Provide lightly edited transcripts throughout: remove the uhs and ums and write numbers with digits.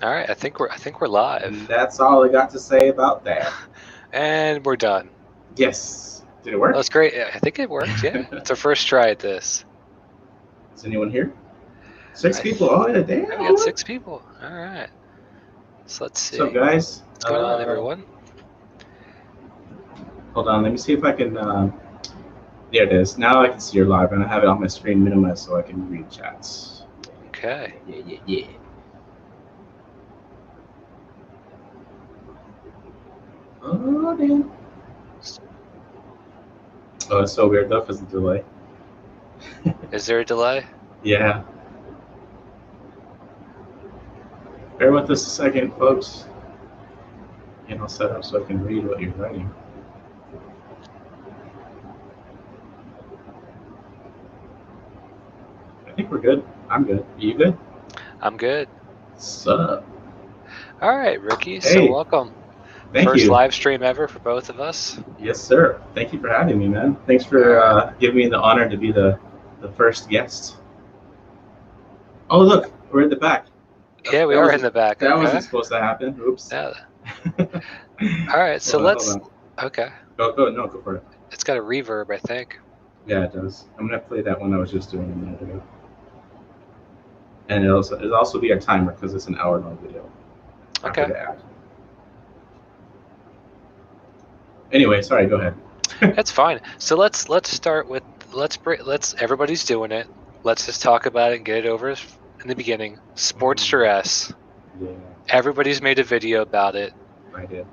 All right, I think we're live. And that's all I got to say about that. And we're done. Yes. Did it work? That's great. I think it worked. Yeah, it's our first try at this. Is anyone here? Six I people. Oh, yeah, damn. we got 6 people. All right. So let's see. What's up, guys? What's going on, everyone? Hold on. Let me see if I can. There it is. Now I can see you're live, and I have it on my screen minimized so I can read chats. Okay. Yeah. Oh, damn. Oh, it's so weird though, because of the delay. Is there a delay? Yeah. Bear with us a second, folks. And I'll set up so I can read what you're writing. I think we're good. I'm good. Are you good? I'm good. What's up? All right, Ricky. Hey. So welcome. Thank First you. live stream ever for both of us. Yes, sir. Thank you for having me, man. Thanks for giving me the honor to be the first guest. Oh, look, we're in the back. Yeah, we are in the back. That Okay. wasn't supposed to happen. Oops. Yeah. All right, so let's. Okay. Go for it. It's got a reverb, I think. Yeah, it does. I'm gonna play that one I was just doing a minute ago. And it'll also be a timer because it's an hour-long video. Okay. Anyway, sorry. Go ahead. That's fine. So let's start with everybody's doing it. Let's just talk about it and get it over in the beginning. Sportster S. Yeah. Everybody's made a video about it. I did.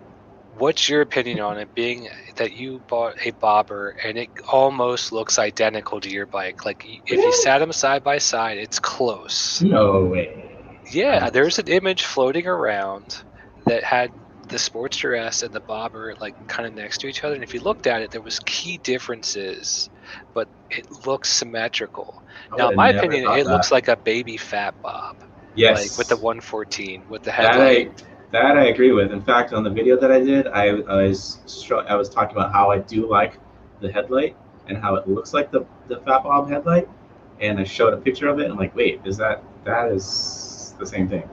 What's your opinion on it, being that you bought a bobber and it almost looks identical to your bike? Like, if you sat them side by side, it's close. No way. Yeah, there's an image floating around that had the Sportster S and the bobber like kind of next to each other, and if you looked at it, there was key differences, but it looks symmetrical. Now, in my opinion, it looks like a baby fat bob. Yes. Like with the 114 with the headlight. That I agree with. In fact, on the video that I did, I was talking about how I do like the headlight and how it looks like the fat bob headlight, and I showed a picture of it, and I'm like, wait, that is the same thing?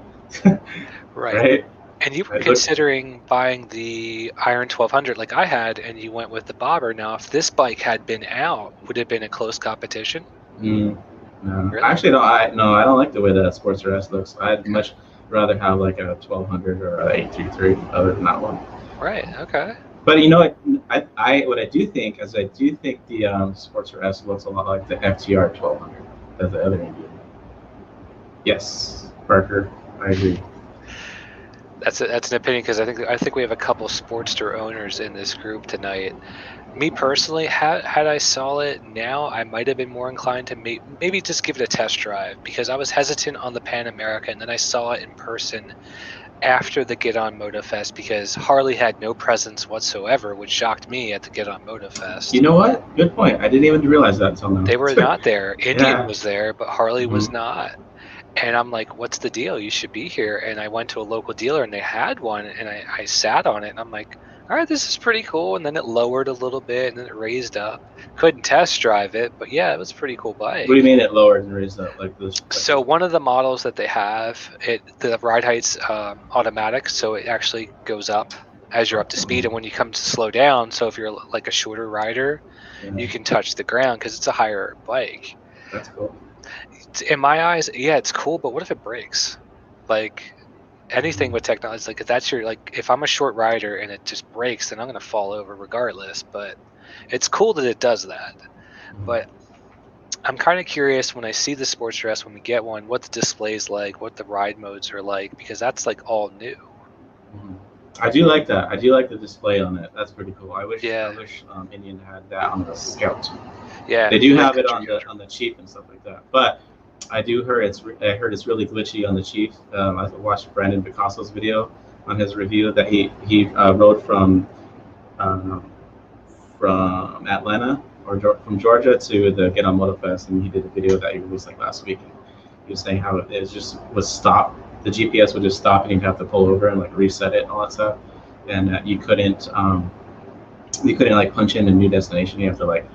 Right? And you were considering buying the Iron 1200 like I had, and you went with the bobber. Now, if this bike had been out, would it have been a close competition? No. Really? Actually, no. I don't like the way that Sportster S looks. I'd much rather have like a 1200 or a 833 other than that one. Right. Okay. But you know, what I do think is I do think the Sportster S looks a lot like the FTR 1200. That's the other Indian. Yes, Parker, I agree. That's an opinion, because I think we have a couple Sportster owners in this group tonight. Me personally, had I saw it now, I might have been more inclined to maybe just give it a test drive, because I was hesitant on the Pan America, and then I saw it in person after the Get On Moto Fest, because Harley had no presence whatsoever, which shocked me at the Get On Moto Fest. You know what? Good point. I didn't even realize that until now. They were not there. Indian was there, but Harley was not. And I'm like, what's the deal? You should be here. And I went to a local dealer, and they had one, and I sat on it, and I'm like, all right, this is pretty cool. And then it lowered a little bit, and then it raised up. Couldn't test drive it, but yeah, it was a pretty cool bike. What do you mean it lowered and raised up? Like this? So one of the models that they have, the ride height's automatic, so it actually goes up as you're up to speed. And when you come to slow down, so if you're like a shorter rider, you can touch the ground because it's a higher bike. That's cool. In my eyes, yeah, it's cool, but what if it breaks? Like, anything with technology, like, if that's if I'm a short rider and it just breaks, then I'm going to fall over regardless. But it's cool that it does that. But I'm kind of curious when I see the Sportster S, when we get one, what the display's like, what the ride modes are like, because that's like all new. I do like that. I do like the display on it. That's pretty cool. I wish Indian had that on the Scout. Yeah, they do have it on the Chief and stuff like that. But I heard it's really glitchy on the Chief. I watched Brandon Picasso's video on his review that he rode from Atlanta or from Georgia to the Get On Moto Fest, and he did a video that he released like last week. He was saying how it just was stopped. The GPS would just stop, and you'd have to pull over and like reset it and all that stuff. And you couldn't like punch in a new destination. You have to like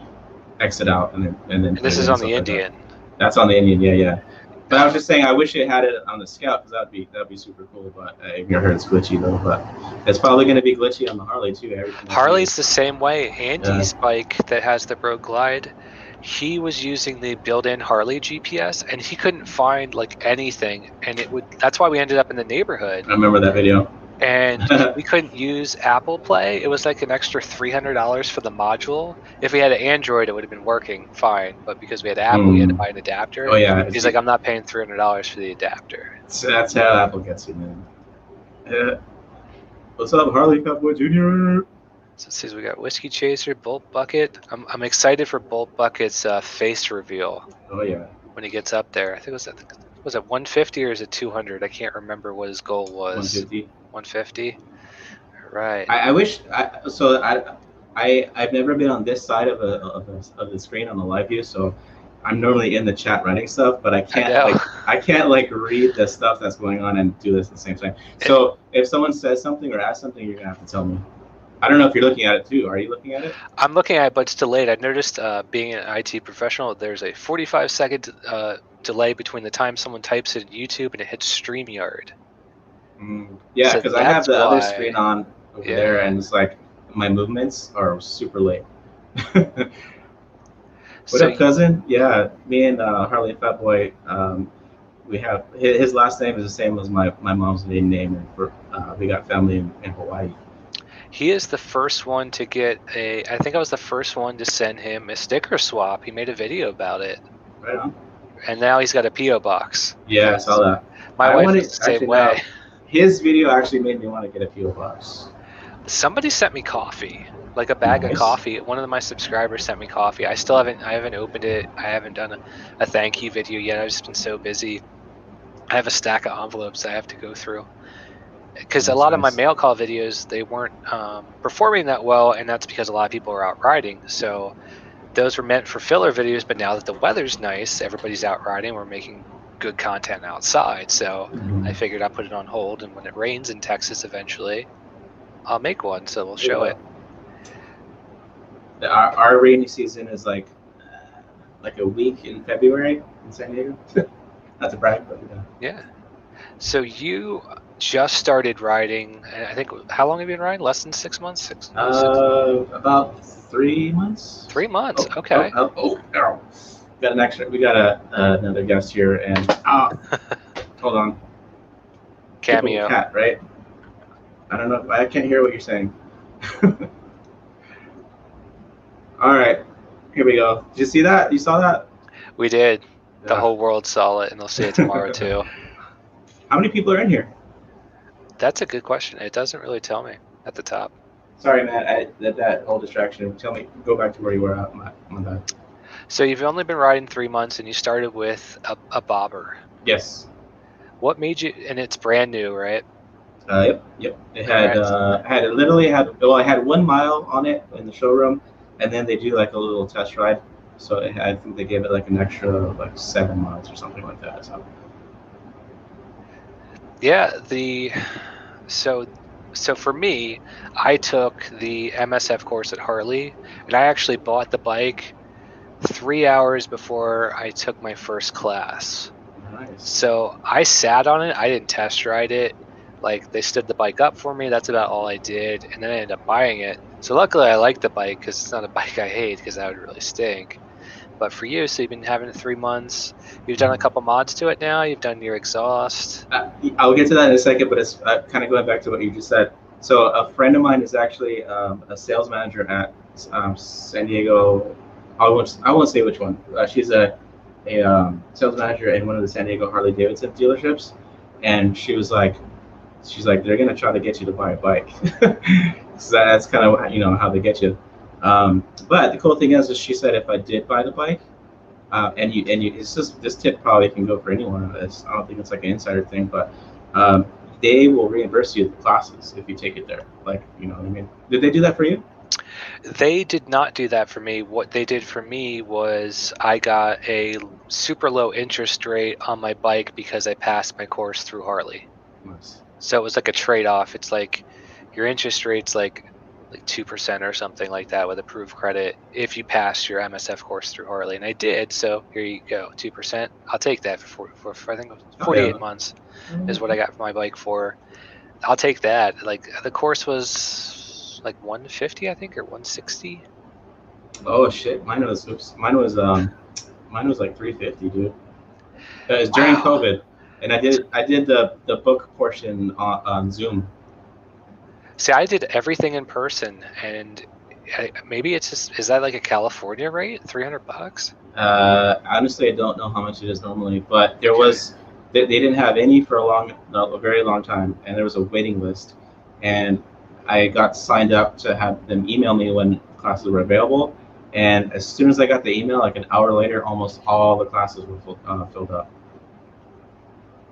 exit out and then. And this is on the Indian. That's on the Indian, yeah. But I was just saying, I wish it had it on the Scout because that'd be super cool. But I've never heard it's glitchy though. But it's probably going to be glitchy on the Harley too. Everything Harley's the same way. uh, Andy's bike that has the Road Glide, he was using the built-in Harley GPS, and he couldn't find like anything, and it would. That's why we ended up in the neighborhood. I remember that video. And we couldn't use Apple Play. It was like an extra $300 for the module. If we had an Android, it would have been working fine. But because we had Apple, we had to buy an adapter. Oh yeah. He's like, I'm not paying $300 for the adapter. That's how Apple gets you, man. What's up, Harley Cowboy Jr.? So it says we got Whiskey Chaser, Bolt Bucket. I'm excited for Bolt Bucket's face reveal. Oh yeah. When he gets up there, I think was it 150 or is it 200? I can't remember what his goal was. 150. 150. Right. I wish. I've never been on this side of the screen on the live view, so I'm normally in the chat writing stuff, but I can't read the stuff that's going on and do this at the same time. So if someone says something or asks something, you're gonna have to tell me. I don't know if you're looking at it too. Are you looking at it? I'm looking at it, but it's delayed. I noticed being an IT professional, there's a 45-second delay between the time someone types it in YouTube and it hits StreamYard. Yeah, because I have the other screen on over there, and it's like my movements are super late. What up, cousin? Yeah, me and Harley Fat Boy, we have his last name is the same as my mom's maiden name, and we got family in Hawaii. He is the first one to get I think I was the first one to send him a sticker swap. He made a video about it. Right on. And now he's got a P.O. box. Yeah, I saw that. My wife is the same way. His video actually made me want to get a P.O. box. Somebody sent me coffee, like a bag of coffee. One of my subscribers sent me coffee. I haven't opened it. I haven't done a thank you video yet. I've just been so busy. I have a stack of envelopes I have to go through. Because a lot of my mail call videos, they weren't performing that well, and that's because a lot of people are out riding. So those were meant for filler videos, but now that the weather's nice, everybody's out riding, we're making good content outside. So I figured I'd put it on hold, and when it rains in Texas eventually, I'll make one, so we'll show it. Our rainy season is like a week in February in San Diego. Not to brag, but yeah. So you just started riding, and I think, how long have you been riding? Less than 6 months? About 3 months. 3 months, okay. Got an extra. We got another guest here, and hold on. Cameo. Cat, right? I don't know. I can't hear what you're saying. All right, here we go. Did you see that? You saw that? We did. Yeah. The whole world saw it, and they'll see it tomorrow too. How many people are in here? That's a good question. It doesn't really tell me at the top. Sorry, Matt. That whole distraction. Tell me. Go back to where you were at. My bad. So you've only been riding 3 months, and you started with a bobber. Yes. What made you? And it's brand new, right? Yep. It had. I had 1 mile on it in the showroom, and then they do like a little test ride. So I think they gave it like an extra 7 miles or something like that. So. Yeah. So for me, I took the MSF course at Harley, and I actually bought the bike 3 hours before I took my first class. Nice. So I sat on it. I didn't test ride it. Like, they stood the bike up for me. That's about all I did. And then I ended up buying it. So luckily I like the bike because it's not a bike I hate, because that would really stink. But for you, so you've been having it 3 months. You've done a couple mods to it now. You've done your exhaust. I'll get to that in a second, but it's kind of going back to what you just said. So a friend of mine is actually a sales manager at San Diego. I won't say which one. She's a sales manager in one of the San Diego Harley Davidson dealerships, and she's like, they're gonna try to get you to buy a bike. So that's kind of how they get you. But the cool thing is she said if I did buy the bike, and it's just, this tip probably can go for anyone. I don't think it's like an insider thing, but they will reimburse you the classes if you take it there. Like, you know what I mean? Did they do that for you? They did not do that for me. What they did for me was I got a super low interest rate on my bike because I passed my course through Harley. Nice. So it was like a trade-off. It's like your interest rate's like like 2% or something like that with approved credit if you pass your MSF course through Harley, and I did. So here you go, 2%. I'll take that for I think it was Oh 48 yeah. months is what I got for my bike for. I'll take that. Like the course was like 150, I think, or 160. Oh shit, mine was like 350, dude. It was during Wow. COVID, and I did the book portion on Zoom. See, I did everything in person, and maybe it's just, is that like a California rate? $300? Honestly, I don't know how much it is normally, but there Okay. was they didn't have any for a very long time, and there was a waiting list, and I got signed up to have them email me when classes were available, and as soon as I got the email, like an hour later, almost all the classes were filled up,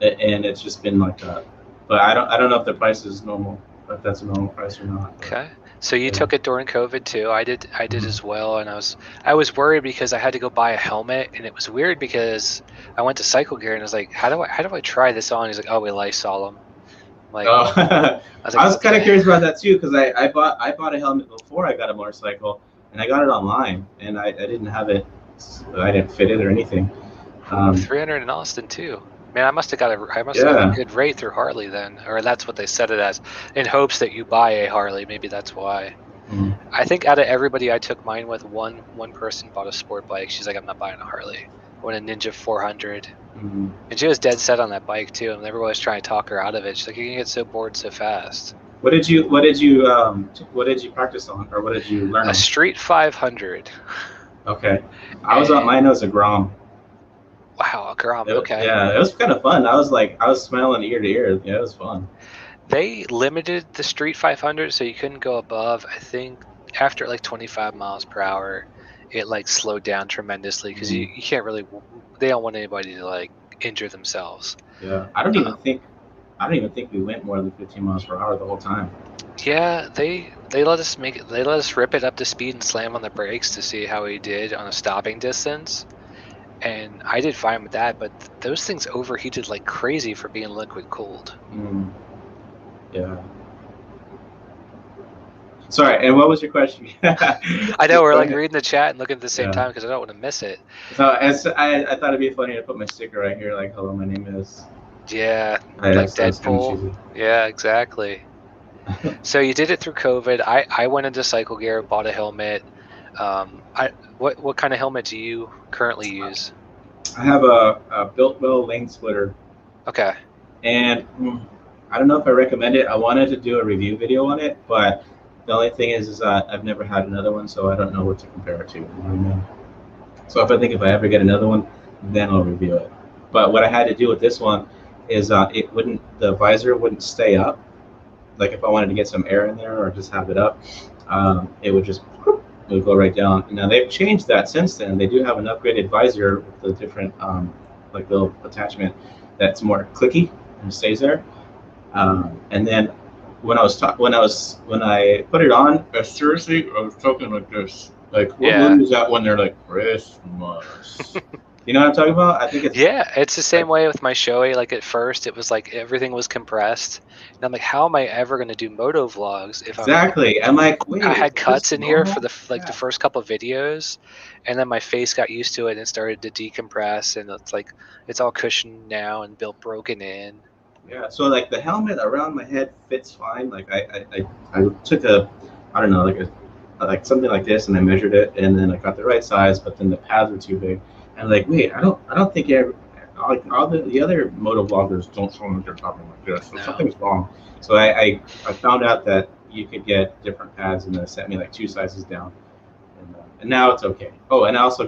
and it's just been like that. But I don't know if the price is normal, if that's a normal price or not. But Okay. So you yeah. took it during COVID too. I did Mhm. as well, and I was worried because I had to go buy a helmet, and it was weird because I went to Cycle Gear and I was like, how do I try this on? He's like, oh, we Lysol them. Like, Oh, I was like, I was kind of okay. curious about that too because I bought a helmet before I got a motorcycle, and I got it online, and I didn't have it, I didn't fit it or anything. Ooh, Um, 300 in Austin too. Man, I must have got a yeah. good rate through Harley then, or that's what they set it as, in hopes that you buy a Harley. Maybe that's why. Mm. I think out of everybody I took mine with, one person bought a sport bike. She's like, I'm not buying a Harley. I want a Ninja 400. Mm. And she was dead set on that bike too, and everyone was trying to talk her out of it. She's like, "You can get so bored so fast." What did you practice on, or what did you learn A on? Street 500, Okay, I was on and mine as a Grom. wow, a Grom. Okay, Yeah, it was kind of fun. I was smiling ear to ear. Yeah, it was fun. they limited the Street 500, so you couldn't go above. I think after like 25 miles per hour, it like slowed down tremendously because Mm. you can't really. They don't want anybody to like injure themselves. Yeah, Um, I don't even think we went more than 15 miles per hour the whole time. yeah, they let us make it. They let us rip it up to speed and slam on the brakes to see how he did on a stopping distance. And I did fine with that, but those things overheated like crazy for being liquid cooled. Mm. Yeah. Sorry, and what was your question? I know Just we're go like ahead. reading the chat and looking at the same Yeah. time because I don't want to miss it. So I thought it'd be funny to put my sticker right here, like, hello, my name is. Yeah, like That's kind of Deadpool. cheesy. Yeah, exactly. So you did it through COVID. I went into Cycle Gear, bought a helmet. I what kind of helmet do you currently use? I have a built well lane splitter, Okay. and I don't know if I recommend it. I wanted to do a review video on it, but the only thing is I've never had another one, so I don't know what to compare it to. You know what I mean? So if I ever get another one, then I'll review it. But what I had to do with this one is the visor wouldn't stay up. Like if I wanted to get some air in there or just have it up, it would just it would go right down. Now they've changed that since then. They do have an upgraded visor with the different like little attachment that's more clicky and stays there. And then when I put it on, seriously, I was talking like this. Like, what Yeah. movie is that when they're like Christmas? You know what I'm talking about? I think it's Yeah, it's the same like way with my Shoei. Like at first, it was like everything was compressed, and I'm like, how am I ever going to do moto vlogs if I'm exactly. I'm like, I wait, had is this cuts in here for normal? like the Yeah. first couple of videos, and then my face got used to it and started to decompress, and it's like it's all cushioned now and built broken in. Yeah, so like the helmet around my head fits fine. Like I took I don't know, like something like this, and I measured it, and then I got the right size, but then the pads were too big. And like, wait, I don't think like all the other moto vloggers don't sound like they're talking like this, so No. something's wrong. So I found out that you could get different pads, and they sent me like two sizes down, and now it's okay. Oh, and I also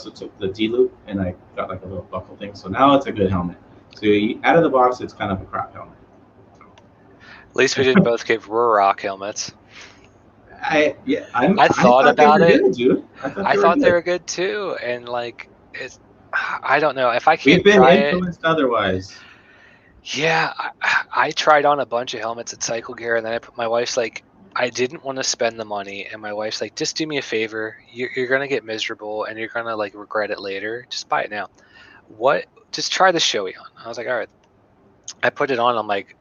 took the D loop, and I got like a little buckle thing, so now it's a good helmet. So out of the box, it's kind of a crap helmet. At least we didn't both get Ruroc helmets. I I thought thought they about were it. good, dude. I thought I they were thought they good. were good too, and like it's. I don't know if I We've can't been try it. influenced otherwise. Yeah, I tried on a bunch of helmets at Cycle Gear, and then my wife's like, I didn't want to spend the money, and my wife's like, just do me a favor. You're gonna get miserable, and you're gonna like regret it later. Just buy it now. What? Just try the Shoei on. I was like, all right. I put it on. I'm like,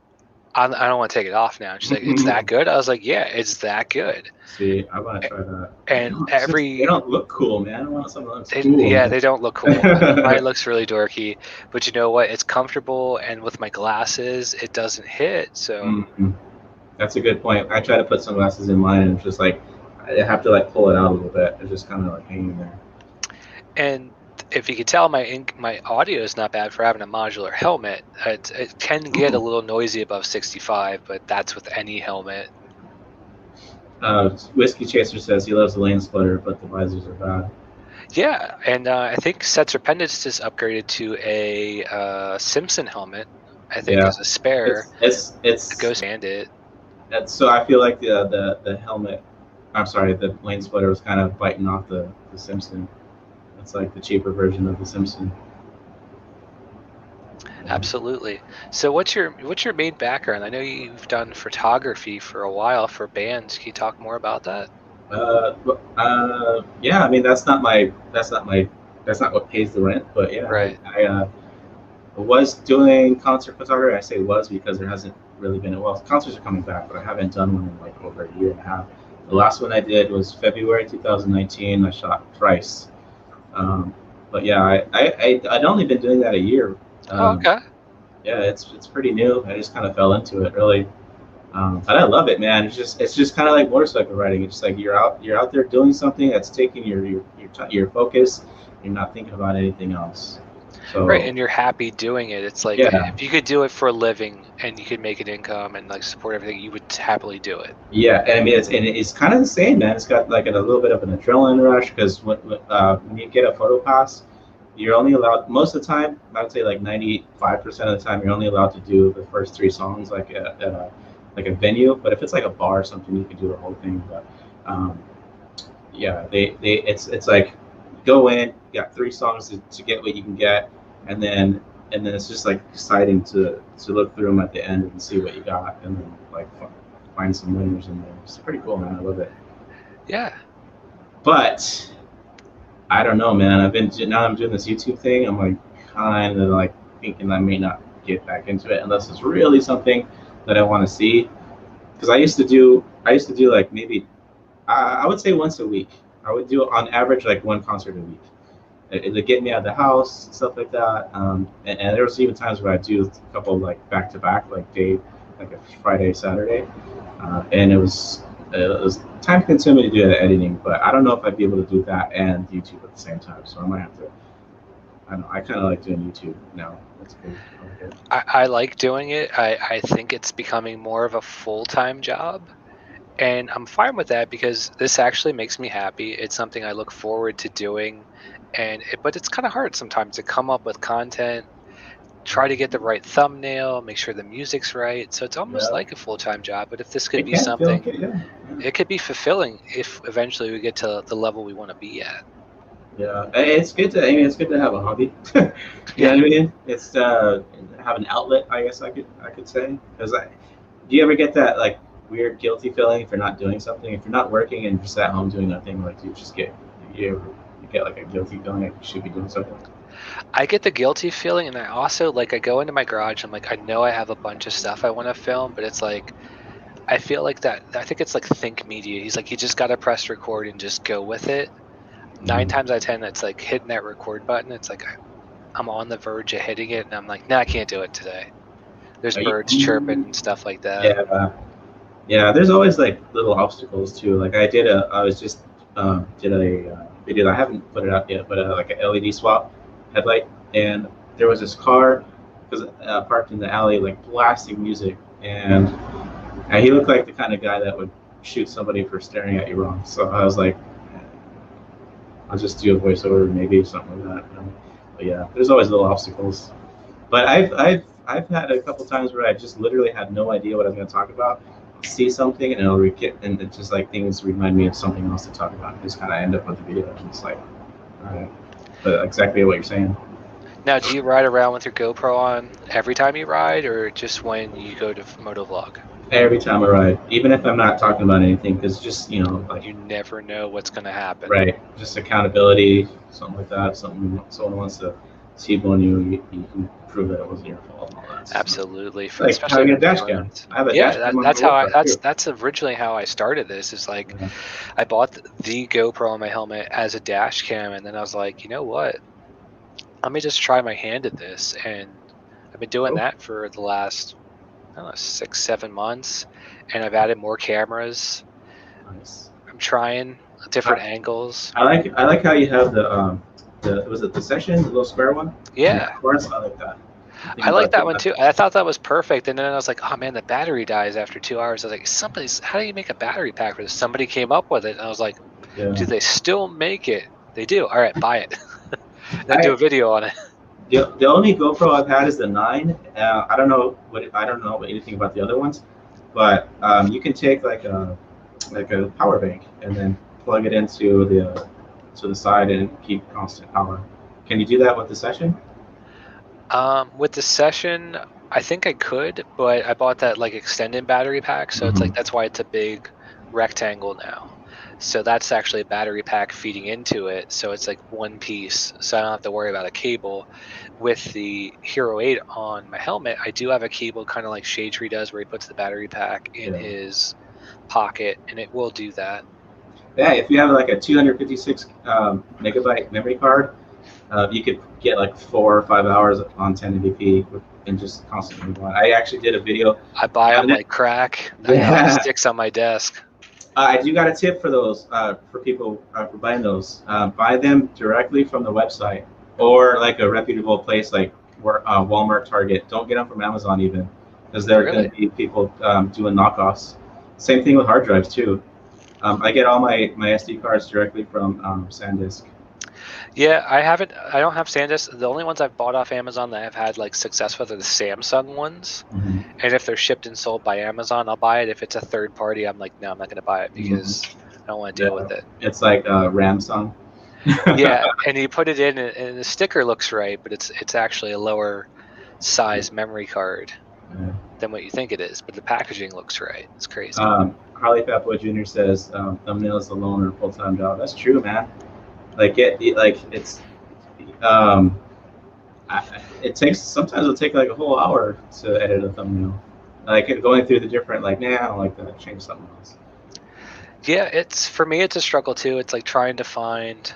I don't want to take it off now. And she's like, it's that good? I was like, yeah, it's that good. See, I want to try that. And They don't look cool, man. I want something that looks yeah, cool. they don't look cool. Mine looks really dorky, but you know what? It's comfortable, and with my glasses, it doesn't hit. So Mhm. That's a good point. I try to put sunglasses in mine, and it's just like I have to like pull it out a little bit. It's just kind of like hanging there. and if you can tell, my audio is not bad for having a modular helmet. It can get a Ooh. little noisy above 65, but that's with any helmet. Whiskey Chaser says he loves the lane splitter, but the visors are bad. Yeah, and I think Setzer Appendix just upgraded to a Simpson helmet. I think Yeah, as a spare to go stand it. so I feel like the helmet. I'm sorry, the lane splitter was kind of biting off the Simpson. It's like the cheaper version of the Simpson. Absolutely. So what's your main background? I know you've done photography for a while for bands. Can you talk more about that? Yeah. I mean, that's not what pays the rent. But yeah, Right. I was doing concert photography. I say was because there hasn't really been concerts are coming back, but I haven't done one in like over a year and a half. The last one I did was February 2019. I shot Price. Um, but yeah, I'd only been doing that a year. Oh, Um, okay. yeah, it's pretty new. I just kind of fell into it really. But I love it, man. It's just kind of like motorcycle riding. It's just like you're out there doing something that's taking your focus. You're not thinking about anything else. Right, So and you're happy doing it. It's like yeah, if you could do it for a living and you could make an income and like support everything, you would happily do it. yeah. And I mean it's kind of the same, man. It's got like a little bit of an adrenaline rush because when you get a photo pass, you're only allowed most of the time. I would say like 95% of the time, you're only allowed to do the first three songs like a venue. But if it's like a bar or something, you can do the whole thing. But um, yeah, it's like go in, you got three songs to get what you can get, and then it's just like exciting to look through them at the end and see what you got, and then like find some winners in there. It's pretty cool, man. I love it. Yeah. But I don't know, man. Now I'm doing this YouTube thing. I'm like kind of like thinking I may not get back into it unless it's really something that I want to see. Because I used to do like maybe I would say once a week. I would do on average like one concert a week. It would get me out of the house, stuff like that. And there was even times where I do a couple like back to back, like a Friday, Saturday, and it was time consuming to do the editing. But I don't know if I'd be able to do that and YouTube at the same time. So I might have to. I don't know. I kind of like doing YouTube now. That's cool. Okay. I like doing it. I think it's becoming more of a full-time job. And I'm fine with that because this actually makes me happy. It's something I look forward to doing. But it's kind of hard sometimes to come up with content, try to get the right thumbnail, make sure the music's right. So it's almost Yeah. like a full-time job. But if this could It be can feel something, okay. Yeah. it could be fulfilling if eventually we get to the level we want to be at. Yeah, it's good to. I mean, it's good to have a hobby. You know Yeah. what I mean? It's have an outlet. I guess I could say because do you ever get that like weird guilty feeling if you're not doing something? If you're not working and just at home doing nothing, like you get like a guilty feeling like you should be doing something. I get the guilty feeling, and I also like I go into my garage. I'm like, I know I have a bunch of stuff I want to film, but it's like I feel like that. I think it's like Think Media. He's like, you just got to press record and just go with it. Nine Mhm. times out of 10, it's like hitting that record button. It's like I'm on the verge of hitting it, and I'm like, nah, I can't do it today. There's Are you, birds chirping and stuff like that. yeah, yeah. There's always like little obstacles too. Like I was just did a video. I haven't put it out yet, but like an LED swap headlight, and there was this car because parked in the alley, like blasting music, and he looked like the kind of guy that would shoot somebody for staring at you wrong. So I was like, I'll just do a voiceover, maybe something like that. But yeah, there's always little obstacles. But I've had a couple times where I just literally had no idea what I was going to talk about. See something and and it's just like things remind me of something else to talk about. And just kind of end up with the video. And it's like, all right, but exactly what you're saying. Now, do you ride around with your GoPro on every time you ride, or just when you go to Motovlog? Every time I ride, even if I'm not talking about anything, because just like You never know what's going to happen. right, just accountability, something like that. Something someone wants to T-bone you can prove that it wasn't your fault and all that. Absolutely, Like especially having a for dash cam. drones. I have a Yeah, dash cam on my that's how GoPro too. that's originally how I started this. Is like Yeah. I bought the GoPro on my helmet as a dash cam, and then I was like, you know what? Let me just try my hand at this, and I've been doing Oh, that for the last, I don't know, 6, 7 months, and I've added more cameras. nice. I'm trying different angles. I like how you have the was it the session, the little square one? And Yeah, of course I like that. The thing I like about the that one too. I thought that was perfect, and then I was like, oh man, the battery dies after 2 hours. I was like, how do you make a battery pack for this? Somebody came up with it, and I was like, do yeah. they still make it? They do. All right, buy it. Then do a I video on it. the only GoPro I've had is the 9. I don't know anything about the other ones, but you can take like a power bank and then plug it into the to the side and keep constant power. Can you do that with the session? With the session, I think I could, but I bought that like extended battery pack, so it's Mm-hmm. like that's why it's a big rectangle now. So that's actually a battery pack feeding into it. So it's like one piece, so I don't have to worry about a cable. With the Hero 8 on my helmet, I do have a cable kind of like Shade Tree does, where he puts the battery pack in Yeah. his pocket, and it will do that. Yeah, if you have like a 256 megabyte memory card, you could get like 4 or 5 hours on 1080p and just constantly going. I actually did a video. I buy them On it. like crack. I got like Yeah, 6 on my desk. I do got a tip for those for people for buying those. Buy them directly from the website or like a reputable place like Walmart, Target. Don't get them from Amazon even, because there are going Really? to be people doing knockoffs. Same thing with hard drives too. I get all my SD cards directly from SanDisk. Yeah, I don't have SanDisk. The only ones I've bought off Amazon that I've had like success with are the Samsung ones. Mm-hmm. And if they're shipped and sold by Amazon, I'll buy it. If it's a third party, I'm like, no, I'm not going to buy it Mm-hmm. because I don't want to deal Yeah, with it. it's like Ramsung. Yeah, and you put it in, and the sticker looks right, but it's actually a lower size memory card Yeah. than what you think it is. But the packaging looks right. It's crazy. Harley Fatboy Jr. says thumbnails alone are a full time job. That's true, man. Like it's um, it takes sometimes it'll take like a whole hour to edit a thumbnail. Like going through the different like I don't like that, change something else. Yeah, it's for me. It's a struggle too. It's like trying to find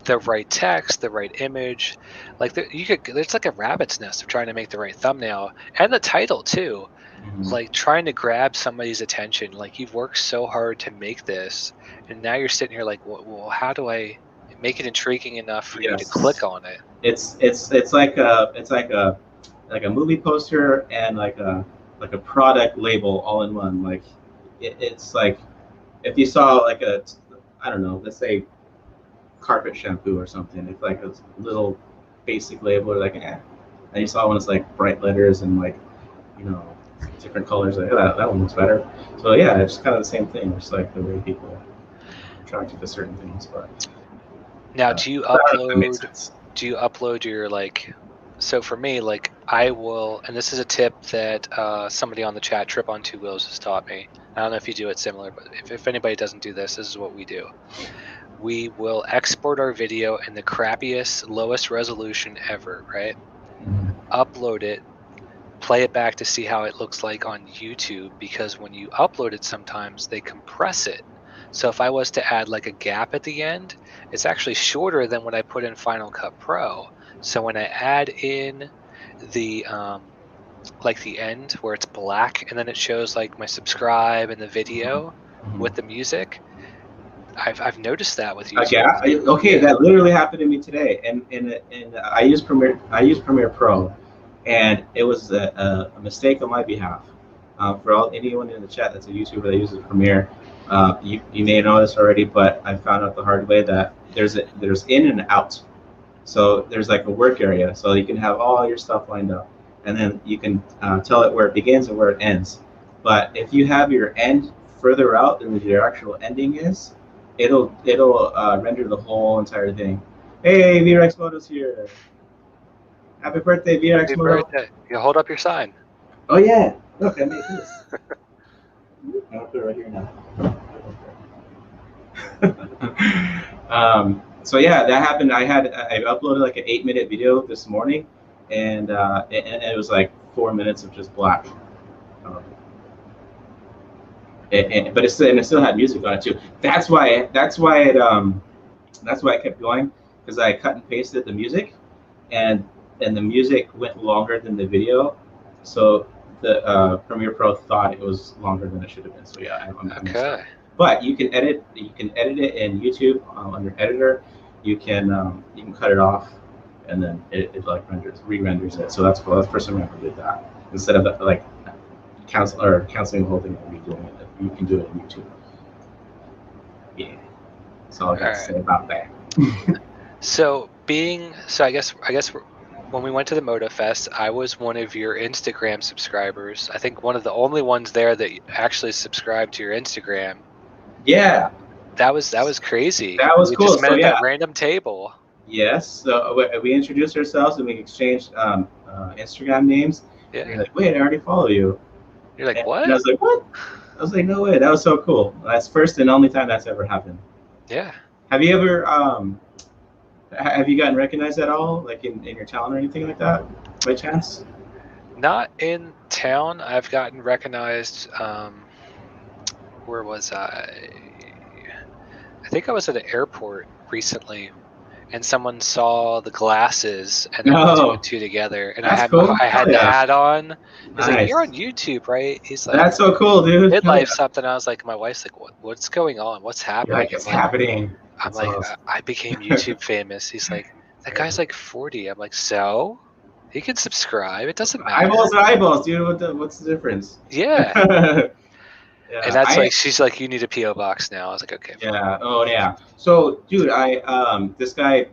the right text, the right image. Like it's like a rabbit's nest of trying to make the right thumbnail and the title too. Mm-hmm. Like trying to grab somebody's attention. Like you've worked so hard to make this, and now you're sitting here like, well, how do I make it intriguing enough for you to click Yes, on it? it's like a movie poster and like a product label all in one. Like it's like if you saw like a I don't know, let's say carpet shampoo or something. It's like a little basic label, or like and you saw one that's like bright letters and like you know different colors. Like that one looks better. So yeah, it's kind of the same thing. It's like the way people are attracted to certain things. But Now, I don't know if that makes sense. do you upload your like? So for me, like I will, and this is a tip that somebody on the chat, Trip on Two Wheels, has taught me. I don't know if you do it similar, but if anybody doesn't do this, this is what we do. We will export our video in the crappiest, lowest resolution ever, right? Mhm. Upload it, play it back to see how it looks like on YouTube, because when you upload it, sometimes they compress it. So if I was to add like a gap at the end, it's actually shorter than what I put in Final Cut Pro. So when I add in the like the end where it's black and then it shows like my subscribe and the video Mhm. with the music, I've noticed that with Like YouTube yeah, too. okay, Yeah. that literally happened to me today, and I use Premiere Pro, and it was a mistake on my behalf. For anyone in the chat that's a YouTuber that uses Premiere, you may know this already, but I found out the hard way that there's in and out. So there's like a work area, so you can have all your stuff lined up, and then you can tell it where it begins and where it ends. But if you have your end further out than your actual ending is, it'll render the whole entire thing. Hey, VRX Moto's here. Happy birthday, VRX Happy Moto. birthday. You hold up your sign. Oh yeah, look, I made this. I'll put it right here now. So yeah, that happened. I uploaded like an 8-minute video this morning, and it was like 4 minutes of just black. Um, but it still had music on it too. That's why I kept going, because I cut and pasted the music, and the music went longer than the video, so the Premiere Pro thought it was longer than it should have been. So yeah, I messed up. Okay. But you can edit it in YouTube on your editor. You can cut it off, and then it like re-renders it. So that's cool. That's the first time I ever did that. Instead of like canceling the whole thing and redoing it, you can do it in YouTube. Yeah. That's all I got to say about that. So I guess when we went to the Moto Fest, I was one of your Instagram subscribers. I think one of the only ones there that actually subscribed to your Instagram. Yeah. That was crazy. That was we cool. Just met So at yeah. that random table. Yes. So we introduced ourselves and we exchanged Instagram names. Yeah. And you're like, wait, I already follow you. You're like, what? And I was like, what? I was like, no way. That was so cool. That's first and only time that's ever happened. Yeah. Have you ever have you gotten recognized at all, like in your town or anything like that, by chance? Not in town. I've gotten recognized. Where was I? I think I was at an airport recently, and someone saw the glasses and then put two and two together. And That's cool. I had the hat on. He's like, Nice. "You're on YouTube, right?" He's like, "That's so cool, dude." Midlife something. I was like, my wife's like, "What's going on? What's happening?" Like, it's happening. I'm like, awesome. I became YouTube famous. He's like, that guy's like 40. I'm like, so? He can subscribe. It doesn't matter. Eyeballs are eyeballs, dude. What's the difference? Yeah. Yeah. And that's like, she's like, you need a PO box now. I was like, okay. Fine. Yeah. Oh yeah. So, dude, this guy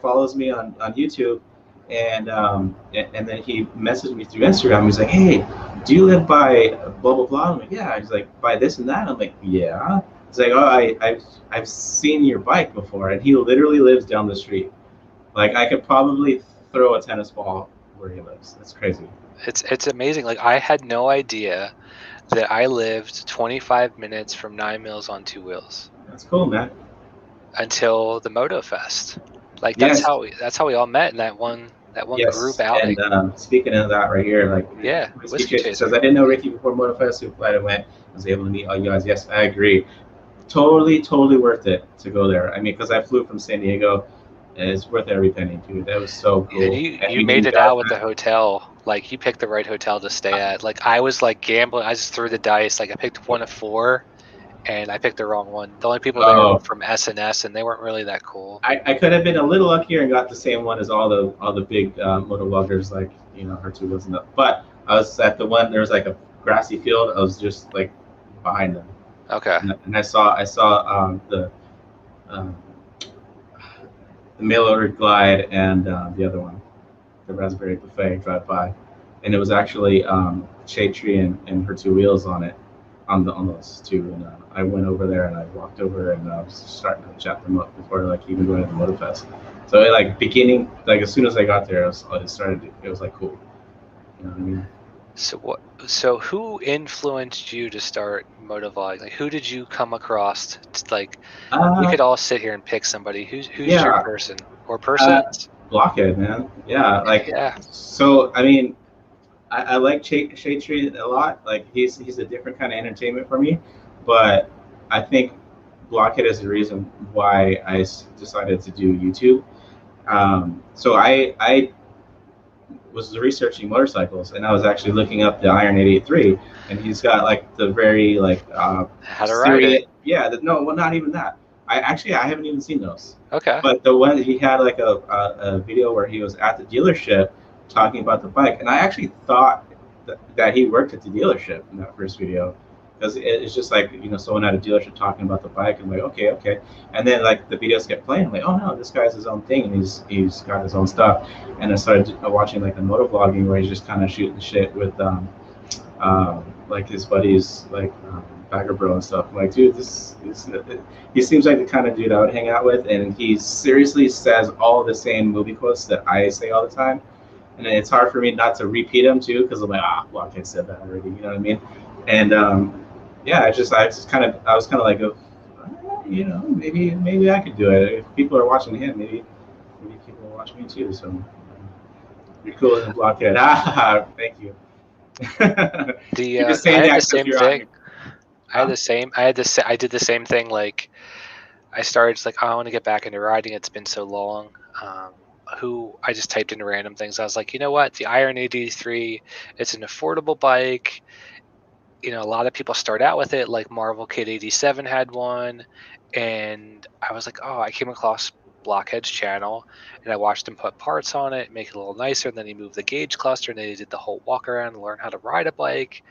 follows me on YouTube, and then he messaged me through Instagram. He's like, hey, do you live by blah blah blah? I'm like, yeah. He's like, by this and that. I'm like, yeah. He's like, oh, I've seen your bike before, and he literally lives down the street. Like, I could probably throw a tennis ball where he lives. That's crazy. It's amazing. Like, I had no idea that I lived 25 minutes from 9 Mills on 2 wheels. That's cool, man. Until the Moto Fest. Like, that's how we all met in that one group outing. And speaking of that right here, like, yeah, Whiskey Chaser says, I didn't know Ricky before Moto Fest, who glad I went. I was able to meet all you guys. Yes, I agree. Totally worth it to go there. I mean, because I flew from San Diego, and it's worth every penny, dude. That was so cool. Yeah, you made it out with the hotel. Like, you picked the right hotel to stay at. Like, I was like gambling. I just threw the dice. Like, I picked one of 4, and I picked the wrong one. The only people there were from SNS, and they weren't really that cool. I could have been a little luckier and got the same one as all the big moto vloggers, like, you know, Hertu wasn't up. But I was at the one. There was like a grassy field. I was just like behind them. Okay. And I saw the mail order glide and the other one, the raspberry buffet, drive by, and it was actually shade tree and her 2 wheels on it, on those two. And I went over there and I walked over and I was starting to chat them up before like even going to the Moto Fest. So as soon as I got there, it was like cool. You know what I mean? So who influenced you to start motovlogging? Like, who did you come across? Like, we could all sit here and pick somebody. Who's your person or persons? Blockhead, man. Yeah, like, yeah. So I mean, I like Shade Tree a lot. Like, he's a different kind of entertainment for me, but I think Blockhead is the reason why I decided to do YouTube. So I was researching motorcycles, and I was actually looking up the Iron 883, and he's got like the very like how to ride it. Yeah, not even that. I haven't even seen those. Okay. But the one he had like a video where he was at the dealership talking about the bike, and I actually thought that he worked at the dealership in that first video, because it's just like, you know, someone at a dealership talking about the bike, and like, okay, and then like the videos kept playing, I'm like, oh no, this guy's his own thing, and he's got his own stuff. And I started watching like the moto vlogging where he's just kind of shooting shit with like his buddies, like Bagger Bro and stuff. I'm like, dude, he seems like the kind of dude I would hang out with, and he seriously says all the same movie quotes that I say all the time, and it's hard for me not to repeat them too, because I'm like, well, I said that already, you know what I mean? And yeah, I was kind of like, maybe I could do it. If people are watching him, maybe people will watch me too. So you're cooler than Blockhead. Ah, thank you. You're just I saying had the that because same you're on thing. your. Huh? I did the same thing. Like I started just like, oh, I want to get back into riding. It's been so long. Who I just typed in random things. I was like, you know what? The Iron 83. It's an affordable bike. A lot of people start out with it. Like Marvel Kid 87 had one, and I was like, oh, I came across Blockhead's channel, and I watched him put parts on it, make it a little nicer. And then he moved the gauge cluster, and then he did the whole walk around and learn how to ride a bike.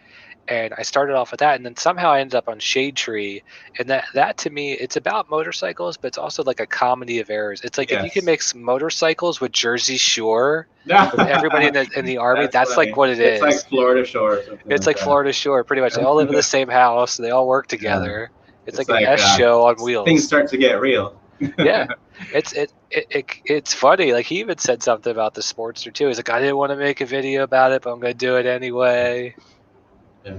And I started off with that, and then somehow I ended up on Shade Tree, and that to me, it's about motorcycles, but it's also like a comedy of errors. It's like if you can Yes. make some motorcycles with Jersey Shore, with everybody in the army, That's that's like funny. what it It's like is. Florida Shore or something It's like like that. Florida Shore, pretty much. They all live in the same house. They all work Yeah. together. It's It's like an like S show on things wheels. start to get real. Yeah, it's funny. Like he even said something about the Sportster too. He's like, I didn't want to make a video about it, but I'm gonna do it anyway. Yeah.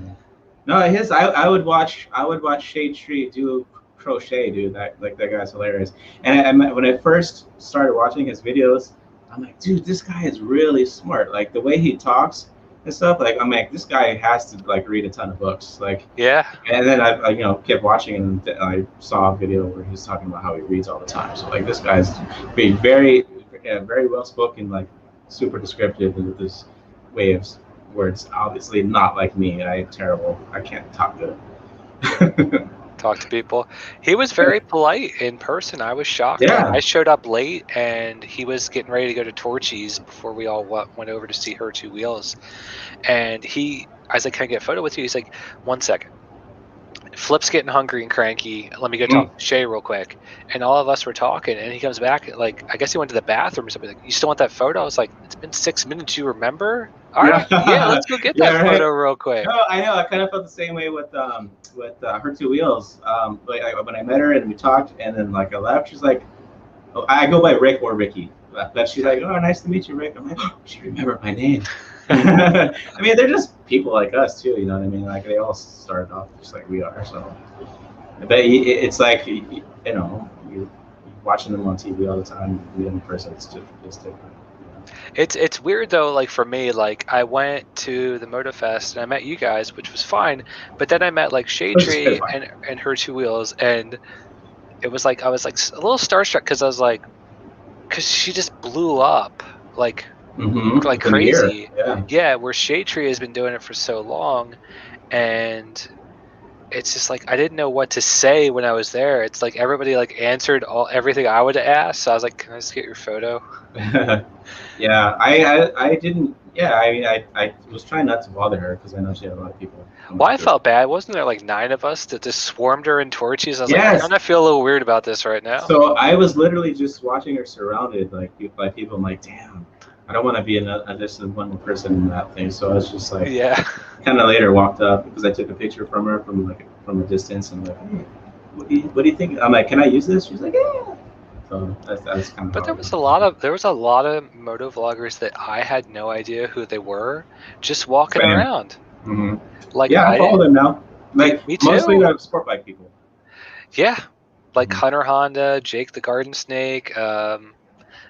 No, I would watch Shade Tree do crochet, dude. That guy's hilarious. And when I first started watching his videos, I'm like, dude, this guy is really smart. Like the way he talks and stuff. Like I'm like, this guy has to like read a ton of books. Like, Yeah, and then I kept watching and I saw a video where he's talking about how he reads all the time. So like this guy's being very, yeah, very well spoken, like super descriptive with this way of words. Obviously not like me. I can't talk good. talk to people. He was very polite in person. I was shocked. Like Yeah. I showed up late, and he was getting ready to go to Torchy's before we all went over to see Her Two Wheels. And I was like, "Can I get a photo with you?" He's like, "1 second." Flip's getting hungry and cranky. Let me go talk Mm. to Shay real quick. And all of us were talking, and he comes back. Like, I guess he went to the bathroom or something. Like, you still want that photo? I was like, it's been 6 minutes. You remember? All right, yeah, Yeah. let's go get that Yeah. Right. photo real quick. No, I know. I kind of felt the same way with Her Two Wheels. When I met her and we talked, and then like I left, she's like, oh, I go by Rick or Ricky. But she's like, oh, nice to meet you, Rick. I'm like, oh, she remembered my name. I mean, they're just people like us too. You know what I mean? Like they all started off just like we are. So, but it's like you're watching them on TV all the time. You in person, it's different. It's weird though. Like for me, like I went to the Moto Fest and I met you guys, which was fine. But then I met like Shade Which is good Tree fun. and Her Two Wheels, and it was like I was like a little starstruck because I was like, because she just blew up like Mm-hmm. like Within a year. crazy. Yeah. Yeah, where Shade Tree has been doing it for so long, and it's just like I didn't know what to say when I was there. It's like everybody like answered everything I would ask. So I was like, "Can I just get your photo?" Yeah, I didn't. Yeah, I mean, I was trying not to bother her because I know she had a lot of people. Well, I felt bad. Wasn't there like 9 of us that just swarmed her in Torchies? I was like, I Yes. kind of feel a little weird about this right now. So I was literally just watching her surrounded by people. I'm like, damn, I don't want to be just one more person in that thing. So I was just like, Yeah. kind of later walked up because I took a picture from her from a distance and like, hey, what do you think? I'm like, can I use this? She's like, yeah. So that's kind of. But how there it was went. a lot of moto vloggers that I had no idea who they were, just walking Same. around. Mm-hmm. Like Yeah, I I follow them now. Like me mostly too. sport bike people. Yeah, like Mhm. Hunter Honda, Jake the Garden Snake. Well,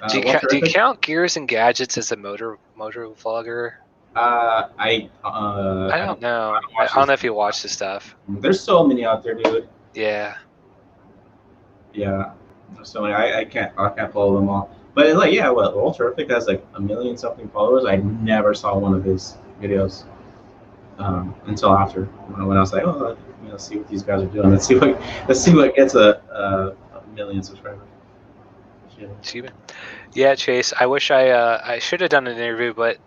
Do you terrific. count Gears and Gadgets as a motor vlogger? I I don't don't know. I watch don't this. know if you watch this stuff. There's so many out there, dude. Yeah. Yeah, there's so many. I can't follow them all. But it's like, yeah, well, Well Terrific has like a million something followers. I never saw one of his videos until after when I was like, oh, see what these guys are doing. Let's see what gets a million subscribers. Shit. Yeah, Chase. I wish I should have done an interview, but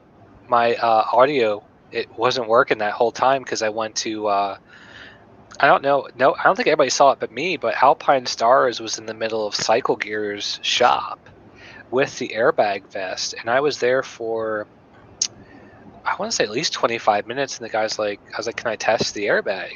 my audio it wasn't working that whole time because I went to I don't know. No, I don't think anybody saw it but me. But Alpine Stars was in the middle of Cycle Gear's shop with the airbag vest, and I was there for I want to say at least 25 minutes. And the guy's like, I was like, "Can I test the airbag?"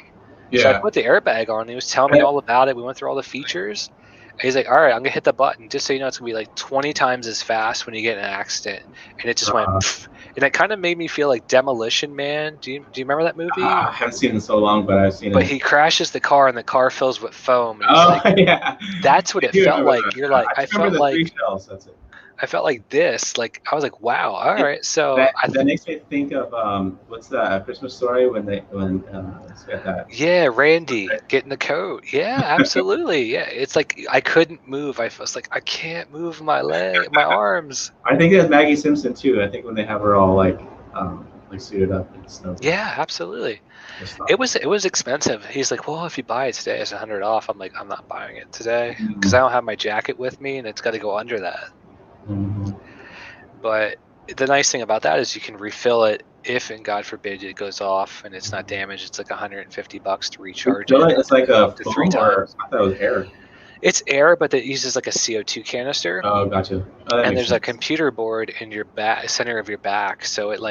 So I Yeah. put the airbag on. And he was telling me all about it. We went through all the features, And he's like, all right, I'm gonna hit the button. Just so you know, it's gonna be like 20 times as fast when you get in an accident. And it just went, Uh, pff. And it kind of made me feel like Demolition Man. Do you remember that movie? I haven't seen it in so long, but I've seen But it. he crashes the car and the car fills with foam, and he's Oh like, yeah, that's what I it do felt remember like. that. You're Yeah, like, I just remember the three shells. That's it. I felt like this. Like I was like, wow, all right. So That makes me think of what's that Christmas Story when it's got that. yeah, Randy getting the coat. Yeah, absolutely. Yeah, it's like I couldn't move. I was like, I can't move my arms. I think it's Maggie Simpson too. I think when they have her all like suited up and snow. Yeah, absolutely. It was expensive. He's like, well, if you buy it today, it's 100 off. I'm like, I'm not buying it today because I don't have my jacket with me, and it's got to go under that. Mm-hmm. But the nice thing about that is you can refill it if, and God forbid, it goes off and it's not damaged. It's like $150 to recharge it. It's like a Up to 3 foam, or times. I thought it was air. It's air, but it uses like a CO2 canister. Oh, gotcha. Oh, that And makes there's sense. a computer board in your back, center of your back, so it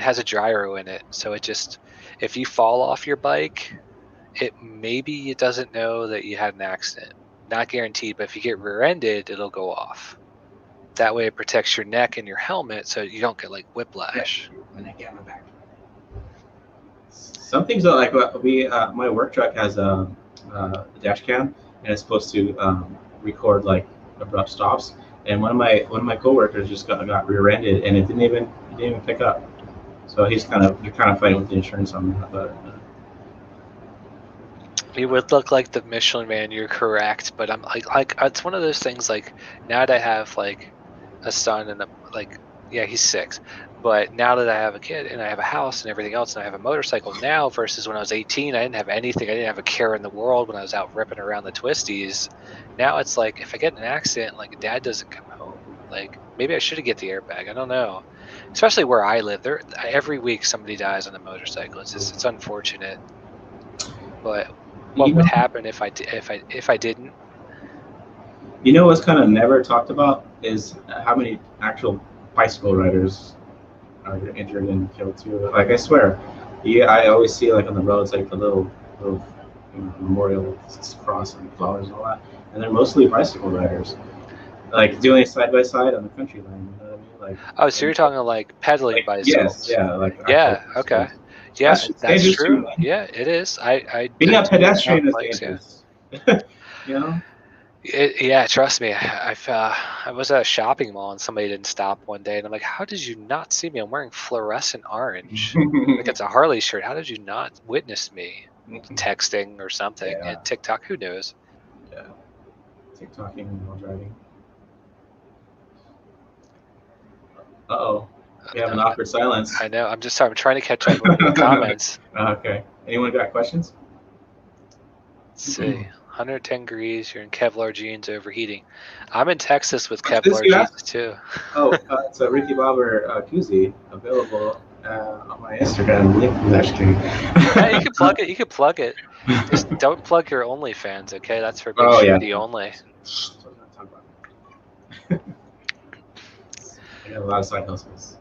has a gyro in it. So it just, if you fall off your bike, maybe it doesn't know that you had an accident. Not guaranteed, but if you get rear-ended, it'll go off. That way, it protects your neck and your helmet, so you don't get like whiplash. My neck and my back. Some things are like my work truck has a dash cam, and it's supposed to record like abrupt stops. And one of my coworkers just got rear-ended, and it didn't even pick up. So you're kind of fighting with the insurance on that. But You would look like the Michelin Man. You're correct, but I'm like it's one of those things. Like now that I have like a son and he's 6, but now that I have a kid and I have a house and everything else, and I have a motorcycle now versus when I was 18, I didn't have anything. I didn't have a care in the world when I was out ripping around the twisties. Now it's like if I get in an accident, like Dad doesn't come home. Like maybe I should get the airbag. I don't know. Especially where I live, every week somebody dies on a motorcycle. It's unfortunate, but what would happen if I didn't? You know what's kind of never talked about is how many actual bicycle riders are injured and killed too. Like I swear, I always see like on the roads like the little memorial cross and flowers and all that, and they're mostly bicycle riders, like doing side by side on the country line. You know what I mean? Like Oh, so you're talking like pedaling bicycles? Yes, yeah, like yeah, okay, yeah, that's true. Too, yeah, it is. I being a pedestrian is dangerous. You know. Yeah, trust me. I was at a shopping mall and somebody didn't stop one day, and I'm like, "How did you not see me? I'm wearing fluorescent orange. Like it's a Harley shirt. How did you not witness me?" Texting or something, and TikTok. Who knows? Yeah, TikToking while driving. Uh-oh. We have an awkward silence. I know. I'm trying to catch up with the comments. Okay. Anyone got questions? Let's see. 110 degrees. You're in Kevlar jeans overheating. I'm in Texas with Kevlar jeans too. Oh, it's a Ricky Bobber koozie available on my Instagram. Link in that stream. Yeah, you can plug it. You can plug it. Just don't plug your OnlyFans, okay? That's for big shitty only. I got a lot of side hustles.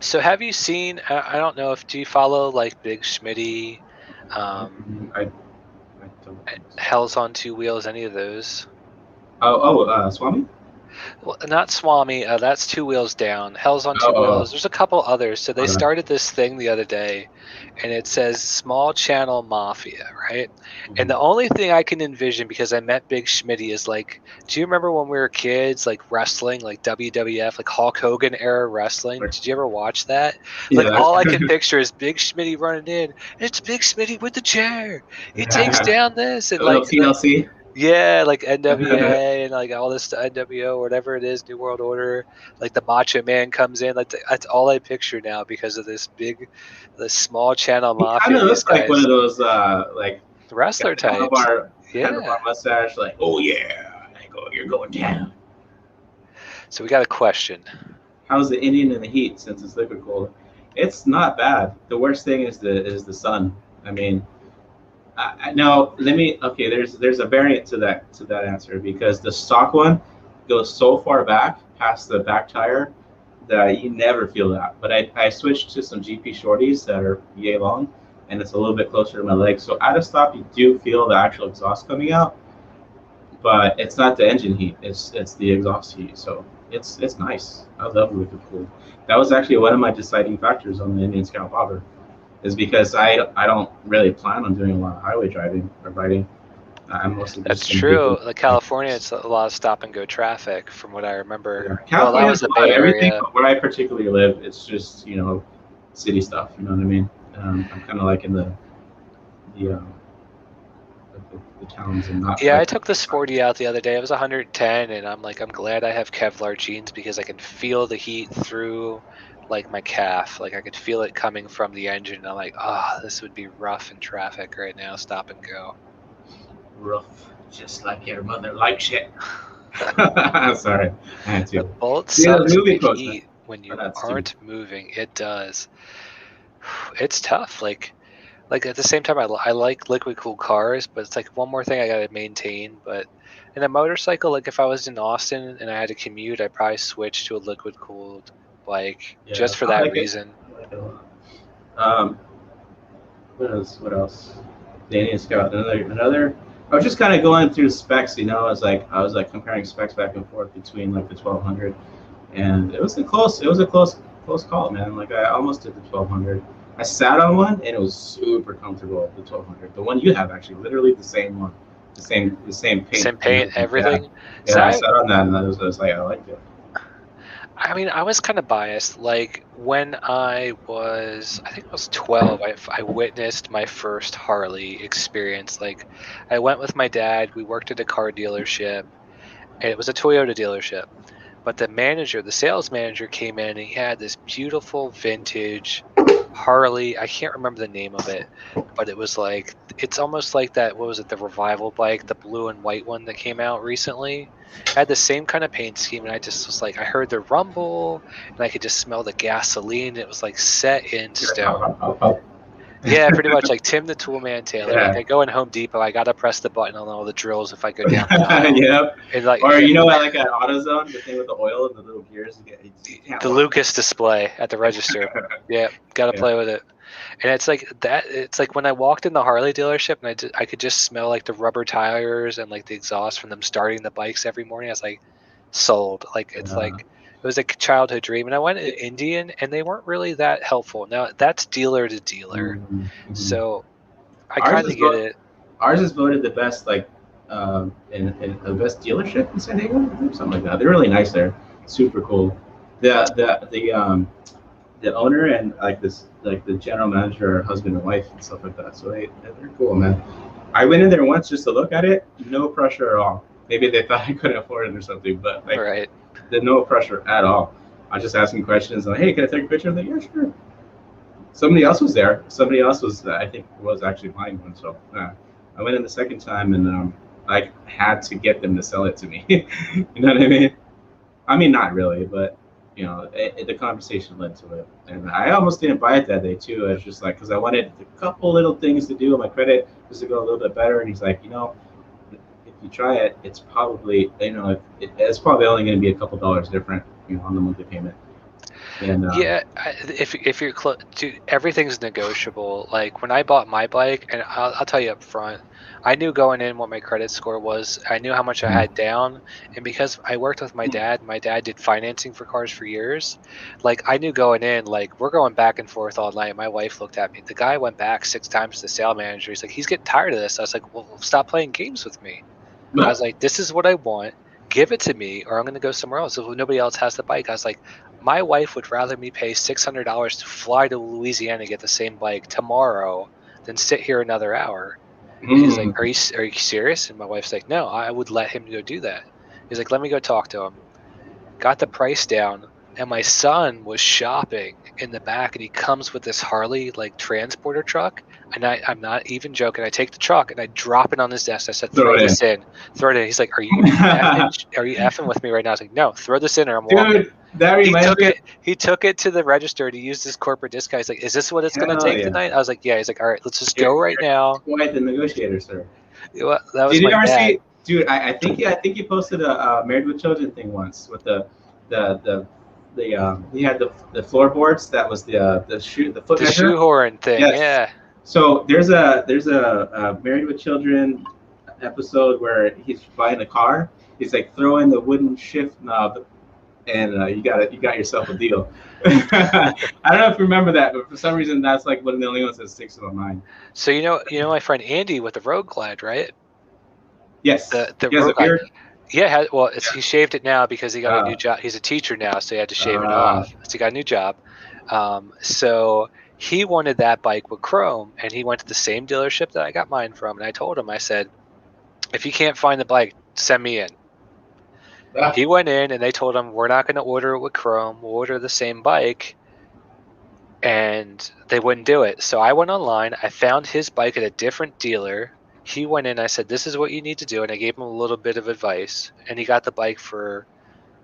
So have you seen? I don't know if do you follow like Big Schmitty, Hell's on Two Wheels, any of those? Swami? Well, not Swami. That's Two Wheels Down. Hell's on Two Wheels. There's a couple others. So they started this thing the other day, and it says Small Channel Mafia, right? Mm-hmm. And the only thing I can envision, because I met Big Schmitty, is like, do you remember when we were kids, like wrestling, like WWF, like Hulk Hogan era wrestling? Did you ever watch that? Yeah. Like all I can picture is Big Schmitty running in. It's Big Schmitty with the chair. He takes down this and like TLC. Yeah, like NWA and like all this NWO, whatever it is, New World Order. Like the Macho Man comes in. Like that's all I picture now because of this Small Channel Mafia. Kind of looks like one of those like wrestler types. Handlebar mustache. Like, oh yeah, you're going down. So we got a question. How's the Indian in the heat since it's liquid cold? It's not bad. The worst thing is the sun. I mean. Now there's a variant to that answer, because the stock one goes so far back past the back tire that you never feel that. But I switched to some GP shorties that are yay long, and it's a little bit closer to my legs. So at a stop, you do feel the actual exhaust coming out. but it's not the engine heat. It's the exhaust heat. So it's nice. I love liquid cooled. That was actually one of my deciding factors on the Indian Scout Bobber, is because I don't really plan on doing a lot of highway driving or riding. I'm mostly That's just going to be true. doing Like California, it's a lot of stop and go traffic, from what I yeah. remember. Well, that California was has the a lot Bay of everything, Area. but where I particularly live, it's just city stuff. You know what I mean? I'm kind of like in the, the towns and not Yeah, I like the took the countryside. Sporty out the other day. It was 110, and I'm glad I have Kevlar jeans because I can feel the heat through like my calf. Like I could feel it coming from the engine. And I'm like, oh, this would be rough in traffic right now. Stop and go. Rough, just like your mother likes it. Sorry, I had The to. Bolt See those sucks in movie the quotes, man. heat when But you that's too. aren't moving. It does. It's tough. Like at the same time, I like liquid cooled cars, but it's like one more thing I gotta maintain. But in a motorcycle, like if I was in Austin and I had to commute, I'd probably switch to a liquid cooled bike Yeah, just for I that like it. reason. I like it a lot. Um, what else? What else? The Indian Scout. Another. I was just kind of going through specs. I was like comparing specs back and forth between like the 1200, and it was a close call, man. Like I almost did the 1200. I sat on one and it was super comfortable. The 1200, the one you have, actually, literally the same one, the same paint Same and paint, everything. Yeah, everything. So yeah. I sat on that and I was like, I liked it. I mean, I was kind of biased. Like when I think I was 12, I witnessed my first Harley experience. Like I went with my dad. We worked at a car dealership, and it was a Toyota dealership. But the sales manager came in and he had this beautiful vintage Harley. I can't remember the name of it, but it's almost like that. What was it? The revival bike, the blue and white one that came out recently. Had the same kind of paint scheme, and I just was like, I heard the rumble, and I could just smell the gasoline. It was like set in stone. Yeah, pretty much like Tim the Toolman Taylor. Like Yeah. I go in Home Depot, I gotta press the button on all the drills if I go down the aisle. Yep. And like Or yeah, I like at AutoZone, the thing with the oil and the little gears. You can't the walk. Lucas display at the register. Yeah, gotta Yeah. play with it. And it's like that. It's like when I walked in the Harley dealership and I could just smell like the rubber tires and like the exhaust from them starting the bikes every morning. I was like, sold. Like it's like Uh, it was a childhood dream. And I went to Indian and they weren't really that helpful. Now that's dealer to dealer, mhm. so I Ours kind is of get vo- it. ours is voted the best, like in the best dealership in San Diego, or something like that. They're really nice there, super cool. The owner and like the general manager are husband and wife and stuff like that. So they're cool, man. I went in there once just to look at it, no pressure at all. Maybe they thought I couldn't afford it or something, but like Right. there's no pressure at all. I was just asking questions like, "Hey, can I take a picture?" I'm like, "Yeah, sure." Somebody else was there. Somebody else was, I think, was actually buying one. So I went in the second time, and I had to get them to sell it to me. You know what I mean? I mean, not really, but the conversation led to it, and I almost didn't buy it that day too. I was just like, because I wanted a couple little things to do with my credit just to go a little bit better. And he's like, if you try it, it's probably, it's probably only going to be a couple dollars different, on the monthly payment. And Yeah, if you're close, dude, everything's negotiable. Like when I bought my bike, and I'll tell you up front, I knew going in what my credit score was. I knew how much I had down, and because I worked with my dad did financing for cars for years. Like I knew going in, like we're going back and forth all night. My wife looked at me. The guy went back 6 times to the sale manager. He's like, he's getting tired of this. I was like, well, stop playing games with me. I was like, this is what I want. Give it to me, or I'm going to go somewhere else. If nobody else has the bike, I was like, my wife would rather me pay $600 to fly to Louisiana to get the same bike tomorrow than sit here another hour. And he's like, mm, are you serious? And my wife's like, no, I would let him go do that. He's like, let me go talk to him. Got the price down, and my son was shopping in the back, and he comes with this Harley like transporter truck, and I'm not even joking. I take the truck and I drop it on his desk. I said, throw throw it in. this in, throw it in. He's like, are you effing with me right now? I was like, no, throw this in or I'm walking. Dude, that He reminds took me. it. He took it to the register to use his corporate discount. He's like, "Is this what it's going to Hell take yeah. tonight?" I was like, "Yeah." He's like, "All right, let's just go right You're now." quite the negotiator, sir. Well, that was Did you my ever dad. see, dude? I think you posted a Married with Children thing once with the he had the floorboards that was the foot The measure. shoehorn thing, Yes. yeah. So there's a Married with Children. episode where he's buying a car. He's like throwing the wooden shift knob, and you got yourself a deal. I don't know if you remember that, but for some reason that's like one of the only ones that sticks in my mind. So my friend Andy with the Road Glide, right? Yes, The he has a Road Glide. beard. Yeah, well, Yeah. he shaved it now because he got a new Uh, job. He's a teacher now, so he had to shave it off. So he got a new job. So he wanted that bike with chrome, and he went to the same dealership that I got mine from. And I told him, I said, if you can't find the bike, send me in. He went in, and they told him, we're not going to order it with chrome. We'll order the same bike. And they wouldn't do it. So I went online. I found his bike at a different dealer. He went in. I said, this is what you need to do. And I gave him a little bit of advice. And he got the bike for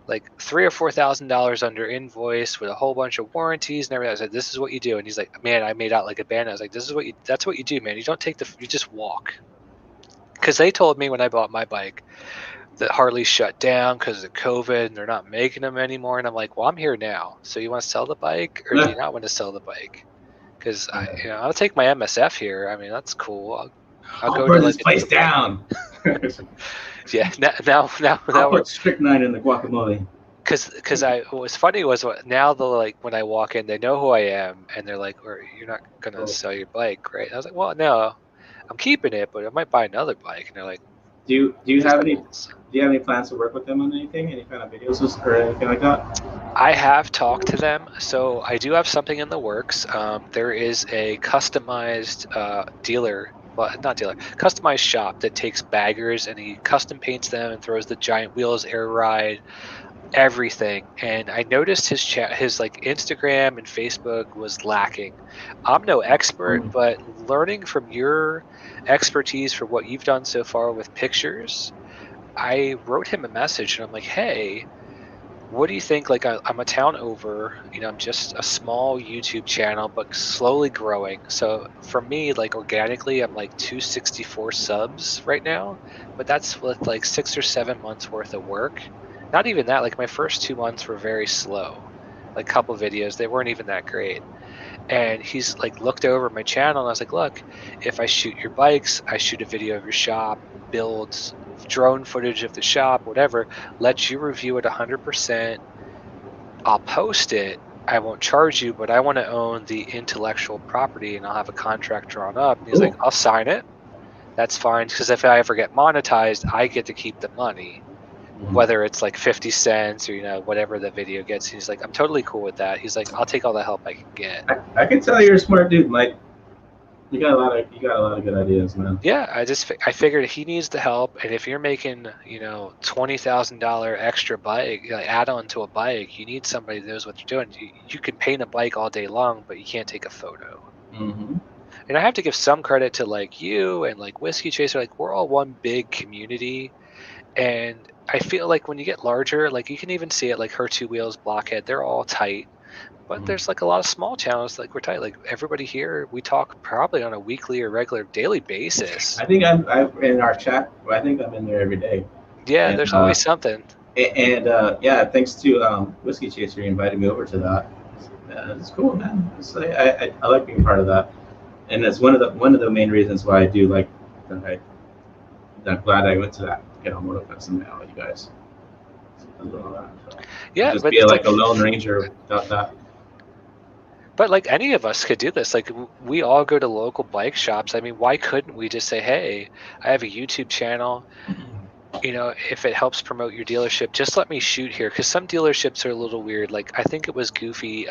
like $3,000 or $4,000 under invoice with a whole bunch of warranties and everything. I said, this is what you do. And he's like, man, I made out like a bandit. I was like, that's what you do, man. You don't take you just walk. Because they told me when I bought my bike that Harley shut down because of COVID and they're not making them anymore. And I'm like, well, I'm here now. So you want to sell the bike or do you not want to sell the bike? Because I'll take my MSF here. I mean, that's cool. I'll go burn this place down. Yeah, now I'll put strychnine in the guacamole. Because what was funny was now when I walk in, they know who I am and they're like, "Or you're not gonna sell your bike, right?" And I was like, "Well, no, I'm keeping it, but I might buy another bike." And they're like, Do you have any plans to work with them on anything, any kind of videos or anything like that? I have talked to them, so I do have something in the works. There is a customized customized shop that takes baggers and he custom paints them and throws the giant wheels, air ride, everything. And I noticed his Instagram and Facebook was lacking. I'm no expert, but learning from your expertise for what you've done so far with pictures, I wrote him a message and I'm like, hey, what do you think? Like, I'm a town over, I'm just a small YouTube channel, but slowly growing. So for me, like organically, I'm like 264 subs right now, but that's with like 6 or 7 months worth of work. Not even that, like my first 2 months were very slow, like a couple videos, they weren't even that great. And he's like looked over my channel and I was like, look, if I shoot your bikes, I shoot a video of your shop, builds drone footage of the shop, whatever, let you review it 100%. I'll post it. I won't charge you, but I want to own the intellectual property and I'll have a contract drawn up. And he's like, I'll sign it. That's fine. Because if I ever get monetized, I get to keep the money. Whether it's like 50 cents or whatever the video gets. He's like, I'm totally cool with that. He's like, I'll take all the help I can get. I can tell you're a smart dude, Mike. You got a lot of good ideas, man. Yeah, I figured he needs the help, and if you're making $20,000 extra bike add on to a bike, you need somebody that knows what they're doing. You can paint a bike all day long, but you can't take a photo. Mm-hmm. And I have to give some credit to like you and like Whiskey Chaser. Like we're all one big community, and I feel like when you get larger, like you can even see it, like Her Two Wheels, Blockhead, they're all tight. But there's like a lot of small channels, like we're tight. Like everybody here, we talk probably on a weekly or regular daily basis. I think I'm in our chat. I think I'm in there every day. Yeah, and there's always something. And yeah, thanks to Whiskey Chaser, he invited me over to that. It's cool, man. I like being part of that, and it's one of the main reasons why I do like that. I'm glad I went to that Get on Moto Fest and met all you guys. Yeah, just be like a lone ranger without that. But like any of us could do this. Like we all go to local bike shops. I mean, why couldn't we just say, hey, I have a YouTube channel. If it helps promote your dealership, just let me shoot here. Because some dealerships are a little weird. Like I think it was Goofy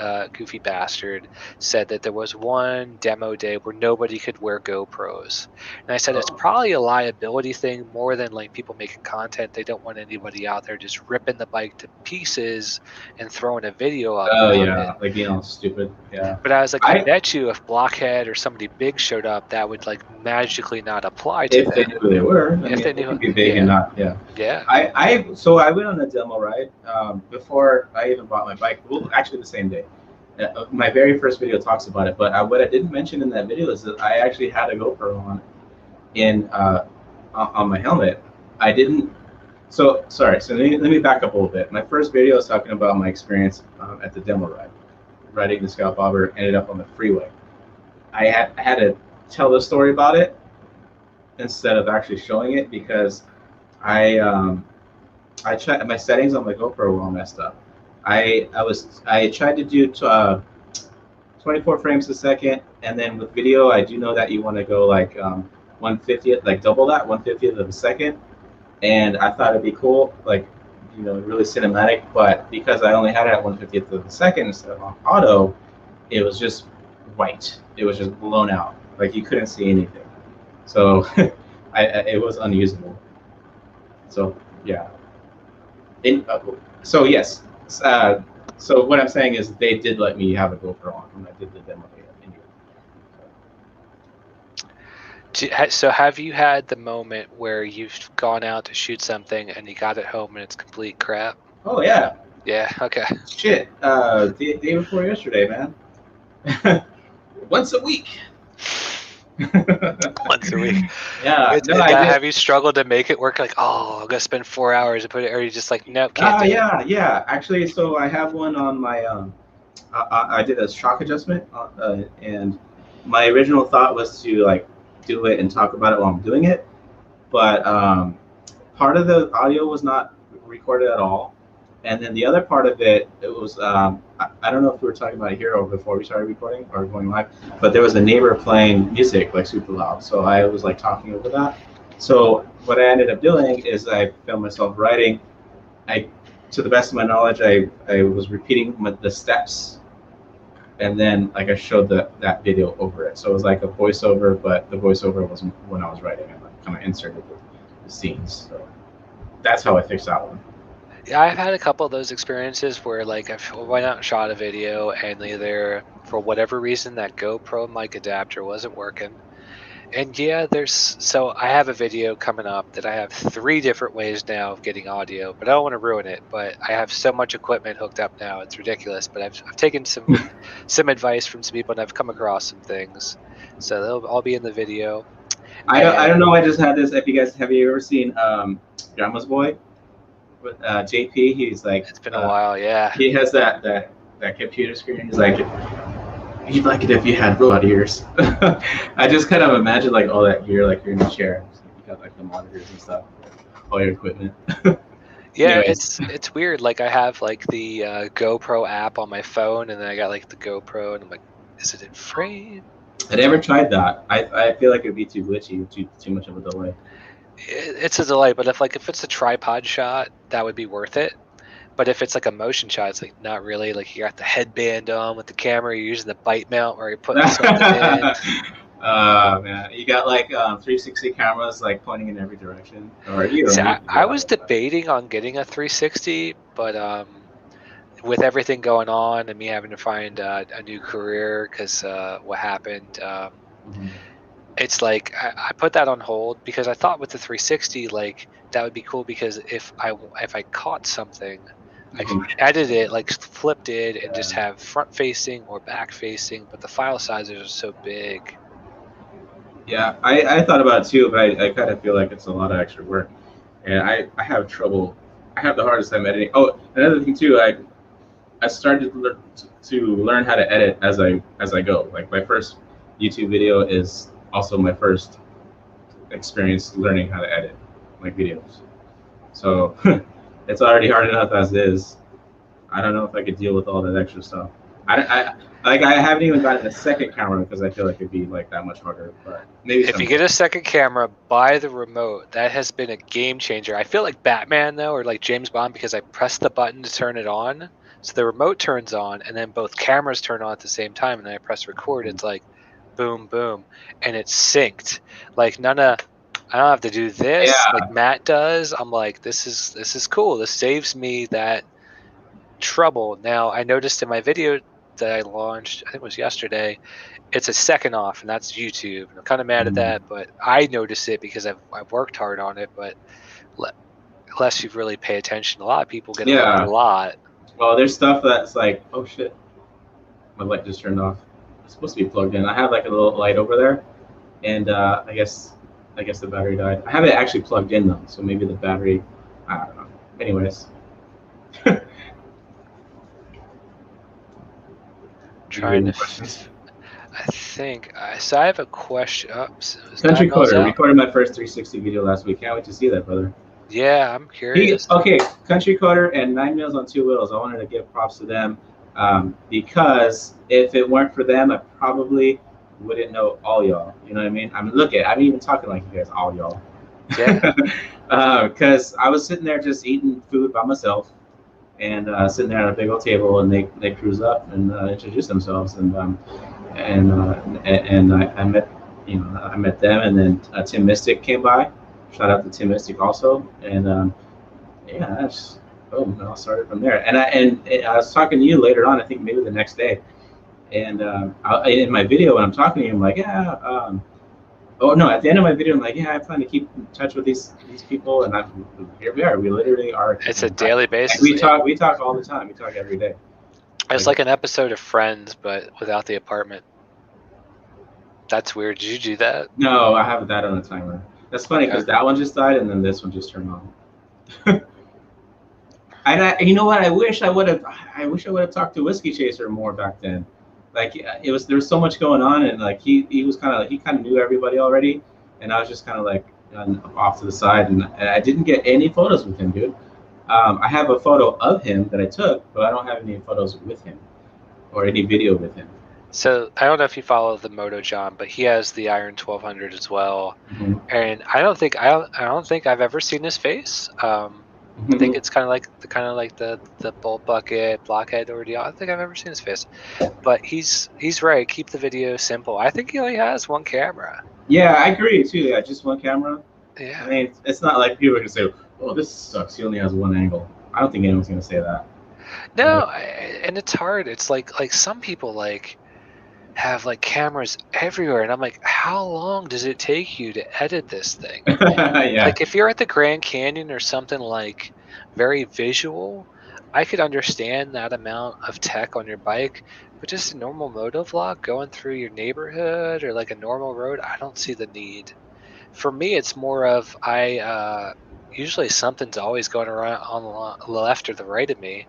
Bastard said that there was one demo day where nobody could wear GoPros. And I said it's probably a liability thing more than like people making content. They don't want anybody out there just ripping the bike to pieces and throwing a video up. Oh yeah, like stupid. Yeah. But I was like, I bet you if Blockhead or somebody big showed up, that would like magically not apply to them. If they knew who they were. If they knew, be big and not. Yeah. Yeah. So I went on a demo ride before I even bought my bike. Well, actually the same day. My very first video talks about it, but what I didn't mention in that video is that I actually had a GoPro on my helmet. I didn't. So sorry. So let me back up a little bit. My first video is talking about my experience at the demo ride, riding the Scout Bobber. Ended up on the freeway. I had to tell the story about it. instead of actually showing it because I I tried my settings on my GoPro were all messed up. I tried to do 24 frames a second, and then with video, I do know that you want to go like 150th, like double that, 150th of a second. And I thought it'd be cool, like really cinematic. But because I only had it at 150th of a second instead of on auto, it was just white. It was just blown out, like you couldn't see anything. So it was unusable. So yeah. In, so yes. Uh, so what I'm saying is they did let me have a GoPro on when I did the demo anyway. So have you had the moment where you've gone out to shoot something and you got it home and it's complete crap? Oh yeah. Yeah. Okay. Shit. Day before yesterday, man. Once a week. Once a week. Yeah. No, I did. Have you struggled to make it work? Like, oh, I'm gonna spend 4 hours to put it, or are you just like, nope, can't do it? Yeah. Actually, so I have one on my. I did a shock adjustment, and my original thought was to like do it and talk about it while I'm doing it, but part of the audio was not recorded at all, and then the other part of it was I don't know if we were talking about it here or before we started recording or going live, but there was a neighbor playing music like super loud, so I was like talking over that. So what I ended up doing is I filmed myself writing. To the best of my knowledge, I was repeating the steps, and then like I showed that video over it. So it was like a voiceover, but the voiceover was when I was writing and like kind of inserted the scenes. So that's how I fixed that one. Yeah, I've had a couple of those experiences where like I went out and shot a video and either for whatever reason that GoPro mic adapter wasn't working. And yeah, so I have a video coming up that I have 3 different ways now of getting audio, but I don't want to ruin it. But I have so much equipment hooked up now, it's ridiculous. But I've taken some advice from some people and I've come across some things, so they'll all be in the video. I don't know. I just had this. If you guys have you ever seen Grandma's Boy with JP? He's like It's been a while, yeah. He has that computer screen. He's like, you'd like it if you had robot ears. I just kind of imagine like all that gear, like you're in a chair, you got like the monitors and stuff, all your equipment. Yeah, Anyways. it's weird. Like I have like the GoPro app on my phone, and then I got like the GoPro, and I'm like, is it in frame? I never tried that. I feel like it'd be too glitchy, too much of a delay. It's a delay, but if it's a tripod shot, that would be worth it. But if it's like a motion shot, it's like not really. Like you got the headband on with the camera, you're using the bite mount where you're putting something in. Man, you got like 360 cameras like pointing in every direction. Or See, I was debating on getting a 360, but with everything going on and me having to find a new career because what happened, it's like I put that on hold because I thought with the 360, like that would be cool because if I caught something, I could edit it, like flipped it, and just have front facing or back facing, but the file sizes are so big. Yeah, I thought about it too, but I kind of feel like it's a lot of extra work, and I have trouble. I have the hardest time editing. Oh, another thing too, I started to learn how to edit as I go. Like my first YouTube video is also my first experience learning how to edit my videos. So it's already hard enough as is. I don't know if I could deal with all that extra stuff. I haven't even gotten a second camera because I feel like it'd be like that much harder. But maybe if you get a second camera, buy the remote. That has been a game changer. I feel like Batman though, or like James Bond, because I press the button to turn it on, so the remote turns on, and then both cameras turn on at the same time, and then I press record. It's like boom, boom, and it's synced. Like I don't have to do this like Matt does. I'm like, this is cool. This saves me that trouble. Now I noticed in my video that I launched, I think it was yesterday, it's a second off, and that's YouTube. And I'm kind of mad at that, but I notice it because I've worked hard on it. But unless you really pay attention, a lot of people get away with a lot. Well, there's stuff that's like, oh shit, my light just turned off. It's supposed to be plugged in. I have like a little light over there, and I guess the battery died. I have it actually plugged in though, so maybe the battery. I don't know. Anyways. Trying to. think. So I have a question. Oh, so is Country 9 mils Coder out? recorded my first 360 video last week. Can't wait to see that, brother. Yeah, I'm curious. Okay, Country Coder and 9 Meals on 2 Wheels. I wanted to give props to them because if it weren't for them, I probably wouldn't know all y'all. You know what I mean? I mean, look at I'm even talking like you guys, all y'all. Yeah. Because I was sitting there just eating food by myself and sitting there at a big old table, and they cruise up and introduce themselves, and I met I met them, and then Tim Mystic came by. Shout out to Tim Mystic also, and yeah, that's boom. It all started from there. And I was talking to you later on. I think maybe the next day, and in my video when I'm talking to you, I'm like, yeah. Oh no! At the end of my video, I'm like, yeah, I plan to keep in touch with these people, and here we are. We literally are. It's a daily basis. We talk all the time. We talk every day. It's like an episode of Friends, but without the apartment. That's weird. Did you do that? No, I have that on a timer. That's funny because that one just died, and then this one just turned on. And you know what? I wish I would have talked to Whiskey Chaser more back then. Like there was so much going on, and like he kind of knew everybody already, and I was just kind of like off to the side, and I didn't get any photos with him, dude. I have a photo of him that I took, but I don't have any photos with him or any video with him. So I don't know if you follow the Moto John, but he has the Iron 1200 as well, and I don't think I've ever seen his face. I think it's kind of like the bolt bucket blockhead ordeal. I don't think I've ever seen his face, but he's right. Keep the video simple. I think he only has one camera. Yeah, I agree too. Yeah, just one camera. Yeah. I mean, it's not like people are gonna say, "Oh, this sucks. He only has one angle." I don't think anyone's gonna say that. No, and it's hard. It's like some people have like cameras everywhere, and I'm like, how long does it take you to edit this thing? Yeah. Like if you're at the Grand Canyon or something like very visual, I could understand that amount of tech on your bike, but just a normal moto vlog going through your neighborhood or like a normal road, I don't see the need. For me, it's more of usually something's always going around on the left or the right of me.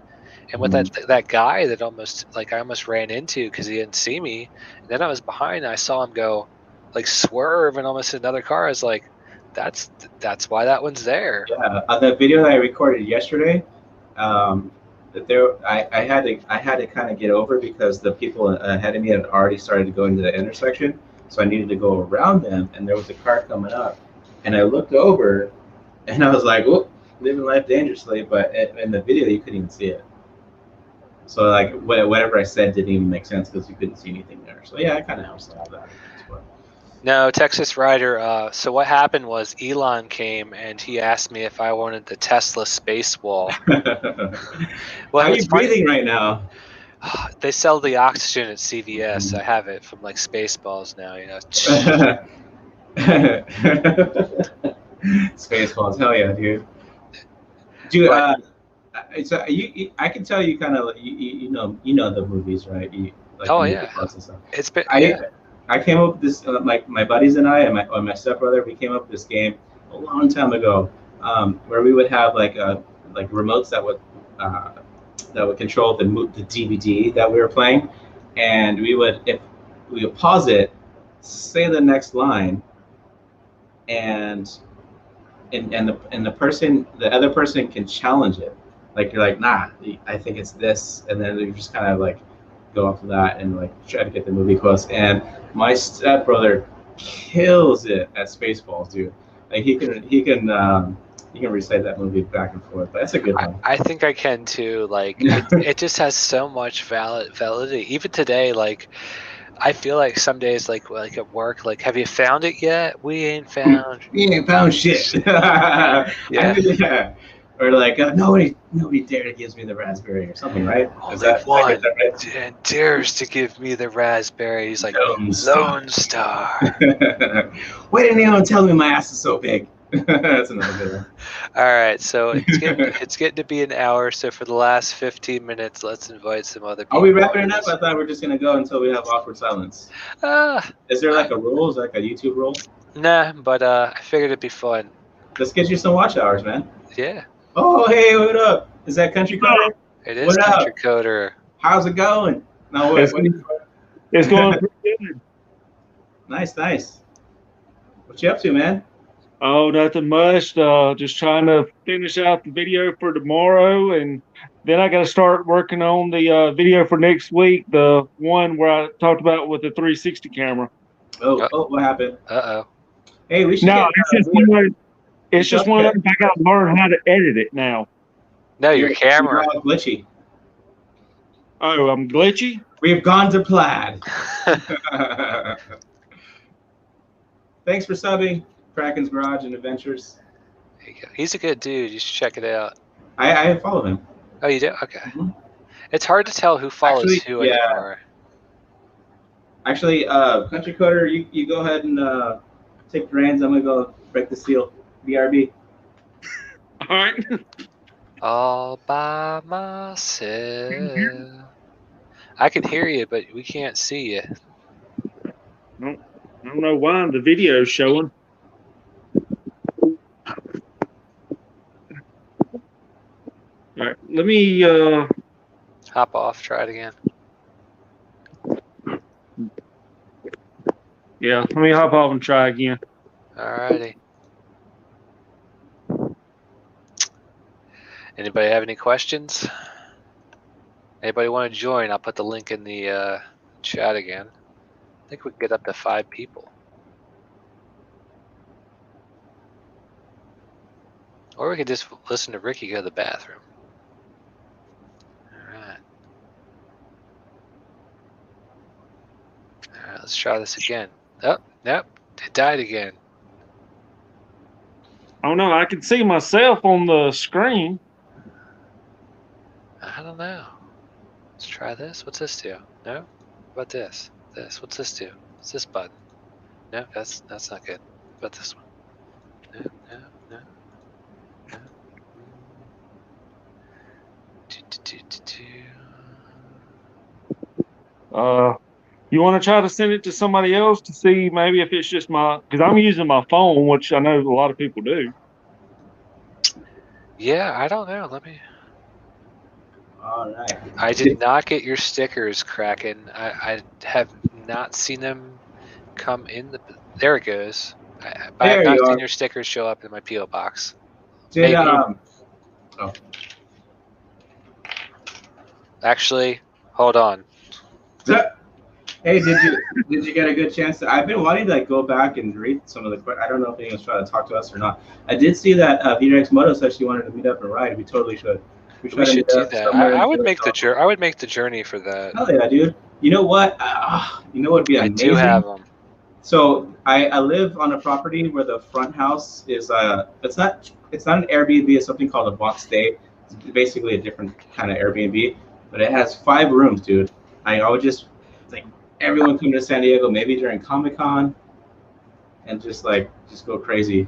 And with that guy that I almost ran into because he didn't see me, and then I was behind and I saw him go like swerve and almost hit another car. I was like, that's why that one's there. Yeah, on the video that I recorded yesterday, I had to kind of get over because the people ahead of me had already started to go into the intersection, so I needed to go around them, and there was a car coming up, and I looked over, and I was like, "Whoop, living life dangerously," but in the video you couldn't even see it. So like whatever I said didn't even make sense because you couldn't see anything there. So yeah, it kind of helps a lot that. No, Texas Rider. So what happened was Elon came and he asked me if I wanted the Tesla space wall. Well, how are you breathing right now? They sell the oxygen at CVS. I have it from like Spaceballs now, you know. Spaceballs, hell yeah, dude. Dude, I can tell you kind of you know the movies, right? Yeah. It's been. I came up with this my buddies and I and my stepbrother. We came up with this game a long time ago, where we would have like remotes that would control the DVD that we were playing, and if we would pause it, say the next line, and the other person can challenge it. Like you're like, nah, I think it's this, and then you just kind of like go off of that and like try to get the movie quotes. And my stepbrother kills it at Spaceballs, dude. Like he can recite that movie back and forth. But that's a good one. I think I can too. Like it just has so much validity. Even today, like I feel like some days, like at work, like, have you found it yet? We ain't found. We ain't found shit. Yeah. Or like nobody gives me the raspberry or something, right? Only one right? Dares to give me the raspberry. He's like Lone Star. Why didn't anyone tell me my ass is so big? That's another good one. All right, so it's getting to be an hour. So for the last 15 minutes, let's invite some other people. Are we wrapping it up? I thought we were just gonna go until we have awkward silence. Is there like a rule? Is there like a YouTube rule? Nah, but I figured it'd be fun. Let's get you some watch hours, man. Yeah. Oh, hey, what up? Is that Country Coder? It is Country Coder. How's it going? No, it's going pretty good. Nice, nice. What you up to, man? Oh, nothing much. Just trying to finish out the video for tomorrow, and then I got to start working on the video for next week. The one where I talked about with the 360 camera. Oh, what happened? Uh-oh. Hey, we should No, get. it's just one of those. It's just one of okay. those. I got to learn how to edit it now. No, your You're camera. all glitchy. Oh, I'm glitchy. We've gone to plaid. Thanks for subbing, Kraken's Garage and Adventures. There you go. He's a good dude. You should check it out. I follow him. Oh, you do? Okay. Mm-hmm. It's hard to tell who follows who anymore. Actually, Country Coder, you go ahead and take the reins. I'm gonna go break the seal. BRB. All right. All by myself. I can hear you, but we can't see you. I don't know why the video's showing. All right, let me Hop off. Try it again. yeah, let me hop off and try again. Alrighty. Anybody have any questions? Anybody want to join? I'll put the link in the chat again. I think we can get up to 5 people. Or we could just listen to Ricky go to the bathroom. Alright. Alright, let's try this again. Oh, nope. It died again. Oh no, I can see myself on the screen. I don't know. Let's try this. What's this do? No? What about this? This. What's this do? What's this button? No, that's not good. What about this one? No, no, no. No. You want to try to send it to somebody else to see maybe if it's just because I'm using my phone, which I know a lot of people do. Yeah, I don't know. Let me. All right. I did not get your stickers, Kraken. I have not seen them come in the. There it goes. I have not seen your stickers show up in my PO box. Did Actually, hold on. Hey, did you get a good chance to? I've been wanting to like go back and read some of the. I don't know if anyone's trying to talk to us or not. I did see that VRX Moto said she wanted to meet up and ride. We totally should. We should do that. I would make the journey for that. Hell yeah, dude! You know what? You know what would be amazing? I do have them. So I live on a property where the front house is it's not an Airbnb. It's something called a Vault Stay. It's basically a different kind of Airbnb, but it has 5 rooms, dude. I would just like everyone come to San Diego maybe during Comic-Con and just go crazy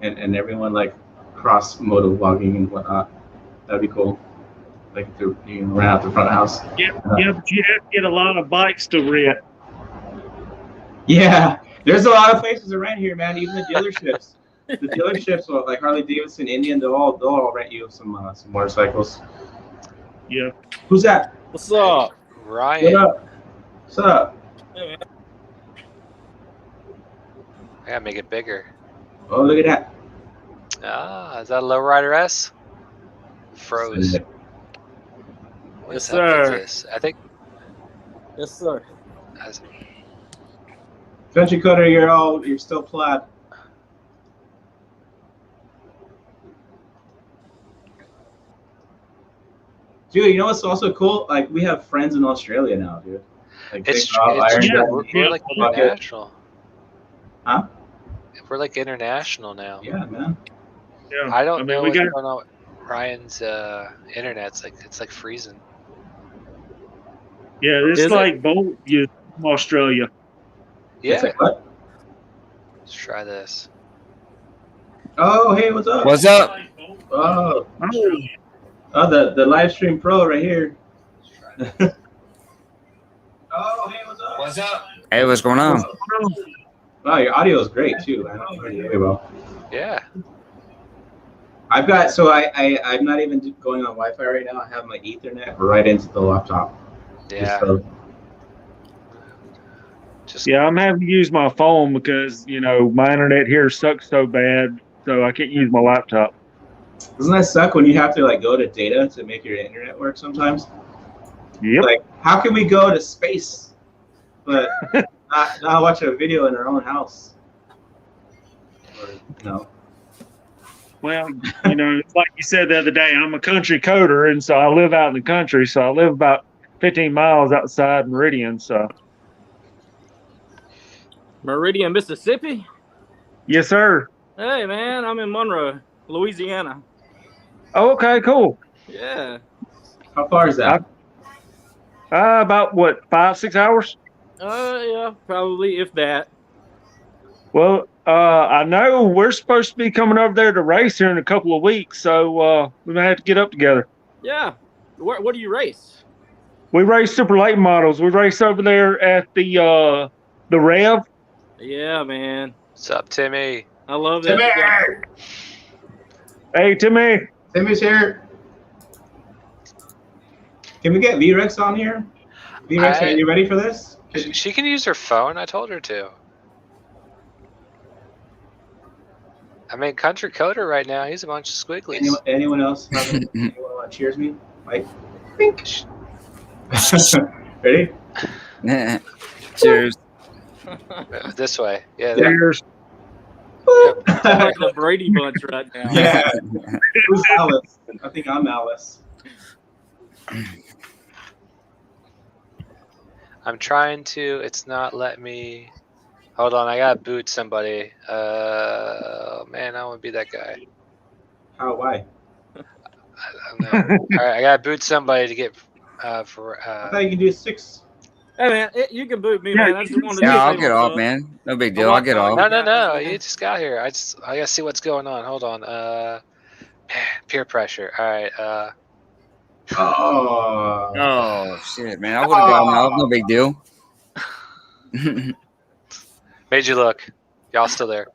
and everyone like cross moto vlogging and whatnot. That'd be cool. Like you can rent out the front house. Yeah, but you have to get a lot of bikes to rent. Yeah, there's a lot of places around here, man. Even the dealerships. The dealerships, like Harley Davidson, Indian, they'll all rent you some motorcycles. Yeah. Who's that? What's up? Ryan. What up? What's up? Hey, man. I gotta make it bigger. Oh, look at that. Ah, is that a Lowrider S? Froze. Yes, What's up with sir. this? I think. Yes, sir. Country Coder, you're still plaid. Dude, you know what's also cool? Like we have friends in Australia now, dude. Like It's true. We're like international. Huh? We're like international now. Yeah, man. Yeah. I don't know what's got going on with Ryan's internet's like freezing. yeah, it's Is like both you from Australia. Yeah. It's like, what? Let's try this. Oh, hey, what's up? What's up? Oh, Oh, the live stream pro right here. Oh, hey, what's up? What's up? Hey, what's going on? Wow, your audio is great too. I don't hear you very well. Yeah. I've got I'm not even going on Wi-Fi right now. I have my Ethernet right into the laptop. Yeah. Just Yeah, I'm having to use my phone because my internet here sucks so bad, so I can't use my laptop. Doesn't that suck when you have to like go to data to make your internet work sometimes? Yep. Like, how can we go to space, but not watch a video in our own house? Or. Well, it's like you said the other day, I'm a country coder, and so I live out in the country. So I live about 15 miles outside Meridian. So, Meridian, Mississippi. yes, sir. Hey, man, I'm in Monroe, Louisiana. Oh, okay, cool. Yeah. How far is that? About what, 5-6 hours? Yeah, probably if that. Well, I know we're supposed to be coming over there to race here in a couple of weeks, so we might have to get up together. Yeah. What do you race? We race super late models. We race over there at the Rev. Yeah, man. what's up, Timmy? I love that Timmy! stuff. Hey, Timmy. Timmy's here. Can we get V-Rex on here? V-Rex, are you ready for this? She can use her phone. I told her to. I mean, country coder right now. He's a bunch of squigglies. Anyone else? Anyone want to cheers me? Mike? Think. Ready? Cheers. This way. Yeah. Cheers. I'm like the Brady Bunch right now. Yeah. Who's Alice? I think I'm Alice. I'm trying to. It's not letting me. Hold on. I gotta boot somebody. Man, I want to be that guy. How? Why? I don't know. All right, I gotta boot somebody to get for. I thought you could do 6. Hey, man, you can boot me, man. I just wanted to Yeah, I'll say get what's off, up. man. No big deal. I'll get off. No. You just got here. I gotta see what's going on. Hold on. Man, peer pressure. All right. Oh. Oh shit, man! I would have gotten off. No big deal. Made you look. Y'all still there?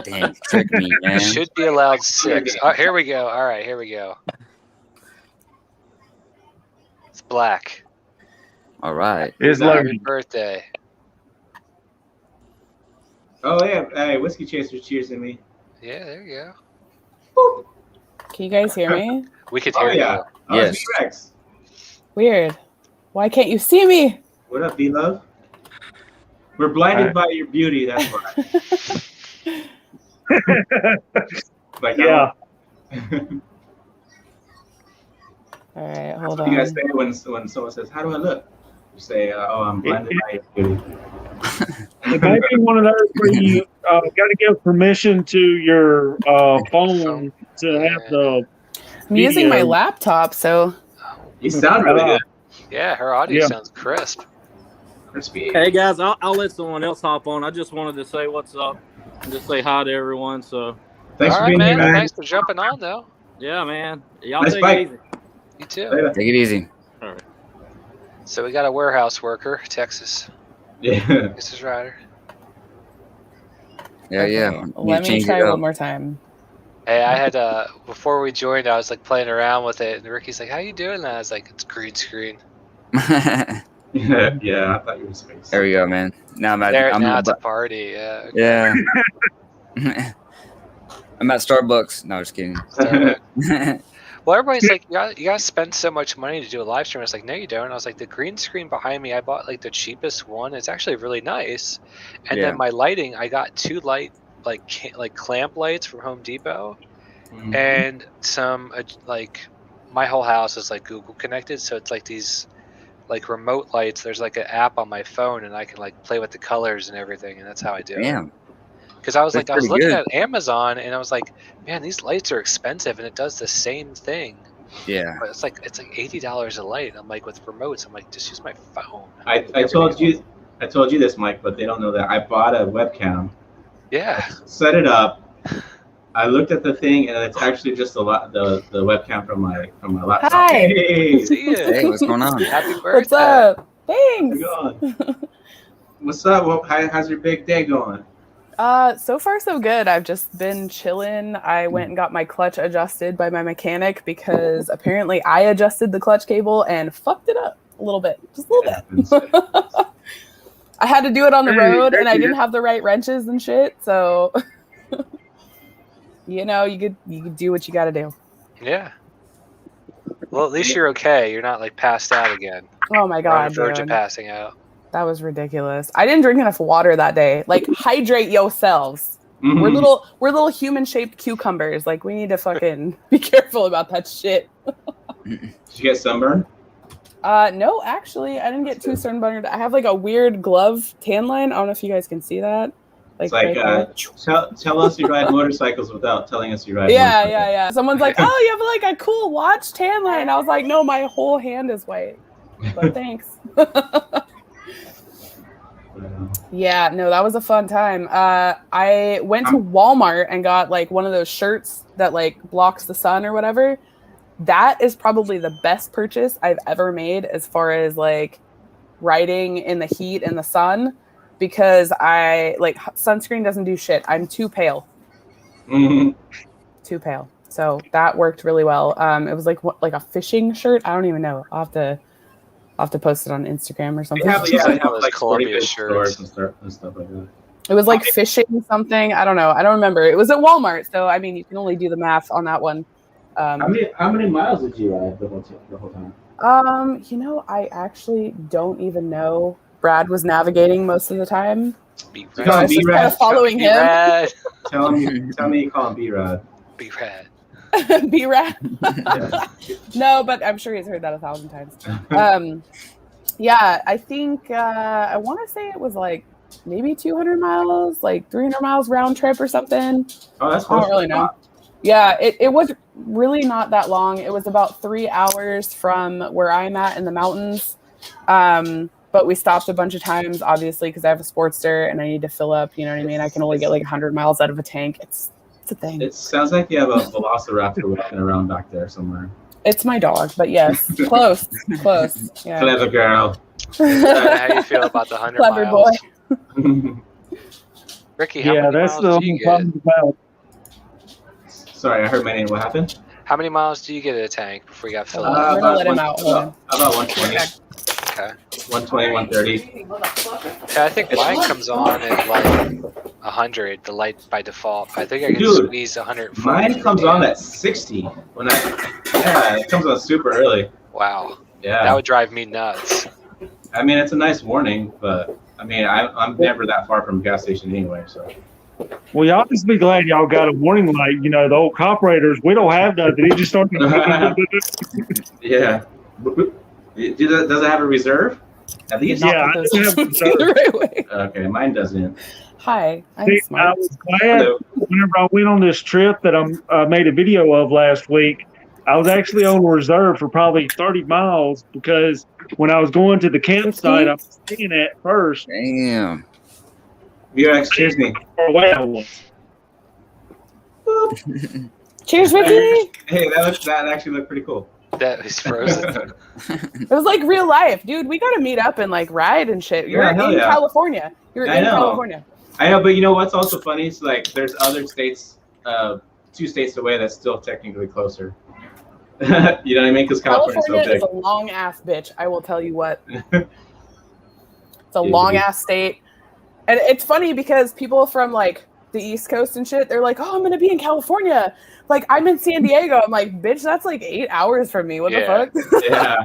Dang, trick me, man. Should be allowed 6. Oh, here we go. All right, here we go. It's black. All right. It's Happy loaded. birthday. Oh, yeah. Hey, Whiskey Chaser cheers at me. Yeah, there you Boop. Can you guys hear me? go. We could Oh, hear yeah. you. Oh, Yes. it's V-Rex. Weird. Why can't you see me? What up, V-Love? We're blinded by your beauty, that's why. Like, Yeah. All right, That's hold what you guys on. say when someone says, "How do I look?" You say, "Oh, I'm blinded by your beauty." It may be one of those where you got to give permission to your phone to have the. I'm using my video. laptop, so You sound really good, Yeah, her audio Yeah. sounds crisp. crispy. Hey, guys, I'll let someone else hop on. I just wanted to say what's up and just say hi to everyone. So, Thanks All for right, being man. here, man. Thanks for jumping on, though. yeah, man. Y'all Nice take bike. it easy. You too. Later. Take it easy. So we got a warehouse worker, Texas. Yeah. This is Ryder. Yeah, okay, yeah. let me Change try it up. one more time. Hey, I had before we joined, I was like playing around with it, and Ricky's like, "How you doing?" And I was like, "It's green screen." Yeah, I thought you were in space. There we go, man. Now I'm at. There, I'm now at it's a party. Yeah. Okay. yeah. I'm at Starbucks. No, just kidding. Well, everybody's like, you gotta spend so much money to do a live stream. I was like, no, you don't. I was like, the green screen behind me, I bought like the cheapest one. It's actually really nice. And Yeah. then my lighting, I got 2 like clamp lights from Home Depot, Mhm. and some like my whole house is like Google connected, so it's like these like remote lights. There's like an app on my phone, and I can like play with the colors and everything, and that's how I do it. Damn. Because I was That's like, I was pretty looking good. at Amazon, and I was like, man, these lights are expensive, and it does the same thing. Yeah. But it's like $80 a light. I'm like, with remotes, I'm like, just use my phone. I told you this, Mike, but they don't know that I bought a webcam, Yeah. set it up. I looked at the thing, and it's actually just the webcam from my laptop. Hi. Hey, See Hey, ya. what's going on? Happy birthday. What's up? how's Thanks. it going? What's up? How's your big day going? So far so good. I've just been chilling. I went and got my clutch adjusted by my mechanic because apparently I adjusted the clutch cable and fucked it up a little bit, just a little bit. I had to do it on the road, and I didn't have the right wrenches and shit. So, you know, you could do what you got to do. Yeah. Well, at least you're okay. You're not like passed out again. Oh my Or on god, the verge of dude. passing out. That was ridiculous. I didn't drink enough water that day. Like, hydrate yourselves. Mhm. We're little human shaped cucumbers. Like, we need to fucking be careful about that shit. Did you get sunburned? No, actually, I didn't get too sunburned. I have like a weird glove tan line. I don't know if you guys can see that. It's like, right tell us you ride motorcycles without telling us you ride yeah, motorcycles. yeah. Someone's like, "Oh, you have like a cool watch tan line." I was like, "No, my whole hand is white." But thanks. Yeah, no, that was a fun time. I went to Walmart and got like one of those shirts that like blocks the sun or whatever. That is probably the best purchase I've ever made as far as like riding in the heat and the sun, because I like sunscreen doesn't do shit. I'm too pale. Mhm. Too pale. So that worked really well. It was like a fishing shirt. I don't even know. I'll have to post it on Instagram or something. They have Those like Columbia Columbia shirts. stores and stuff like that. It was like fishing something. I don't know. I don't remember. It was at Walmart, so I mean, you can only do the math on that one. How many miles did you ride the whole time? You know, I actually don't even know. Brad was navigating most of the time. Be You So call I him was just kind B-Rad? of following Be him. rad. Tell me you call him B-Rad. Be rad. Be rad. Yeah. No, but I'm sure he's heard that 1,000 times. Yeah, I think I want to say it was like maybe 200 miles, like 300 miles round trip or something. Oh, that's I close. don't really know. Yeah, it was really not that long. It was about 3 hours from where I'm at in the mountains. But we stopped a bunch of times, obviously, because I have a Sportster and I need to fill up. You know what I mean? I can only get like 100 miles out of a tank. It's a thing. It sounds like you have a velociraptor walking around back there somewhere. It's my dog, but yes, close. Yeah. Clever girl. How you feel about the 100 Clever miles? boy. Ricky, how Yeah, many that's miles the do you only get? problem about. Sorry, I heard my name. What happened? How many miles do you get at a tank before you got filled We're up? gonna let him out. Hold on. About 120. Okay. 120, 130. Yeah, I think mine comes on at like 100, the light by default. I think I can Dude, squeeze 140. Mine comes on at 60. Yeah, it comes on super early. Wow. Yeah. That would drive me nuts. I mean, it's a nice warning, but I mean, I'm never that far from a gas station anyway, so. Well, y'all just be glad y'all got a warning light. You know, the old operators, we don't have nothing. He just started. Yeah. Does it have a reserve? At least. Not Yeah, put I those do have buttons reserve. the right way. Okay, mine doesn't. Hi, I'm See, I smart. was glad Hello. whenever I went on this trip that I made a video of last week. I was actually on reserve for probably 30 miles because when I was going to the campsite I was staying at first, Damn. Excuse me. far away I was. Cheers, Ricky. Hey, that actually looked pretty cool. That is frozen. It was like real life, dude. We gotta meet up and like ride and shit. You're Yeah, hell in yeah. California. You're I in know. California. I know, but you know what's also funny? It's like there's other states, 2 states away that's still technically closer. You know what I mean? Because California's so California big. is a long ass bitch. I will tell you what. It's a Yeah, long dude. ass state, and it's funny because people from like the East Coast and shit, they're like, "Oh, I'm gonna be in California." Like I'm in San Diego. I'm like, "Bitch, that's like 8 hours from me. What Yeah. the fuck?" Yeah.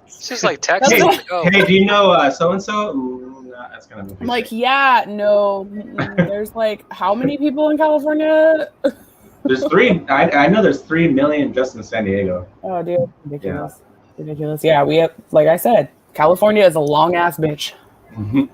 It's just like Texas. Hey, Like, oh, hey, do you know so and so? No, that's kind of a big I'm like, thing. yeah, no. There's like how many people in California? There's 3. I know there's 3 million just in San Diego. Oh, dude, ridiculous. Yeah, we have, like I said, California is a long ass bitch. Mm-hmm.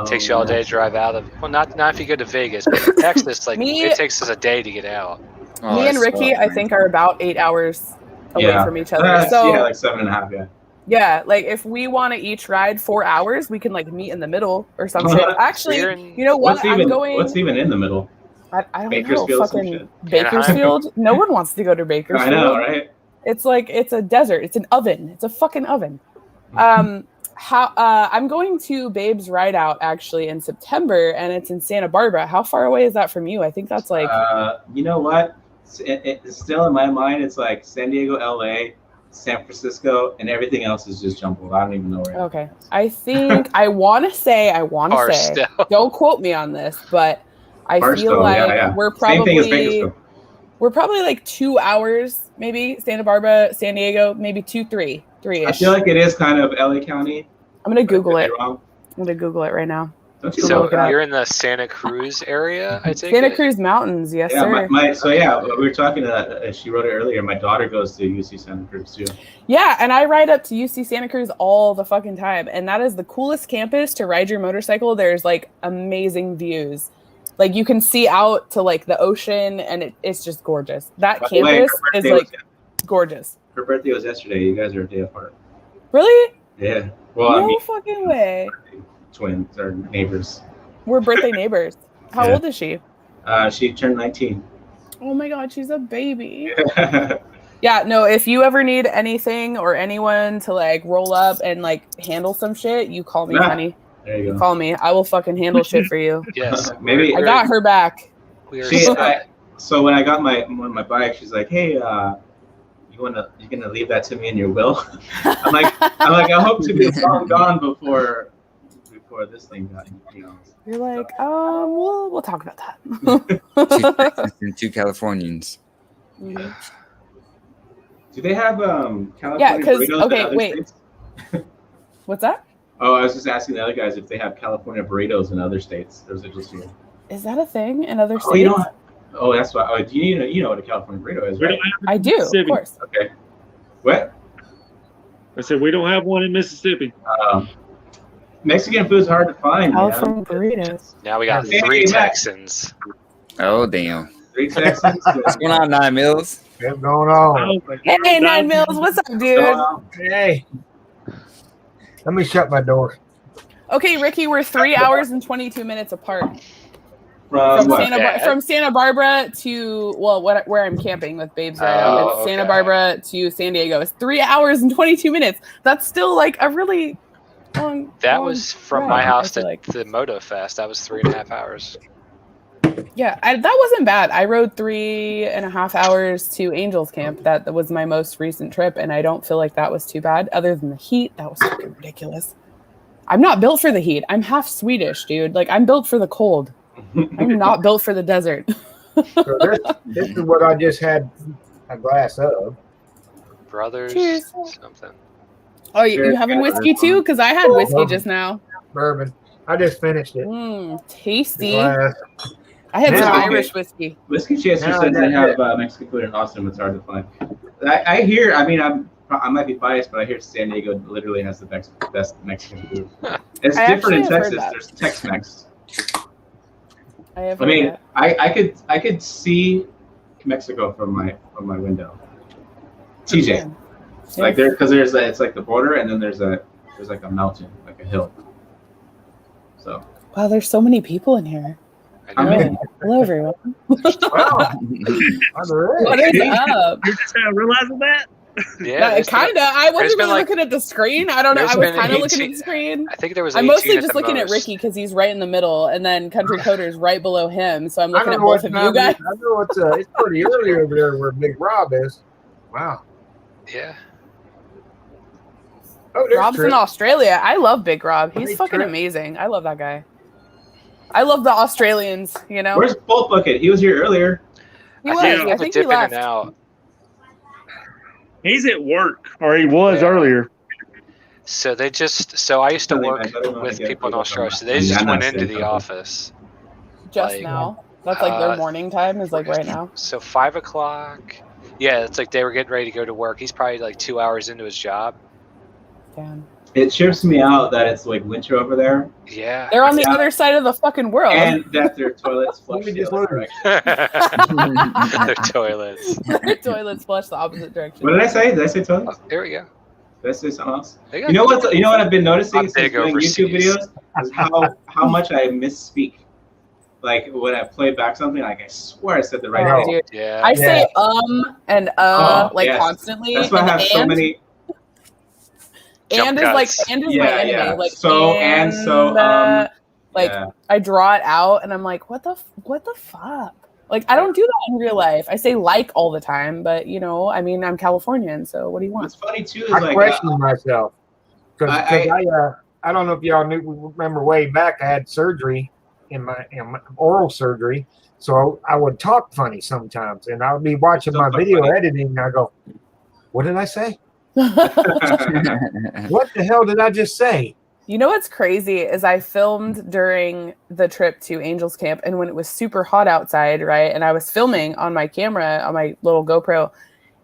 takes you all day to drive out of. Well, not if you go to Vegas, but Texas, like Me- it takes us a day to get out. Oh, Me and that's Ricky, tough, I man. think, are about 8 hours away Yeah. from each other. So Yeah, like 7.5. Yeah. yeah, like if we want to each ride 4 hours, we can like meet in the middle or some shit. Actually, We're in- you know what? What's I'm even going. What's even in the middle? I don't Bakersfield, know. some Fucking shit. Bakersfield. No one wants to go to Bakersfield. I know, right? It's like it's a desert. It's an oven. It's a fucking oven. I'm going to Babe's Ride Out actually in September, and it's in Santa Barbara. How far away is that from you? I think that's like You know what? It's still in my mind. It's like San Diego, LA, San Francisco, and everything else is just jumbled. I don't even know where. Okay. I think I want to say, Barstow. don't quote me on this, but I feel Barstow, like yeah. we're Same thing as probably Bakersfield. we're probably like 2 hours, maybe Santa Barbara, San Diego, maybe 3-ish. I feel like it is kind of LA County. I'm gonna Google I it. could be wrong. I'm gonna Google it right now. Don't you So look it up. you're in the Santa Cruz area, I take Santa it? Cruz Mountains, yes, Yeah, sir. so yeah, we were talking to she wrote it earlier. My daughter goes to UC Santa Cruz too. Yeah, and I ride up to UC Santa Cruz all the fucking time, and that is the coolest campus to ride your motorcycle. There's like amazing views. Like you can see out to like the ocean, and it's just gorgeous. That By the way, campus her is birthday like gorgeous. Her birthday was yesterday. You guys are a day apart. Really? Yeah. Well, No I mean, fucking way. twins or neighbors. We're birthday neighbors. How Yeah. old is she? She turned 19. Oh my god, she's a baby. Yeah, no, if you ever need anything or anyone to like roll up and like handle some shit, you call me, honey. There you go. Call me. I will fucking handle shit for you. Yes. Maybe I got her back. So when I got my bike, she's like, "Hey, you're gonna leave that to me in your will?" I'm like, I hope to be long gone before this thing got, you know. You're like, we'll talk about that. Two Texans and 2 Californians. Mhm. Do they have California Yeah, 'cause- burritos okay, in other wait. states? What's that? Oh, I was just asking the other guys if they have California burritos in other states. Or is it just here? Is that a thing in other states? Oh, you don't. Oh, that's why. Oh, you know what a California burrito is, We right? don't have it I in do, of Mississippi. course. Okay. What? I said we don't have one in Mississippi. Mexican food is hard to find. California Man. burritos. Now we got Hey, 3 Matt. Texans. Oh, damn. 3 Texans. What's going on, 9 Mills? What's going on? Hey, 9 Mills, what's up, dude? Hey. Let me shut my door. Okay, Ricky, we're 3 hours and 22 minutes apart. From what? From Santa Barbara to where I'm camping with Babes right Oh, now. It's Santa okay. Barbara to San Diego. It's 3 hours and 22 minutes. That's still like a really long. That long was from ride, my I house feel to like. the Moto Fest. That was 3.5 hours. Yeah, that wasn't bad. I rode 3.5 hours to Angels Camp. That was my most recent trip, and I don't feel like that was too bad. Other than the heat, that was fucking ridiculous. I'm not built for the heat. I'm half Swedish, dude. Like I'm built for the cold. I'm not built for the desert. So this is what I just had a glass of. Brothers, Cheers. something. Oh, you having whiskey too? Because I had whiskey just now. Bourbon. I just finished it. Tasty. Glass. I had some Yeah. Irish whiskey. Whiskey Chaser No, says they that's have Mexican food in Austin, but it's hard to find. I hear. I mean, I might be biased, but I hear San Diego literally has the best Mexican food. It's I different in actually have heard Texas. that. There's Tex-Mex. I have I heard mean, that. I could see Mexico from my window. TJ, Yeah. like there, because it's like the border, and then there's like a mountain, like a hill. So Wow, there's so many people in here. I know. I mean, Hello, everyone. Wow. I'm ready. What is up? You're just now realizing that? Yeah, there's Kind of. I there's wasn't been, really like- looking at the screen. I don't know. there's I was been kind of looking at 18 the screen. I think there was. I'm 18 mostly at just the looking at most. Ricky because he's right in the middle, and then Country Coder's right below him. So I'm I looking don't at know what both of time you guys. I know it's pretty early over there where Big Rob is. Wow. Yeah. Oh, there's Rob's in Trip. Australia. I love Big Rob. He's Hey, fucking Trip. amazing. I love that guy. I love the Australians. You know, where's Bolt Bucket? He was here earlier. he was. think I think he dip in left. and out. He's at work, or he was Yeah. earlier. So they just. So I used to Something work I don't know with how to get people in people Australia. from So they just Indiana went into State the Company. office. Just Like, now. That's like their morning time. Is like right now. So 5 o'clock. Yeah, it's like they were getting ready to go to work. He's probably like 2 hours into his job. Damn. It trips me out that it's like winter over there, Yeah. They're on the Yeah. other side of the fucking world. and that their toilets flush Let me the just other look. direction. Their toilets. Their toilets flush the opposite direction. What did I say? Did I say toilets? Oh, there we go. Did I say something else? They got You know what I've been noticing I'm since big doing YouTube overseas. videos is how much I misspeak. Like when I play back something, like I swear I said the right Oh, thing. dude. Yeah. I say and Oh, like yes. constantly. That's why I have so many. Jump And is like cuts. and is Yeah, my enemy. yeah. Like So, like like yeah. I draw it out and I'm like, what the fuck? Like, I don't do that in real life. I say like all the time, but you know, I mean, I'm Californian, so what do you want? What's funny too is I like question myself because I I don't know if y'all remember way back I had surgery in my oral surgery, so I would talk funny sometimes, and I would be watching my video editing, and I go, "What did I say? What the hell did I just say?" You know what's crazy is I filmed during the trip to Angels Camp, and when it was super hot outside, right? And I was filming on my camera, on my little GoPro,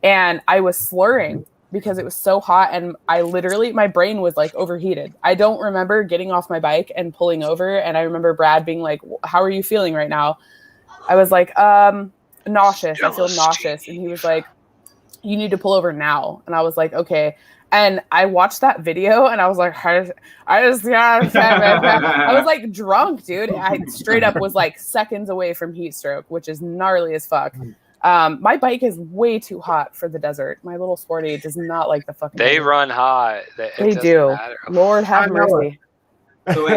and I was slurring because it was so hot, and I literally, my brain was like overheated. I don't remember getting off my bike and pulling over, and I remember Brad being like, "How are you feeling right now?" I was like, nauseous. I feel nauseous. And he was like, "You need to pull over now." And I was like, "Okay." And I watched that video and I was like, I was like drunk, dude. I straight up was like seconds away from heat stroke, which is gnarly as fuck. My bike is way too hot for the desert. My little sporty does not like the fucking They desert. run hot. They do. Matter. Lord have mercy. So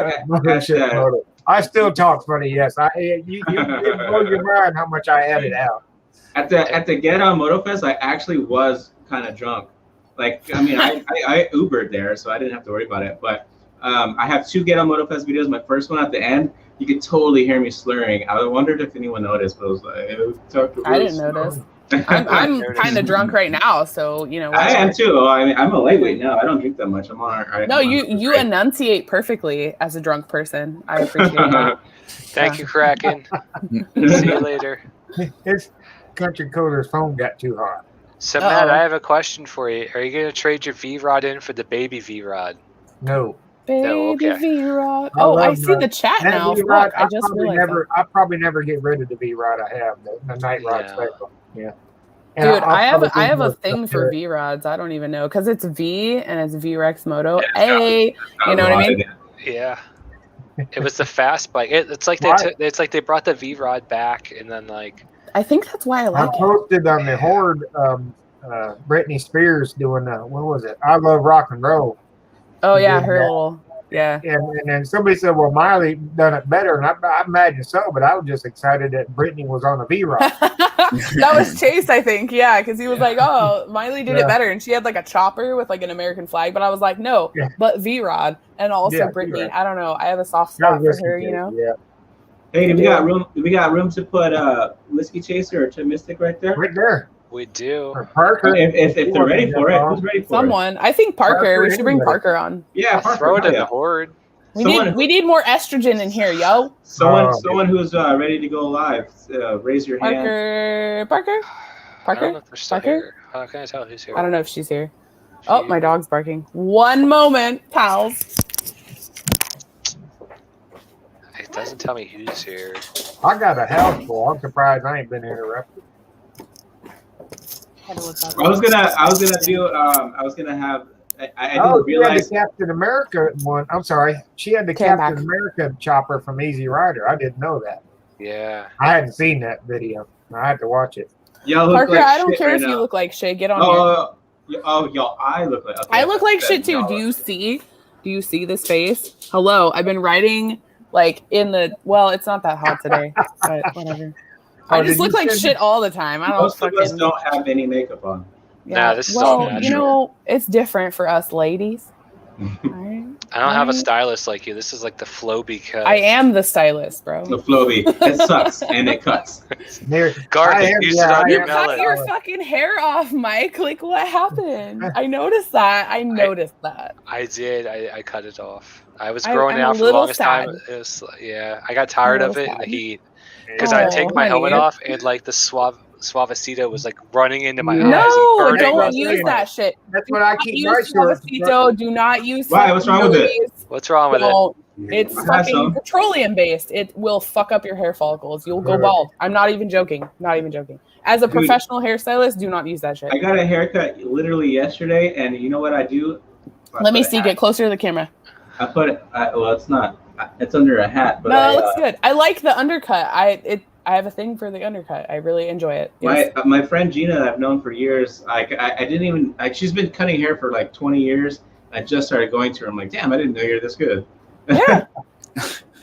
I still talk funny. Yes, you blow your mind how much I edit out. At the Get On Moto Fest, I actually was kind of drunk. Like, I mean, I Ubered there, so I didn't have to worry about it. But I have 2 Get On Moto Fest videos. My first one at the end, you could totally hear me slurring. I wondered if anyone noticed, but I was like, I didn't notice. I'm kind of drunk right now, so you know. I am too. I mean, I'm a lightweight now. I don't drink that much. I'm on. No, you enunciate perfectly as a drunk person. I appreciate that. Thank you, Kraken. See you later. His country coder's phone got too hot. So Matt, I have a question for you. Are you going to trade your V-Rod in for the baby V-Rod? No. Baby V-Rod. Oh, I see the chat now. V-Rod, I just realized I'll probably never get rid of the V-Rod I have, the Night Rod Special. Yeah. And dude, I have a thing for V-Rods. I don't even know because it's V and it's V-Rex Moto. You know what I mean? Yeah. It was the fast bike. It's like they brought the V-Rod back and then like. I think that's why I like it. I posted on the Horde Britney Spears doing what was it? I Love Rock and Roll. Oh yeah, her little And then somebody said, "Well, Miley done it better," and I imagine so. But I was just excited that Britney was on a V-Rod. That was Chase, I think. Yeah, because he was like, "Oh, Miley did it better," and she had like a chopper with like an American flag. But I was like, "No, but V-Rod and also Britney." V-Rod. I don't know. I have a soft spot for her, you know. Yeah. Hey, do we got room? Do we got room to put Whiskey Chaser or Tim Mystic right there? Right there. We do. Or Parker. If they're ready for it, who's ready for Someone. I think Parker. We should bring Parker on. Yeah, Parker, throw it in the Horde. We need more estrogen in here, yo. Someone who's ready to go live. Raise your hand. Parker. I don't know if they're still here. How can I tell who's here? I don't know if she's here. Oh, my dog's barking. One moment, pals. It doesn't tell me who's here. I got a house full. I'm surprised I ain't been interrupted. I was gonna have. I didn't realize. She had the Captain America one. I'm sorry. She had the Captain America chopper from Easy Rider. I didn't know that. Yeah. I hadn't seen that video. I had to watch it. Parker, like I don't care if you look like shit. Get on here. I look like. Okay, I look like shit too. Do you see this face? Hello. I've been riding like in the. Well, it's not that hot today, but whatever. I just look like shit all the time. I don't. Most of us don't have any makeup on. Yeah. Nah, this is all natural. You know, it's different for us ladies. Right. I don't have a stylist like you. This is like the Floby cut. I am the stylist, bro. The Floby. It sucks and it cuts. Garbage. Use it on your cut melon. your fucking hair off, Mike. Like, what happened? I noticed that. I did. I cut it off. I was growing it out for the longest time. It was, I got tired of it in the heat. Because I'd take my helmet off and like the Suavecito was like running into my eyes. No, don't use that shit. That's what I keep my Suavecito. Do not use. Why? What's wrong with it? What's wrong with it? It's fucking petroleum based. It will fuck up your hair follicles. You'll go bald. I'm not even joking. As a professional hairstylist, do not use that shit. I got a haircut literally yesterday, and you know what I do? Let me see. Get closer to the camera. I put it. Well, it's not. It's under a hat. But no, it looks good. I like the undercut. I have a thing for the undercut. I really enjoy it. Yes. My friend Gina, that I've known for years. I didn't even. She's been cutting hair for like 20 years. I just started going to her. I'm like, damn, I didn't know you're this good. Yeah.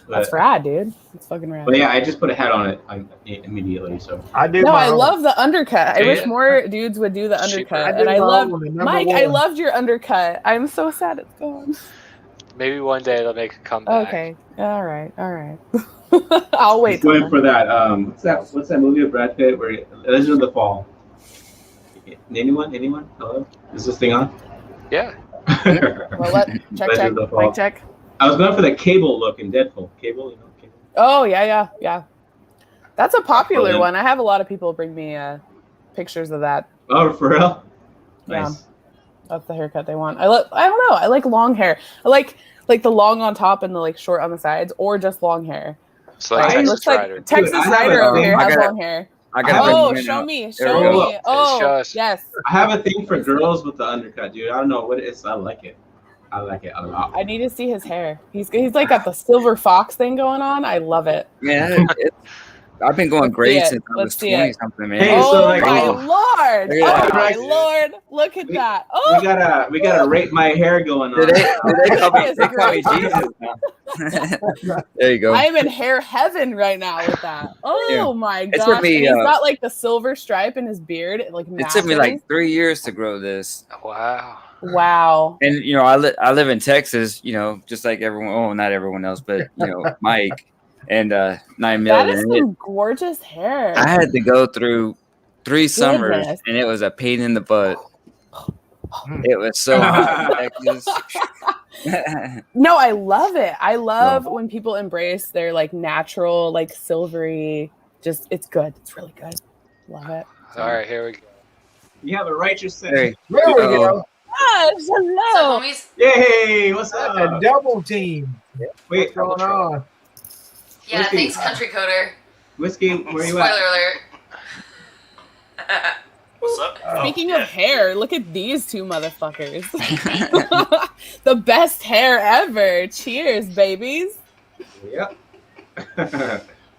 That's rad, dude. It's fucking rad. But yeah, I just put a hat on it immediately. So I do. No, my I own. love the undercut. I Yeah. wish more dudes would do the Cheaper. undercut. I And do I my love own, the number Mike. I one. loved your undercut. I'm so sad it's gone. Maybe one day it'll make a comeback. Okay. All right. I'll wait. Just going for that. What's that movie with Brad Pitt where Legend of the Fall? Anyone? Hello? Is this thing on? Yeah. Well, check. Legend of the Fall. Mike, check. I was going for the Cable look in Deadpool. Cable, you know. Cable. Oh yeah. That's a popular Brilliant. one. I have a lot of people bring me pictures of that. Oh, for real? Yeah. Nice. That's the haircut they want. I don't know. I like long hair. I like the long on top and the like short on the sides, or just long hair. So like I- Texas looks like Rider. Texas Dude, I have Rider a over here thing- has I got- long hair. I got Oh, bring it show up. me. There Show we go. me. Oh, Show us. yes. I have a thing for girls with the undercut, dude. I don't know what it is. I like it. I like it a lot. I need to see his hair. He's like got the silver fox thing going on. I love it. Man, I've been going Let's see great it. since I Let's was see it. 20 something, man. Hey, Oh so, like, my oh. lord! Look at Oh my that. lord! Look at We- that! Oh, We gotta rate my hair going on. They call me That is Jesus now. There you go. I am in hair heaven right now with that. Oh Yeah. my It gosh! took me, And he's uh, got like the silver stripe in his beard. It like It took me matches. like 3 years to grow this. Wow. Wow. And you know, I live in Texas, you know, just like everyone. Oh, not everyone else, but you know, Mike and 9 That million. is some gorgeous hair. I had to go through 3 summers, Goodness. and it was a pain in the butt. It was so hot in Texas. No, I love it. I love when people embrace their like natural, like silvery. Just it's good. It's really good. Love it. All right, here we go. You have a righteous Hey, sense. There we Uh-oh. go. Yes, What's hello. up, homies? Yay! What's That's a up? double team. Wait, What's going on? Yeah, Whiskey. thanks, Country Coder. Whiskey, where you Spoiler at? alert. What's up? Oh, Speaking yeah. of hair, look at these two motherfuckers. The best hair ever. Cheers, babies. Yep.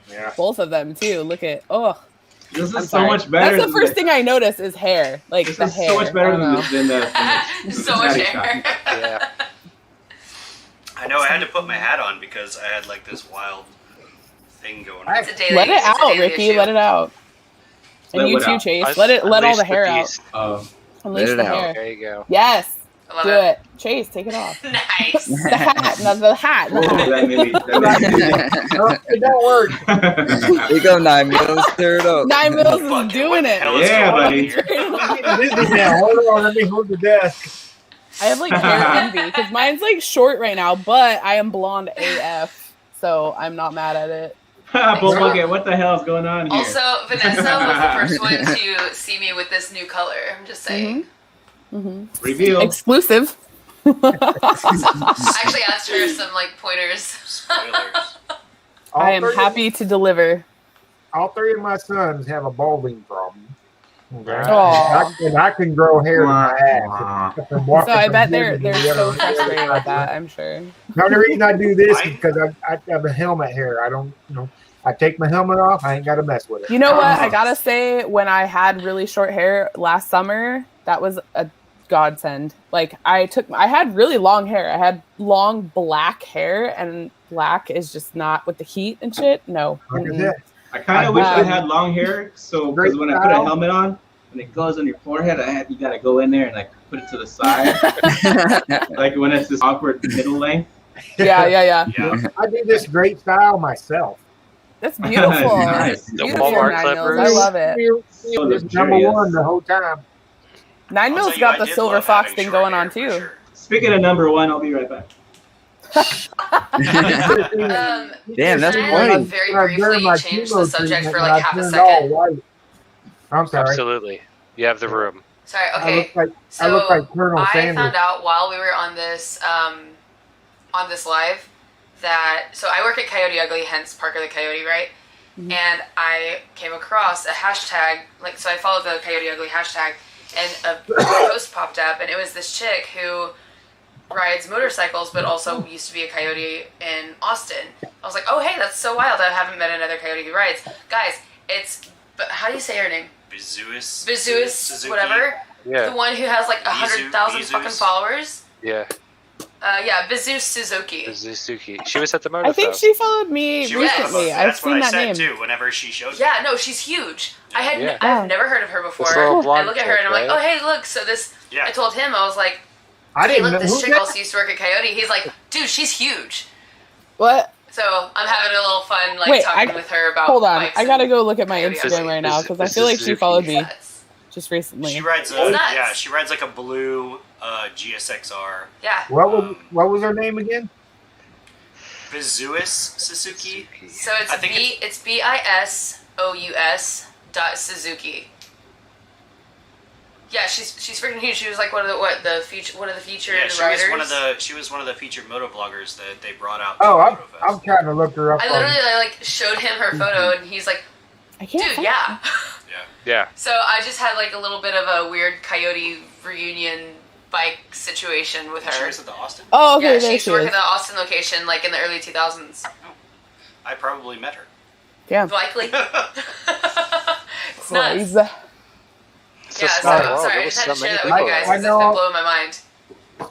Yeah. Both of them too. Look at This I'm is so sorry. much better. That's the first thing I notice is hair. Like This the is hair. so much I better don't than know. the So much Patty hair. shot. Yeah. I know I had to put my hat on because I had like this wild thing going on. It's a daily, Let it it's a out, daily Ricky. issue. Let it out. And Let you what too, out? Chase. Let all Unleash the hair out. beast. Unleash Let the it out. hair. There you go. Yes. I love Do it. it. Chase, take it off. Nice. The hat. No, the hat. The Oh, hat. that made me- that No, it don't work. made Here you go, 9 mils. Stir it up. 9 Mills Fuck is it, doing what the it. hell is Yeah, going on buddy. here? I'm getting dizzy now. Hold on, let me hold the desk. I have like hair envy because mine's like short right now, but I am blonde AF, so I'm not mad at it. Bullbucket, what the hell is going on here? Also, Vanessa was the first one to see me with this new color. I'm just saying. Reveal. Exclusive. I actually asked her some like pointers. Spoilers. I am happy to deliver. All three of my sons have a balding problem. Okay? Aw. And I can grow hair in my ass. So I bet they're so frustrated with that. I'm sure. The only reason I do this is because I have a helmet hair. I don't, I take my helmet off. I ain't got to mess with it. You know what? I gotta say, when I had really short hair last summer, that was a godsend. Like I had really long hair. I had long black hair, and black is just not with the heat and shit. No. Like I Mm-mm. said, I kind of wish I Um, had long hair, so because when I put a helmet on, when it goes on your forehead, you gotta go in there and like put it to the side, like when it's this awkward middle length. Yeah. Yeah. I do this great style myself. That's beautiful. Nice. It's The beautiful, Walmart 9 Mills. clippers. I love it. So It's number luxurious. one the whole time. 9 I'll Mills tell you, got I the did silver love fox having thing short going hair, on for too. sure. Speaking of number one, I'll be right back. Damn, that's can funny. I very During briefly my change chemo the subject treatment, for when like I half a turned all second? white. I'm sorry. Absolutely. You have the room. Sorry. I Okay. look like So I look like Colonel I Sanders. found out while we were on this live that I work at Coyote Ugly, hence Parker the Coyote, right? Mhm. And I came across a hashtag, so I followed the Coyote Ugly hashtag, and a post popped up, and it was this chick who rides motorcycles, but also used to be a coyote in Austin. I was like, oh hey, that's so wild! I haven't met another coyote who rides. Guys, but how do you say her name? Vizuis, whatever. Yeah. The one who has like 100,000 Vizus. fucking followers. Yeah. Yeah, Bizu Suzuki. Suzuki. She was at the Moto I think Fest. she followed me She was recently. the- I've That's what seen I that said name. too. Whenever she showed me. Yeah, no, she's huge. Yeah. I've never heard of her before. This little I blonde look at her and I'm chick, like, right? oh hey, look. So this, Yeah. I told him, I was like, I hey, didn't look, know this who chick that. also used to work at Coyote. He's like, dude, she's huge. What? So I'm having a little fun, like Wait, talking with her about. Hold on. bikes I gotta and go look at my Coyote. Instagram right now because I This feel is like she Suzuki. followed me Nuts. just recently. She rides It's nuts. yeah, she rides like a blue GSXR. Yeah. What was her name again? Bizuis Suzuki. So it's I think it's BISOUS .Suzuki. Yeah, she's freaking huge. She was like one of the featured Yeah, riders. she was one of the featured moto bloggers that they brought out. Oh, to Moto I'm Fest. trying to look her up. I literally like showed him her photo and he's like, I can't. dude, find yeah. Yeah. So I just had like a little bit of a weird Coyote reunion bike situation with She her. was at the Austin. Oh, okay, Yeah, she there used she to work is. at the Austin location like in the early 2000s. I probably met her. Damn. Likely. It's nuts. Crazy. It's Yeah, a so small I'm world. sorry. There I was just had so to share many that with people you guys there. because I it's know. been blowing my mind.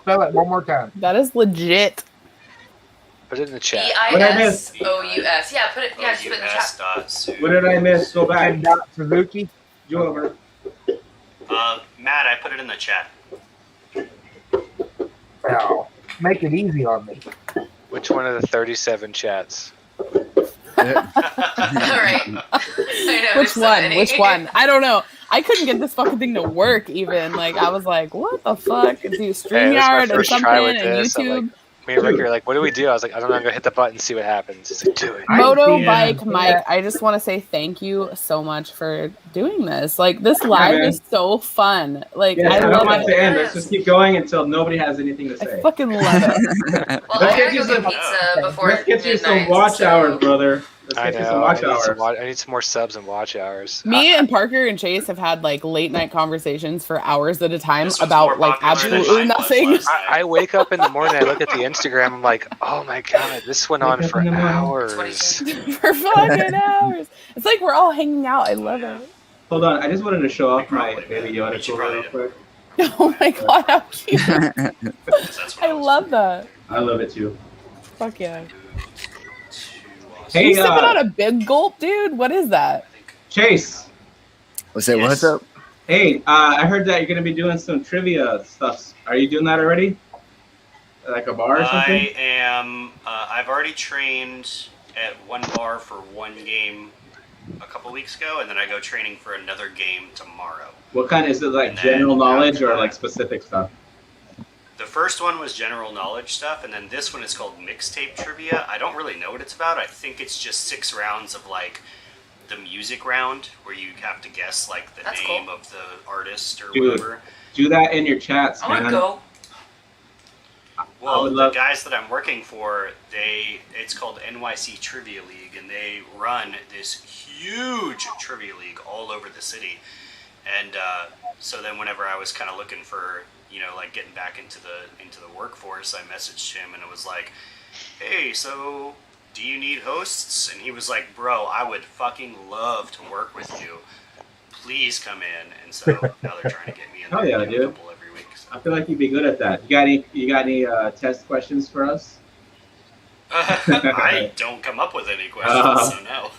Spell it one more time. That is legit. Put it in the chat. What did I miss? BISOUS. Yeah, put it. Yeah, just put it in the chat. OUS.Su. What did I miss? Go back. And Dot Suzuki. Go over. Matt, I put it in the chat. Oh, make it easy on me. Which one of the 37 chats? All right. I know, Which there's so one? many. Which one? I don't know. I couldn't get this fucking thing to work even. Like, I was like, what the fuck? Do Hey, this is my StreamYard and first something try with and this. I'm YouTube? like, me and Ricky are like, what do we do? I was like, I don't know. I'm going to hit the button and see what happens. He's like, do it. Motobike Mike, I just want to say thank you so much for doing this. Like, this live man. is so fun. Like, Yeah, I I don't love want it. it to end. Let's just keep going until nobody has anything to I say. fucking love it. Well, Let's I get gotta you go get some- pizza before Let's get you some midnight, watch so- hours, brother. Let's I get you know. some watch hours. I need some more subs and watch hours. Me and Parker and Chase have had like late night conversations for hours at a time This was about more like popular than absolutely mine was nothing. last night. I wake up in the morning, I look at the Instagram, I'm like, oh my god, this went on Wake up for in the morning. hours. For fucking hours. It's like we're all hanging out. I love it. Hold on, I just wanted to show off my Probably, baby man. Yoda You should cooler real probably quick. Oh my god, how cute. That's what I was love that. I love it too. Fuck yeah. Hey, you sipping on a big gulp, dude? What is that? Chase. What's that? Yes. What's up? Hey, I heard that you're gonna be doing some trivia stuff. Are you doing that already? Like a bar or something? I am. I've already trained at one bar for one game a couple weeks ago, and then I go training for another game tomorrow. What kind is it, like And then general knowledge after or that- like specific stuff? The first one was general knowledge stuff, and then this one is called mixtape trivia. I don't really know what it's about. I think it's just 6 rounds of like the music round, where you have to guess like the That's name cool. of the artist or Dude, whatever. Do that in your chats, I man. want to go. Well, would the love- guys that I'm working for, it's called NYC Trivia League, and they run this huge trivia league all over the city. And so then, whenever I was kind of looking for, like getting back into the workforce, I messaged him and it was like, "Hey, so do you need hosts?" And he was like, "Bro, I would fucking love to work with you. Please come in." And so now they're trying to get me in there Hell yeah, to do dude. a couple every week. So. I feel like you'd be good at that. You got any test questions for us? I don't come up with any questions, so no.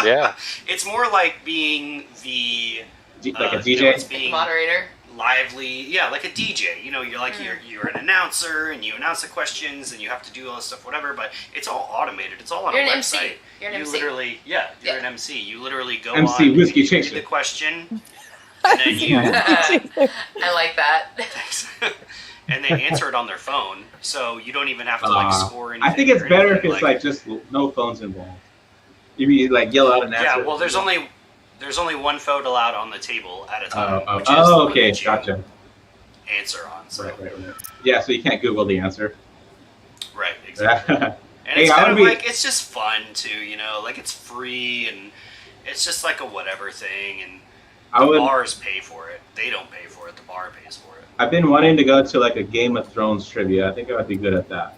Yeah. It's more like being the Like a it's DJ? being Moderator. lively, yeah, like a DJ. You're like you're an announcer and you announce the questions and you have to do all this stuff, whatever. But it's all automated. It's all on You're a an website. MC. You're an you MC. literally, you're Yeah. an MC. You literally go MC on, Whiskey you read Chaser. the question, and then you I like that. and they answer it on their phone, so you don't even have to like score anything. I think it's or better if anything, it's like just no phones involved. You like yell out an answer. yeah. Well, there's only one photo allowed on the table at a time. Oh, which is the one okay, that you gotcha. Answer on. So Right. Yeah, so you can't Google the answer. right, exactly. And Hey, it's I kind would of be- like it's just fun too, like it's free and it's just like a whatever thing, and I the would. bars pay for it. They don't pay for it. The bar pays for it. I've been wanting to go to like a Game of Thrones trivia. I think I would be good at that.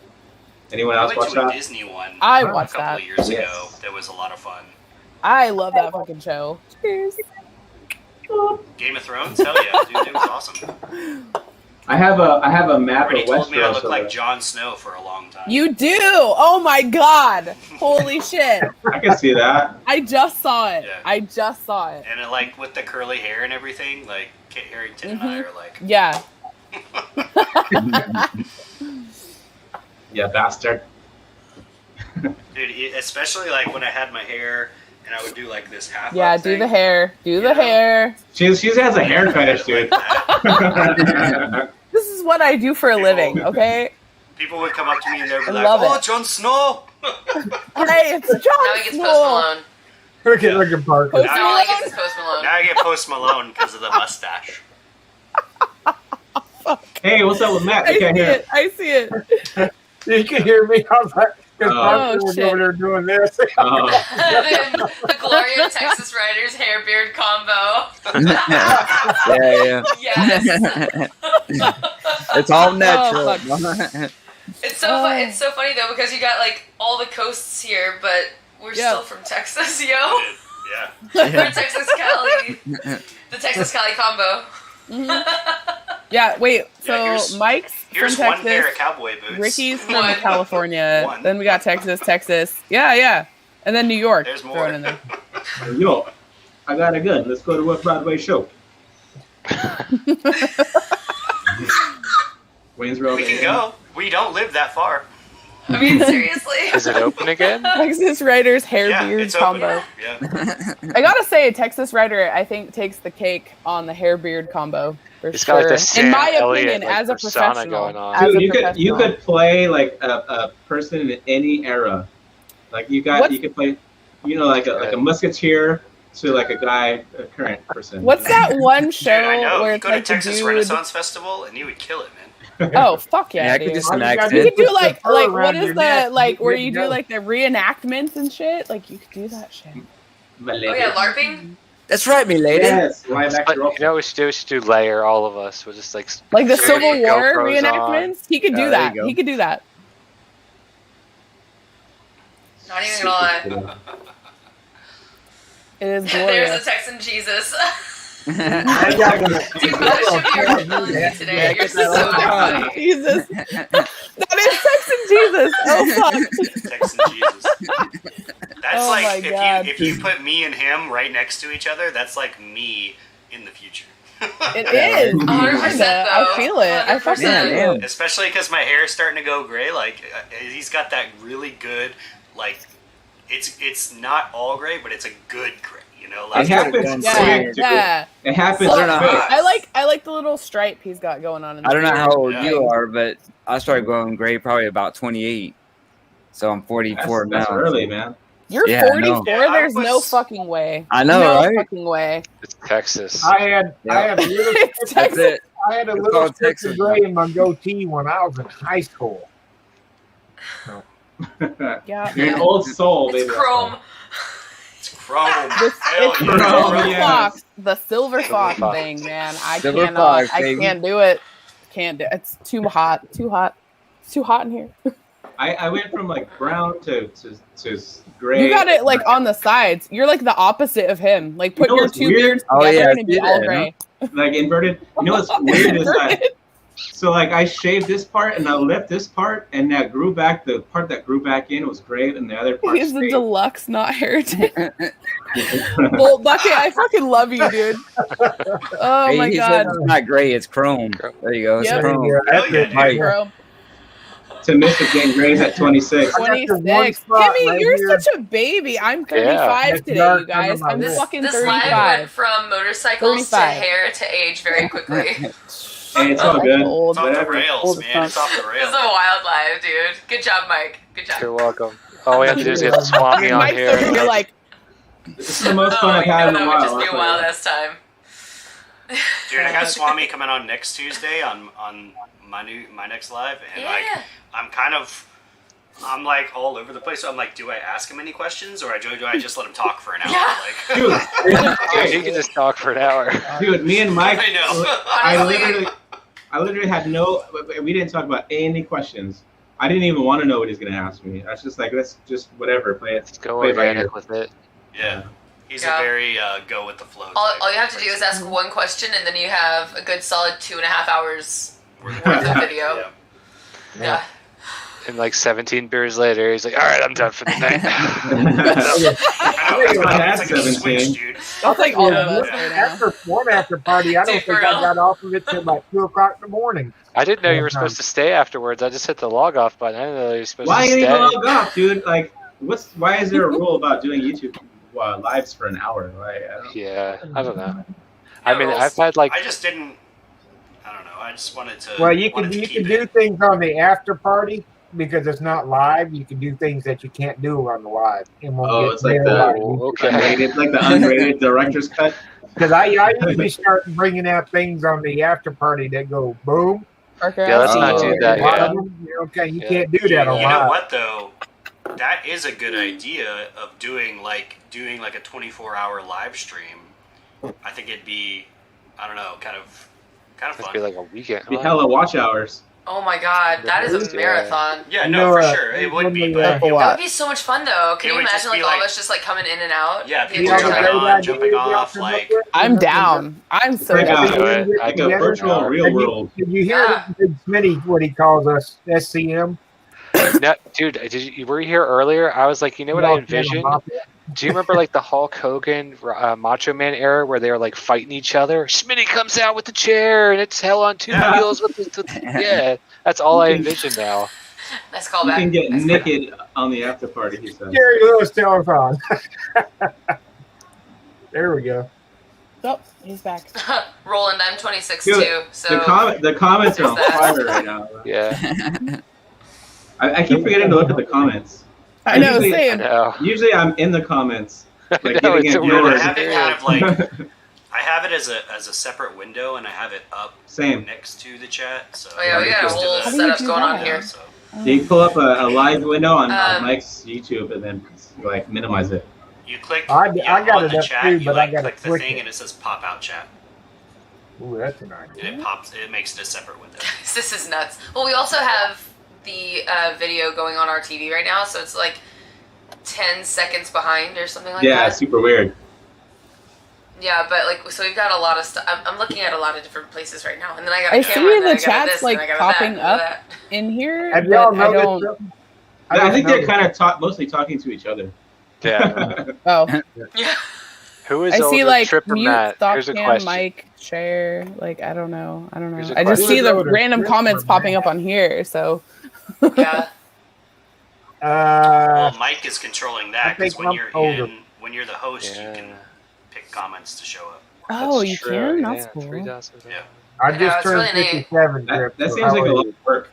Anyone I else went watch to a that? Disney one I a watched couple that. of years Yes. ago. That was a lot of fun. I love that fucking show. Cheers. Game of Thrones, hell yeah, dude, it was awesome. I have a map Everybody of told me I Westeros. look like Jon Snow for a long time. You do. Oh my god. Holy shit. I can see that. I just saw it. Yeah. I just saw it. And it, like with the curly hair and everything, like Kit Harington and I are like, Yeah. Yeah, bastard. dude, especially like when I had my hair and I would do like this half. Yeah, up do thing, the hair. Do you the know? hair. She has a hair fetish, dude. This is what I do for a living, okay? People would come up to me and they'd be I like, love "Oh, it. Jon Snow." Hey, it's Jon Now he gets Snow. Post Malone. Look at Parker. Post Now all he gets is Post Malone. Now I get Post Malone because of the mustache. Hey, what's up with Matt? I You can't see hear. it. I see it. You can hear me. I was like, because Oh, Parker was shit. over there doing this. Oh. the Gloria Texas Riders hair beard combo. Yeah. Yes. It's all natural. fuck. It's so it's so funny though because you got like all the coasts here, but we're Yeah. still from Texas, yo. Yeah. We're Texas Cali. The Texas Cali combo. Yeah, wait. So here's- Mike's Here's from one pair of Texas. cowboy boots. Ricky's from One. California. One. Then we got Texas. Yeah. And then New York. There's more. Thrown in there. Yo, I got a gun. Let's go to a Broadway show. Waynesville. We can go. We don't live that far. I mean, seriously. Is it open again? Texas Riders hair Yeah, beard it's open. combo. Yeah. I gotta say, Texas Rider, I think, takes the cake on the hair beard combo for It's sure. got like the Sam In my Elliott, opinion, like, as a persona professional, going on. as Dude, a you professional. could play like a person in any era. Like you could play, like a musketeer to like a guy, a current person. What's that one show Dude, I know. where You it's go to like the Texas dude? Renaissance Festival and you would kill it, man. Oh fuck Yeah, yeah, I could dude! do some All you gotta accent. You could do like Put the fur what around is your the neck. like where You you go. do like the reenactments and shit? Like you could do that shit. Oh yeah, LARPing. That's right, me lady. Yes, live action But, role. you know what we should do? We should do layer all of us. We'll just like Like the put Civil War GoPros on. reenactments. He could Oh, do there you that. go. He could do that. Not even gonna lie. It is There's glorious. a Texan Jesus. I got one. Dude, that should be your villain today. Yeah, You're get so that all the time. funny. Jesus, that is Texan Jesus. Oh fuck. Texan Jesus. That's Oh my like God. if you put me and him right next to each other, that's like me in the future. It is. 100% Kinda. I though. feel it. I fucking 100%. do. Damn. Especially because my hair is starting to go gray. Like he's got that really good, like it's not all gray, but it's a good gray. You know, It like happens Yeah, quick, dude. yeah. It happens I don't know. quick. I like the little stripe he's got going on. In I don't know the how old Yeah. you are, but I started going gray probably about 28. So I'm 44 That's now. early, man. You're Yeah, I 44. know. Yeah, I There's no was- fucking way. I know, no right? fucking way. It's Texas. I had a little, It's That's Texas. it. I had a It's little called strip Texas. of gray in my goatee when I was in high school. Yeah. You're an old soul, It's baby. chrome. it's chrome. This, Hell it's yeah. the Bro, silver yes. fox. The silver fox fox. thing, man. I Silver cannot. fox, I baby. can't do it. Can't do. It's too hot. Too hot. It's too hot in here. I went from like brown to gray. You got it like on the sides. You're like the opposite of him. Like put You know your what's two weird? beards Oh, together yeah, and it'd be see all that, gray. like inverted. You know what's weird is that so like I shaved this part and I left this part and that grew back. The part that grew back in was gray and the other part He's the stayed. deluxe, not heritage. Well, Bucket, I fucking love you, dude. Oh Hey, my he said god, it's not gray, it's chrome. There you go. It's Yep. chrome. Hell yeah, dude. Right. bro. To miss the game grays at 26. I got this one 26. spot Timmy, right you're here. such a baby. I'm 35 Yeah. today, Dark you guys. under my I'm lip. fucking This live went 35. from motorcycles to 35. hair to age very quickly. Hey, it's all good. Old. It's off the Whatever. rails, Old man. It's off the This rails. is a wild live, dude. Good job, Mike. Good job. You're welcome. All we have to do is get Swami on Mike's over here here. like, This is the most fun Oh, I've you had know in a that while. would just be I'll a tell wild you. ass time. Dude, I got Swami coming on next Tuesday on my next live, and like Yeah. I'm like all over the place. So I'm like, do I ask him any questions or do I just let him talk for an hour? Yeah. Like, Dude, You can just talk for an hour. dude, me and Mike, I know. I literally had no. We didn't talk about any questions. I didn't even want to know what he's gonna ask me. I was just like, let's just whatever, play it. Let's go Play it by ear. organic with it. Yeah, he's Yeah. a very go with the flow. All type you have to do is person. ask one question, and then you have a good solid 2.5 hours worth of video. Yeah. Yeah. And like 17 beers later, he's like, "All right, I'm done for the night." I know, it's like a 17. switch, dude. I'll take all of Yeah, us right now. after one after party, I don't Dude, for think I real? got off of it till like 2:00 in the morning. I didn't know you were supposed to stay afterwards. I just hit the log off button. I didn't know you were supposed Why to you stay. even log off, dude? Like, why is there a rule about doing YouTube lives for an hour? Yeah, I don't know. I mean, rules. I've had like I just didn't. I don't know. I just wanted to. Well, you wanted can to you can keep do it. things on the after party because it's not live. You can do things that you can't do on the live. And we'll Oh, get it's like there. okay. the unrated director's cut. Because I usually start bringing out things on the after party that go boom. Parker, Yeah, let's I see not you. do that, A lot yeah. of them, okay, you Yeah. can't do that on You know live. what though? That is a good idea of doing like a 24-hour live stream. I think it'd be, I don't know, kind of Must fun. be like a weekend. Be hella watch hours. Oh my god, that is a Yeah. marathon. Yeah, You no, know, for uh, sure, it would be. when we, But That's a That lot. would be so much fun though. Can It you would just imagine like be all of like- us just like coming in and out? yeah, People people You know, jumping the jumping great on, idea jumping we off, come up like with? I'm down. I'm so Like down. do it. like go a for virtual it. real world. Did you hear Yeah. Smitty, what he calls us, SCM? No, dude, were you here earlier? I was like, you know what I envisioned? Do you remember like the Hulk Hogan Macho Man era where they were like fighting each other? Smitty comes out with the chair and it's hell on two Yeah. wheels with yeah. That's all I envision now. Nice You callback. can get Nice naked on the after party, he said. Jerry Lewis telephone. There we go. Oh, he's back. callback. Roland, I'm 26 Dude, too. So The comments are on There's that. fire right now. Yeah, I keep forgetting to look at the comments. I know, Usually- I same. know. Usually I'm in the comments, like I know, getting it's it a I weird yours. have it experience. kind of like I have it as a separate window, and I have it up Same. next to the chat. So Oh yeah, we got a Next to whole the- How do you setup do going on that? here. So You pull up a live window on Um, Mike's YouTube and then like minimize it. you click. I got on it the up chat. too, You but I like gotta click the click thing, it. and it says pop out chat, Ooh, that's an idea. and it pops. It makes it a separate window. This is nuts. Well, we also have the video going on our TV right now, so it's like 10 seconds behind or something like Yeah, that. super weird. Yeah, but like, so we've got a lot of stuff. I'm looking at a lot of different places right now, and then I got a I camera, see and then the I got chat's, this, like, and I got popping that, up. that. In here, Have y'all but I noticed don't. something? I don't think know. they're kind of mostly talking to each other. Yeah. Oh, Yeah. Who is I older, see like Trip or mute, Matt? stop Here's a cam, question. mic, share. Like I don't know. Here's a I just question. see the Who is older, random Trip comments or popping Matt? up on here. So Yeah. Well, Mike is controlling that I think because when I'm you're older. when you're the host, Yeah. you can pick comments to show up. oh, That's you true, can. That's yeah, cool. 3,000. Yeah. I Yeah, just it's turned really neat. 57. Trip, That so seems how like a are lot you? of work.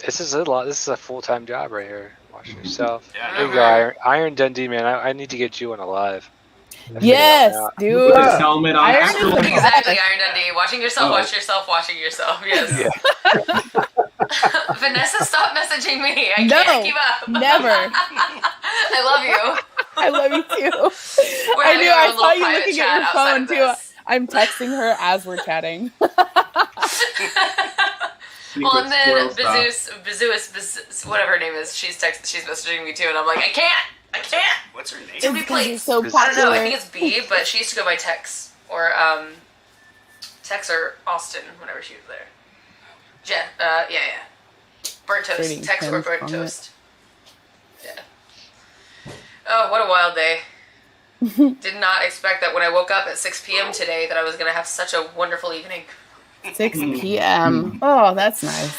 This is a lot. This is a full-time job right here. Watching yourself. Yeah, There you no, go, right. Iron Dundee, man. I need to get you on a live. Yes, dude. With his helmet on. I After already- the- Exactly, Iron Dundee. Watching yourself, Oh. watch yourself, watching yourself. Yes. Yeah. Vanessa, stop messaging me. I No, can't keep up. never. I love you. I love you too. We're I having knew. our I own saw little you private looking chat at your outside phone of too. this. I'm texting her as we're chatting. Well, and then Squirrel style. Bezuis, whatever her name is, she's messaging me too, and I'm like, I can't. What's her name? It's Somebody because play. he's so I don't know. I popular. think it's B, but she used to go by Tex or Tex or Austin whenever she was there. Yeah. Burnt toast. Trading Tex or pins burnt on toast. Yeah. Oh, what a wild day. Did not expect that when I woke up at 6 p.m. today that I was going to have such a wonderful evening. 6 p.m. Oh, that's nice.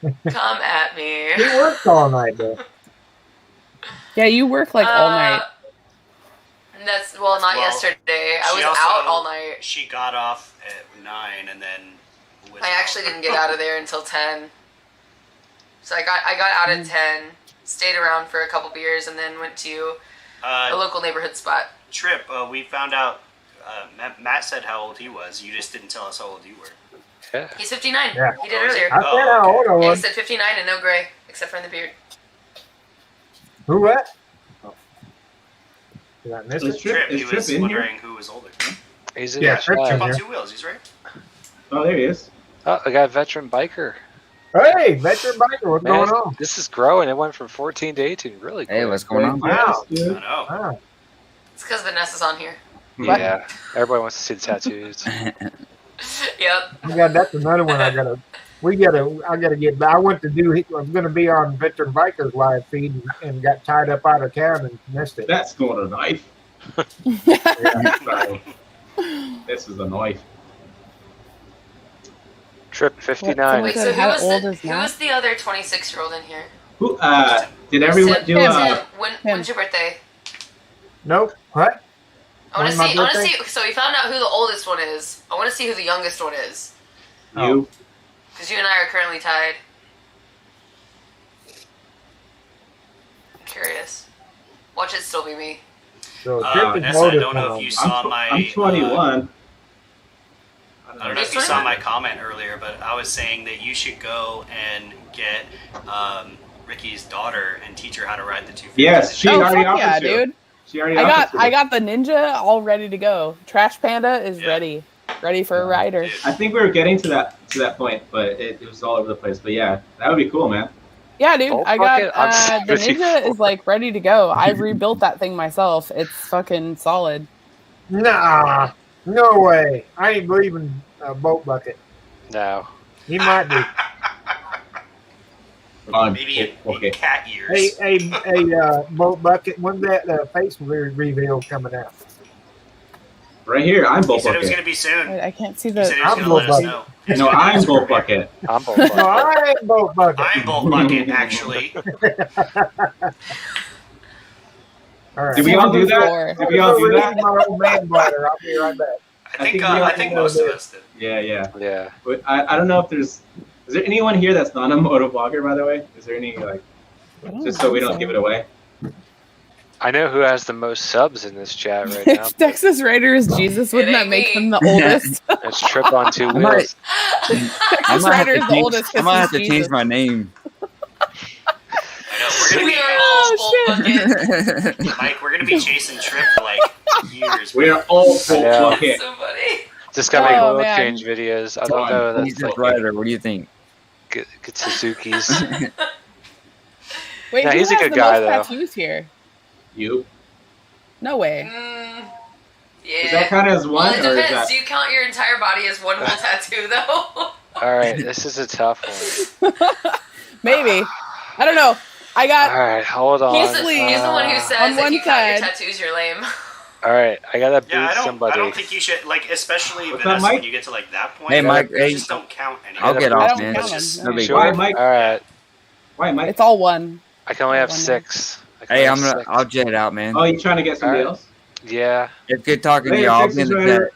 Come at me. He worked all night, though. Yeah, you work like all night. That's not Well, yesterday. I she was also- out all night. She got off at 9 and then was I actually didn't get out of there until 10. So I got out at 10, stayed around for a couple beers, and then went to a local neighborhood spot. Trip. We found out. Matt said how old he was. You just didn't tell us how old you were. Yeah. He's 59. Yeah. He did earlier. I said how old I Yeah, he was. said 59 and no gray, except for in the beard. Who what? Did I miss Is it? Trip, He is Trip was in here? wondering who was older. He's in Yeah, the Trip's chat. in On here. 2 wheels. He's right. Oh, there he is. Oh, I got a veteran biker. Hey, veteran biker, what's Man, going on? this is growing. It went from 14 to 18 really quick. Hey, what's going on? Wow. Yes, I dude. know. Wow. It's because Vanessa's on here. Yeah. Everybody wants to see the tattoos. Yep. That's another one I gotta get. I went to do. I was gonna be on Veteran Bikers live feed and got tied up out of town and missed it. That's going to knife. Sorry. This is a knife. Trip 59. Wait, so How who old was is the, Matt? who was the other 26-year-old in here? Who? Did everyone do? When's your birthday? Nope. What? I want to When's see. my I want to birthday? see. So we found out who the oldest one is. I want to see who the youngest one is. You. Because you and I are currently tied. I'm curious. Watch it still be me. So Vanessa, I don't know if you saw my. I'm 21. I don't know if you saw my comment earlier, but I was saying that you should go and get Ricky's daughter and teach her how to ride the 250. Yes, she already fuck yeah, offered you. dude. She already I got the Ninja all ready to go. Trash Panda is ready for a rider. I think we were getting to that point, but it was all over the place. But yeah, that would be cool, man. Yeah, dude. Bolt I bucket? got I'm the 74. Ninja is like ready to go. I've rebuilt that thing myself. It's fucking solid. Nah, no way. I ain't believing a boat bucket. No. He might be. Maybe in cat ears. Hey, boat bucket. When's that face reveal coming out? Right here, I'm He Bolt said it was Bucket. going to be soon. I can't see He said the. he was I'm going to let us Bolt know. No, I'm Bolt Bucket. I'm both. No, I ain't boat bucket. I'm Bolt Bucket, actually. All right. Did we all do that? Four. Did we all do that? My old man bladder. I'll be right back. I think most of us did. Yeah. Yeah. But I don't know if there's. Is there anyone here that's not a moto vlogger, by the way? Is there any just so we don't give it away? I know who has the most subs in this chat right now. If Texas Rider is Jesus, wouldn't that make him the oldest? It's Trip on two I might- wheels. Texas Rider is the oldest. I might have to Jesus. change my name. I know, We are all Bolt shit. Bucket. Mike, we're going to be chasing Trip for like years. We are all Bolt Yeah. Bucket. So funny. Just gotta make Oh, oil man. change videos. I don't know. He's That's just like rider. What do you think? get Suzuki's. Wait, Nah, who he's a has good the guy, most though. tattoos here? You. No way. Yeah. Is that kind of as one, Well, it or is depends. that? Do you count your entire body as one whole tattoo, though? All right, this is a tough one. Maybe. I don't know. I All got. right, hold on. He's the one who says On if one you count your side- tattoos, you're lame. All right, I gotta beat Yeah, somebody. I don't think you should, like, especially What's Vanessa, up, Mike? when you get to, like, that point. Hey, Mike, you hey, just don't count anymore. I'll get I off, don't man. count It's them. No big Sure. Why, deal. Mike? All right, Why, Mike? It's all one. I can only have One. 6. I can Hey, only have 6. I'll jet it out, man. Oh, you trying to get somebody All right. else? Yeah. It's good talking to Hey, you. I'll be in Texas the Rider. chat.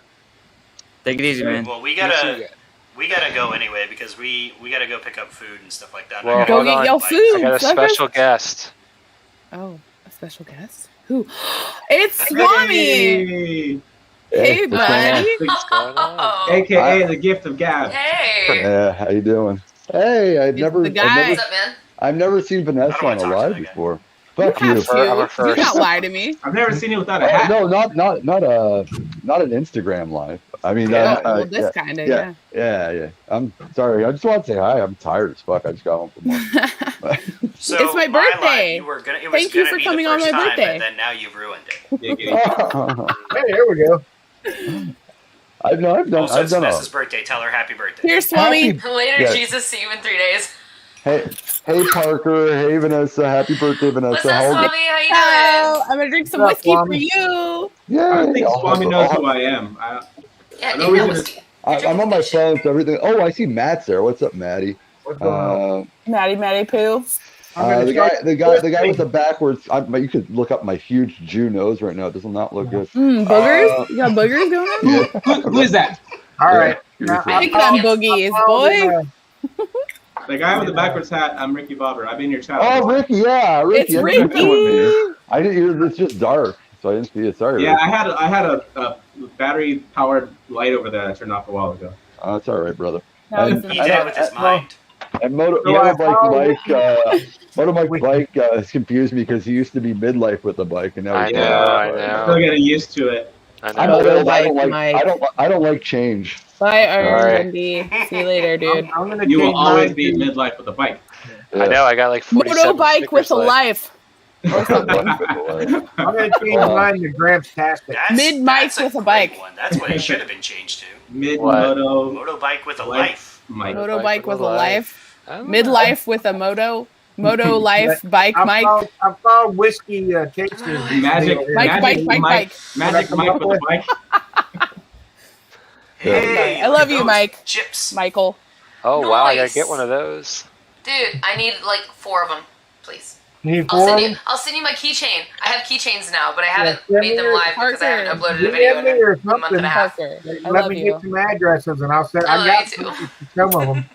Take it easy, man. Well, we You gotta too. go anyway because we gotta go pick up food and stuff like that. Well, I gotta Go hold get on. your Mike. food. I got a suckers. special guest. Oh, a special guest? Who? It's Swami! Hey, what's going on? buddy. What's going on? Oh. AKA the gift of gab. Hey. Yeah, how you doing? Hey, It's the guy. What's up, man? I've never seen Vanessa I don't on a wanna talk to live that guy. before. You Fuck you. have to. I'm a Do first. not lie to me. I've never seen you without a hat. No, not an Instagram live. I mean, Oh, well, this kind of, yeah. yeah. I'm sorry. I just want to say hi. I'm tired as fuck. I just got home from work. So It's my lie, birthday. you were gonna, it was Thank you gonna for be coming the on first my time, birthday. And then now you've ruined it. Giggity. Hey, there we go. I've done. Also, I've it's done. Vanessa's birthday. Tell her happy birthday. Here's Swami. Later, Yeah. Jesus. See you in 3 days. Hey, Parker. Hey, Vanessa. Happy birthday, Vanessa. What's up, How old- Swami? How you Hello. doing? I'm going to drink some What's up, whiskey for Swami? you. Yeah. I don't think I'll- Swami knows I'll- who I am. Yeah, know give me we a can- whiskey. I'm on my phone, so everything. Oh, I see Matt's there. What's up, Maddie? What's going on? Matty Poo. The guy with the backwards. You could look up my huge Jew nose right now. It does not look good. Boogers? You got boogers going on? Yeah. Who is that? All right. Yeah, I think I'm boogies, boy. The guy with the backwards hat. I'm Ricky Bobber. I've been in your chat. Oh, Ricky, yeah, Ricky. It's I didn't know it was me. Ricky. I didn't. It's just dark, so I didn't see it. Sorry. Yeah, Ricky. I had a battery powered light over there that I turned off a while ago. Oh, it's all right, brother. No, And- it's He did it with his mind. And Yeah, Motobike Bike has confused me because he used to be midlife with the bike, and now I he's know, I I'm still know. getting used to it. I I'm know. old. I don't Mike. like. I don't like change. Bye, Alright. Wendy. See you later, dude. I'm gonna You will change always mine be to- midlife with a bike. I know. I got like 47 Motobike with stickers a left. life. or something. I'm gonna change mine to Gramps-tastic. Mid-mic with a bike. One. That's what it should have been changed to. Mid-moto. Motobike with a life. Motobike with a life. Midlife with a moto. Moto life bike Mike. I found whiskey tasting. Magic bike. Magic Mike with a bike. Hey, I love you, Mike. Chips. Michael. Oh wow, I gotta Nice. get one of those. Dude, I need like 4 of them, please. You need I'll 4 send of you. them? I'll send you my keychain. I have keychains now, but I haven't send made me them your- live because I haven't Parker. uploaded a video DM me or in a month something. and a half. Parker, I Let love me you. get some addresses and I'll send. I I love got you some of them.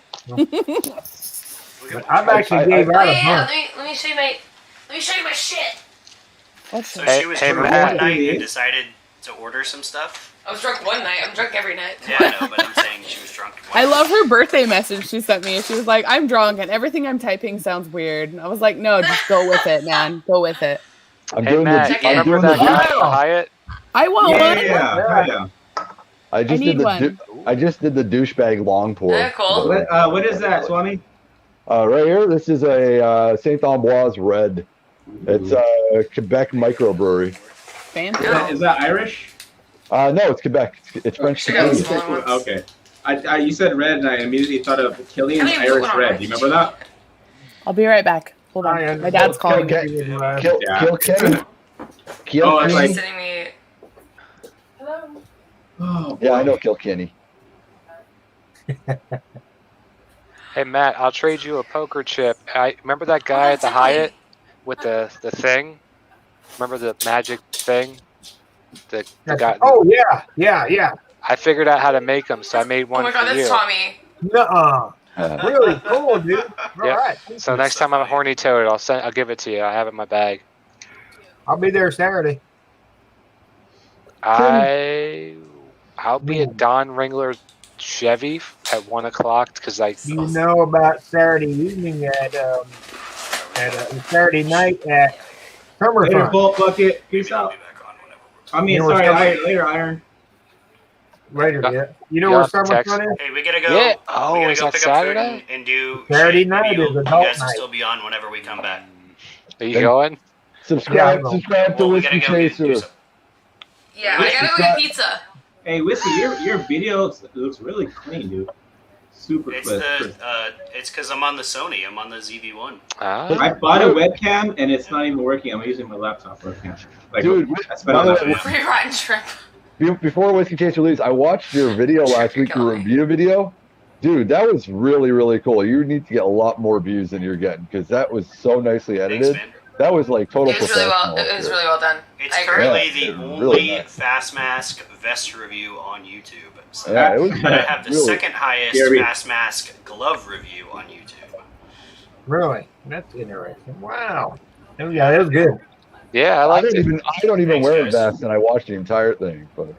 But I've actually gave Oh out a yeah, bunch. let me show you my shit. What's So that? she was Hey, drunk Matt. one night and decided to order some stuff. I was drunk one night. I'm drunk every night. Yeah, I know, but I'm saying she was drunk. I love her birthday message she sent me. She was like, I'm drunk and everything I'm typing sounds weird. And I was like, no, just go with it, man. Go with it. I'm Hey doing Matt, the. you I'm remember doing that the. guy at the Hyatt? I want one. Yeah. I just I did need the. one. I just did the douchebag long pour. Cool. What is that, Swami? Right here, this is a Saint Ambroise Red. It's a Quebec microbrewery. Fancy. Is that Irish? No, it's Quebec. It's French. Check out the Canadian. smaller ones. Okay. You said red, and I immediately thought of Killian's I mean, Irish what Red. am I- Do you remember that? I'll be right back. Hold on. My dad's calling me. Kill Kenny. Kill Oh, it's Kenny. like- Sending me. Oh, Yeah, I know Kill Kenny. Hey Matt, I'll trade you a poker chip. I remember that guy at the Hyatt with the thing. Remember the magic thing? The guy. Oh yeah. I figured out how to make them, so I made Oh one my god, for that's you. Tommy. Nuh-uh. Really cool, dude. All Yep. right. So next time I'm a horny toad, I'll give it to you. I have it in my bag. I'll be there Saturday. I'll be at Don Ringler Chevy at 1 o'clock because Do you know about Saturday evening at Saturday night at Summer Later, Fun? Bolt Bucket. Peace out. I mean, You know where sorry, Summer- later, Iron. Later, Yeah. yeah. You know Yeah, where Summer text. Fun is? Hey, we gotta go. Yeah. We Oh, gotta is go that pick up food Saturday? and do. Saturday shit. night Maybe is you adult guys will night. still be on whenever we come back. Are you going? Subscribe Yeah, subscribe to Well, we gotta Whiskey go do Chaser. some. Yeah, I gotta go get pizza. Hey, Whiskey, your video looks really clean, dude. Super It's crisp. it's because I'm on the Sony. I'm on the ZV-1. Ah. I bought a webcam and it's not even working. I'm using my laptop webcam. Like, Dude, I spent by the all way, that money. Free rotten shrimp. Before Whiskey Chaser leaves, I watched your video last week, your review video. Dude, that was really, really cool. You need to get a lot more views than you're getting because that was so nicely edited. man. That was like total It was really professional. well. It was really well done. It's I agree. currently Yeah, the it's only really nice. Fast Mask vest review on YouTube. So Yeah, it was but I have the really- second highest Scary. Fast Mask glove review on YouTube. Really? That's interesting. Wow. Oh, yeah, that was good. Yeah, I I like don't it. even Thanks, wear a guys. vest, and I watched the entire thing. But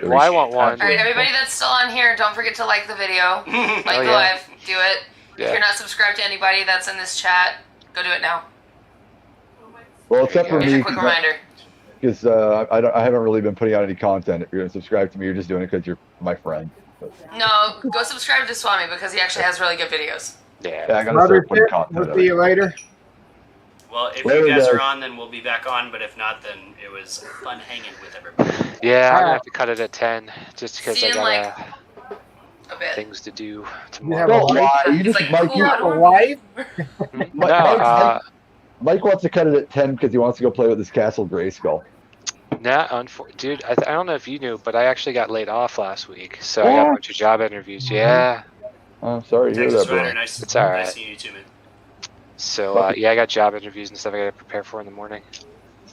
Well, I want one. All right, everybody that's still on here, don't forget to like the video, like Oh, the yeah. live, do it. If Yeah. you're not subscribed to anybody that's in this chat, go do it now. well, except for Here's me, a quick reminder. because I haven't really been putting out any content. If you're gonna subscribe to me, you're just doing it because you're my friend. But, No, go subscribe to Swami because he actually has really good videos. Yeah. yeah, I gotta Brother start putting Tip, content we'll out. see you later. Well, if Later, you guys guys. are on, then we'll be back on. But if not, then it was fun hanging with everybody. Yeah, I'm gonna have to cut it at 10 just because See I you in, got A bit. things to do You have tomorrow. a Don't lie. You It's just like Mike, cool you, out. A wife? No, Mike wants to cut it at 10 because he wants to go play with his Castle Grayskull. dude, I don't know if you knew, but I actually got laid off last week, so I got a What? bunch of job interviews. Yeah, I'm sorry to hear Texas that, bro. Rider, nice. It's all right. Nice seeing you too, man. so yeah, I got job interviews and stuff I got to prepare for in the morning.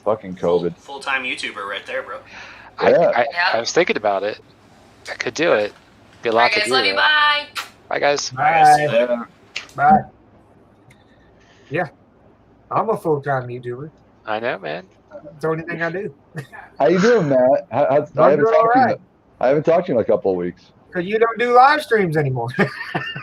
Fucking COVID. Full-time YouTuber right there, bro. Yeah. I was thinking about it. I could do it. Be a All lot right, to guys, do. love you. though. Bye. Bye, guys. Bye. Bye. Yeah. I'm a full-time YouTuber. I know, man. It's the only thing I do. How you doing, Matt? I haven't doing talked all to you. right. I haven't talked to you in a couple of weeks. Because you don't do live streams anymore.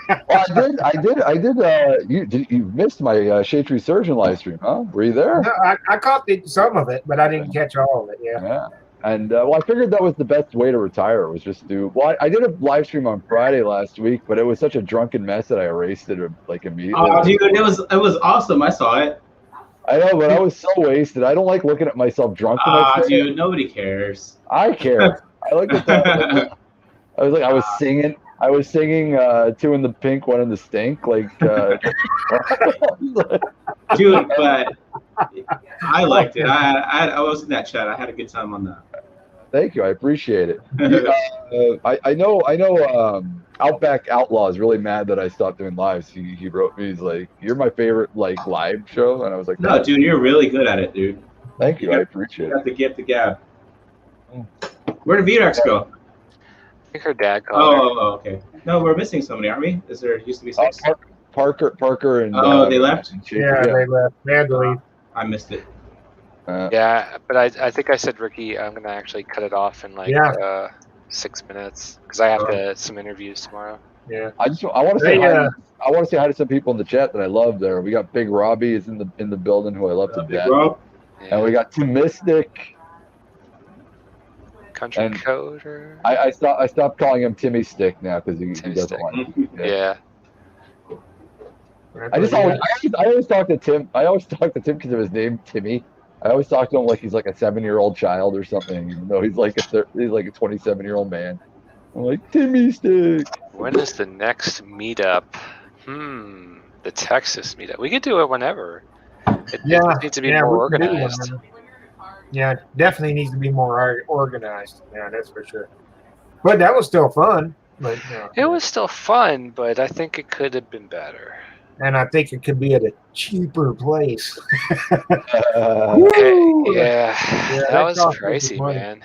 Oh, I did. You missed my Shade Tree Surgeon live stream, huh? Were you there? No, I caught some of it, but I didn't catch all of it. Yeah. Yeah. And well, I figured that was the best way to retire was just do. Well, I did a live stream on Friday last week, but it was such a drunken mess that I erased it like immediately. Oh, dude, it was awesome. I saw it. I know, but I was so wasted. I don't like looking at myself drunk. Dude, nobody cares. I care. I like to tell. I was singing. I was singing two in the pink, one in the stink. Like, dude, but I liked it. I was in that chat. I had a good time on that. Thank you. I appreciate it. I know. Outback Outlaw is really mad that I stopped doing lives. He wrote me. He's like, "You're my favorite like live show," and I was like, "No, dude, you're really good at it, dude." Thank you. I appreciate it. You got to get the gab. Where did VRX go? I think her dad called her. Okay. No, we're missing somebody, aren't we? Is there used to be 6? Parker, and they left. Yeah, they left. They had to leave. I missed it. Yeah, but I think I said, Ricky, I'm gonna actually cut it off in like 6 minutes because I have some interviews tomorrow. Yeah, I want to say hi. I want to say hi to some people in the chat that I love. There, we got Big Robbie is in the building, who I love to death, and we got Tim Mystic, Country Coder. I stopped calling him Timmy Stick now because he doesn't like it. Yeah. I always talk to Tim. I always talk to Tim because of his name, Timmy. I always talk to him like he's like a 7-year-old child or something, even though he's like a 27-year-old man. I'm like, Timmy Stick. When is the next meetup? The Texas meetup. We could do it whenever. It needs to be more organized. Yeah, definitely needs to be more organized. Yeah, that's for sure. But that was still fun. But it was still fun, but I think it could have been better. And I think it could be at a cheaper place. That was pricey, man.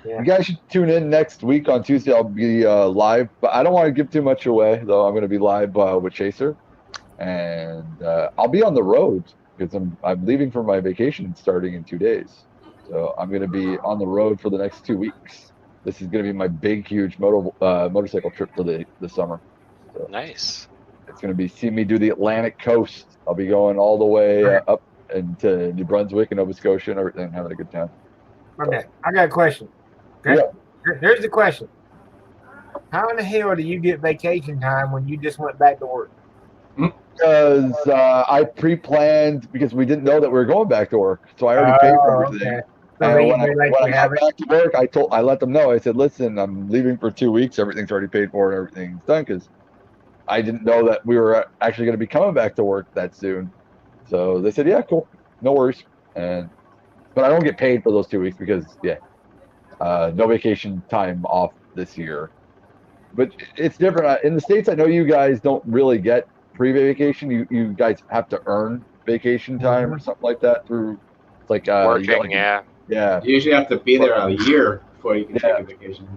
Yeah. You guys should tune in next week on Tuesday. I'll be live, but I don't want to give too much away, though. I'm going to be live with Chaser, and I'll be on the road because I'm leaving for my vacation starting in 2 days. So I'm going to be on the road for the next 2 weeks. This is going to be my big, huge motorcycle trip for the summer. So nice. It's going to be see me do the Atlantic coast. I'll be going all the way up into New Brunswick and Nova Scotia and everything, having a good time. Okay, I got a question. Okay, here's the question: how in the hell do you get vacation time when you just went back to work? Because I pre-planned because we didn't know that we were going back to work, so I already paid for everything. Okay. And when I got back to work, I let them know. I said, "Listen, I'm leaving for 2 weeks. Everything's already paid for and everything's done." Because I didn't know that we were actually going to be coming back to work that soon. So they said, "Yeah, cool, no worries." But I don't get paid for those 2 weeks because no vacation time off this year. But it's different in the States. I know you guys don't really get pre-vacation. You guys have to earn vacation time or something like that through like working. You usually have to be there a year before you can take a vacation.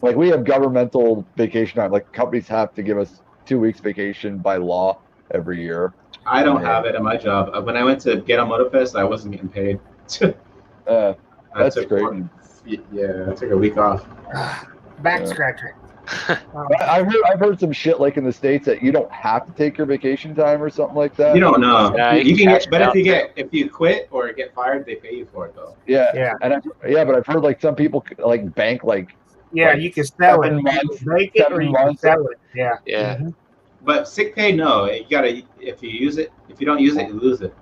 Like we have governmental vacation time. Like companies have to give us 2 weeks vacation by law every year. I don't have it at my job. When I went to get on Motofest, I wasn't getting paid. That's great. I took a week off. Back scratcher. I've heard some shit like in the States that you don't have to take your vacation time or something like that. You don't know. You can get, but if you quit or get fired, they pay you for it though. But I've heard like some people like bank you can sell it. Make it or you can sell it. Yeah. Mm-hmm. But sick pay, no. You gotta if you use it. If you don't use it, you lose it.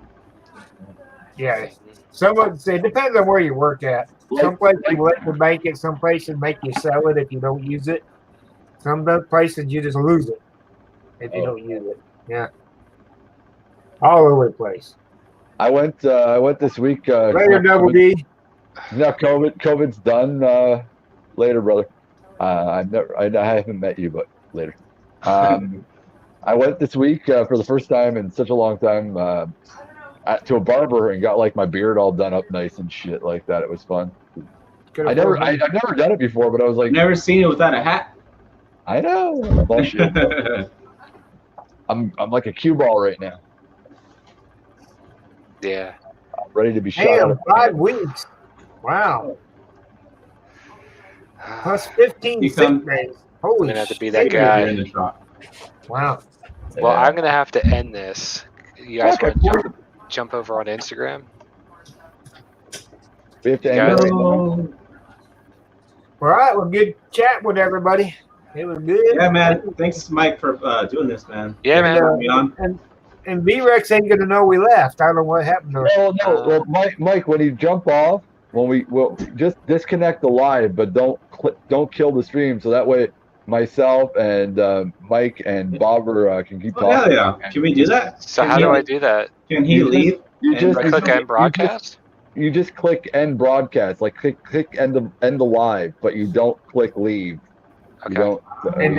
Yeah. Someone say it depends on where you work at. Some places you let you bank it. Some places make you sell it if you don't use it. Some places you just lose it if you don't use it. Yeah. All over the place. I went this week. Later, Double D. No, COVID's done. Later, brother. I haven't met you, but later. I went this week for the first time in such a long time to a barber and got like my beard all done up nice and shit like that. It was fun. I've never done it before, but I was like, never seen it without a hat. I know. I'm like a cue ball right now. Yeah. I'm ready to be shot. Damn, 5 weeks. Wow. Plus 15 sick days. Holy I'm gonna have to be that guy. Wow. Well, I'm gonna have to end this. You guys want to jump over on Instagram? We have to end it. All right. Well, good chat with everybody. It was good. Yeah, man. Thanks, Mike, for doing this, man. Yeah, man. And V-Rex ain't gonna know we left. I don't know what happened to her. Well, Mike, when you jump off, we'll just disconnect the live, but don't kill the stream, so that way myself and Mike and Bobber can keep talking. Yeah. Can we do that? So how do I do that? Can he leave? Do I click end broadcast? You just click end broadcast, like click end the live, but you don't click leave. Okay. You don't. And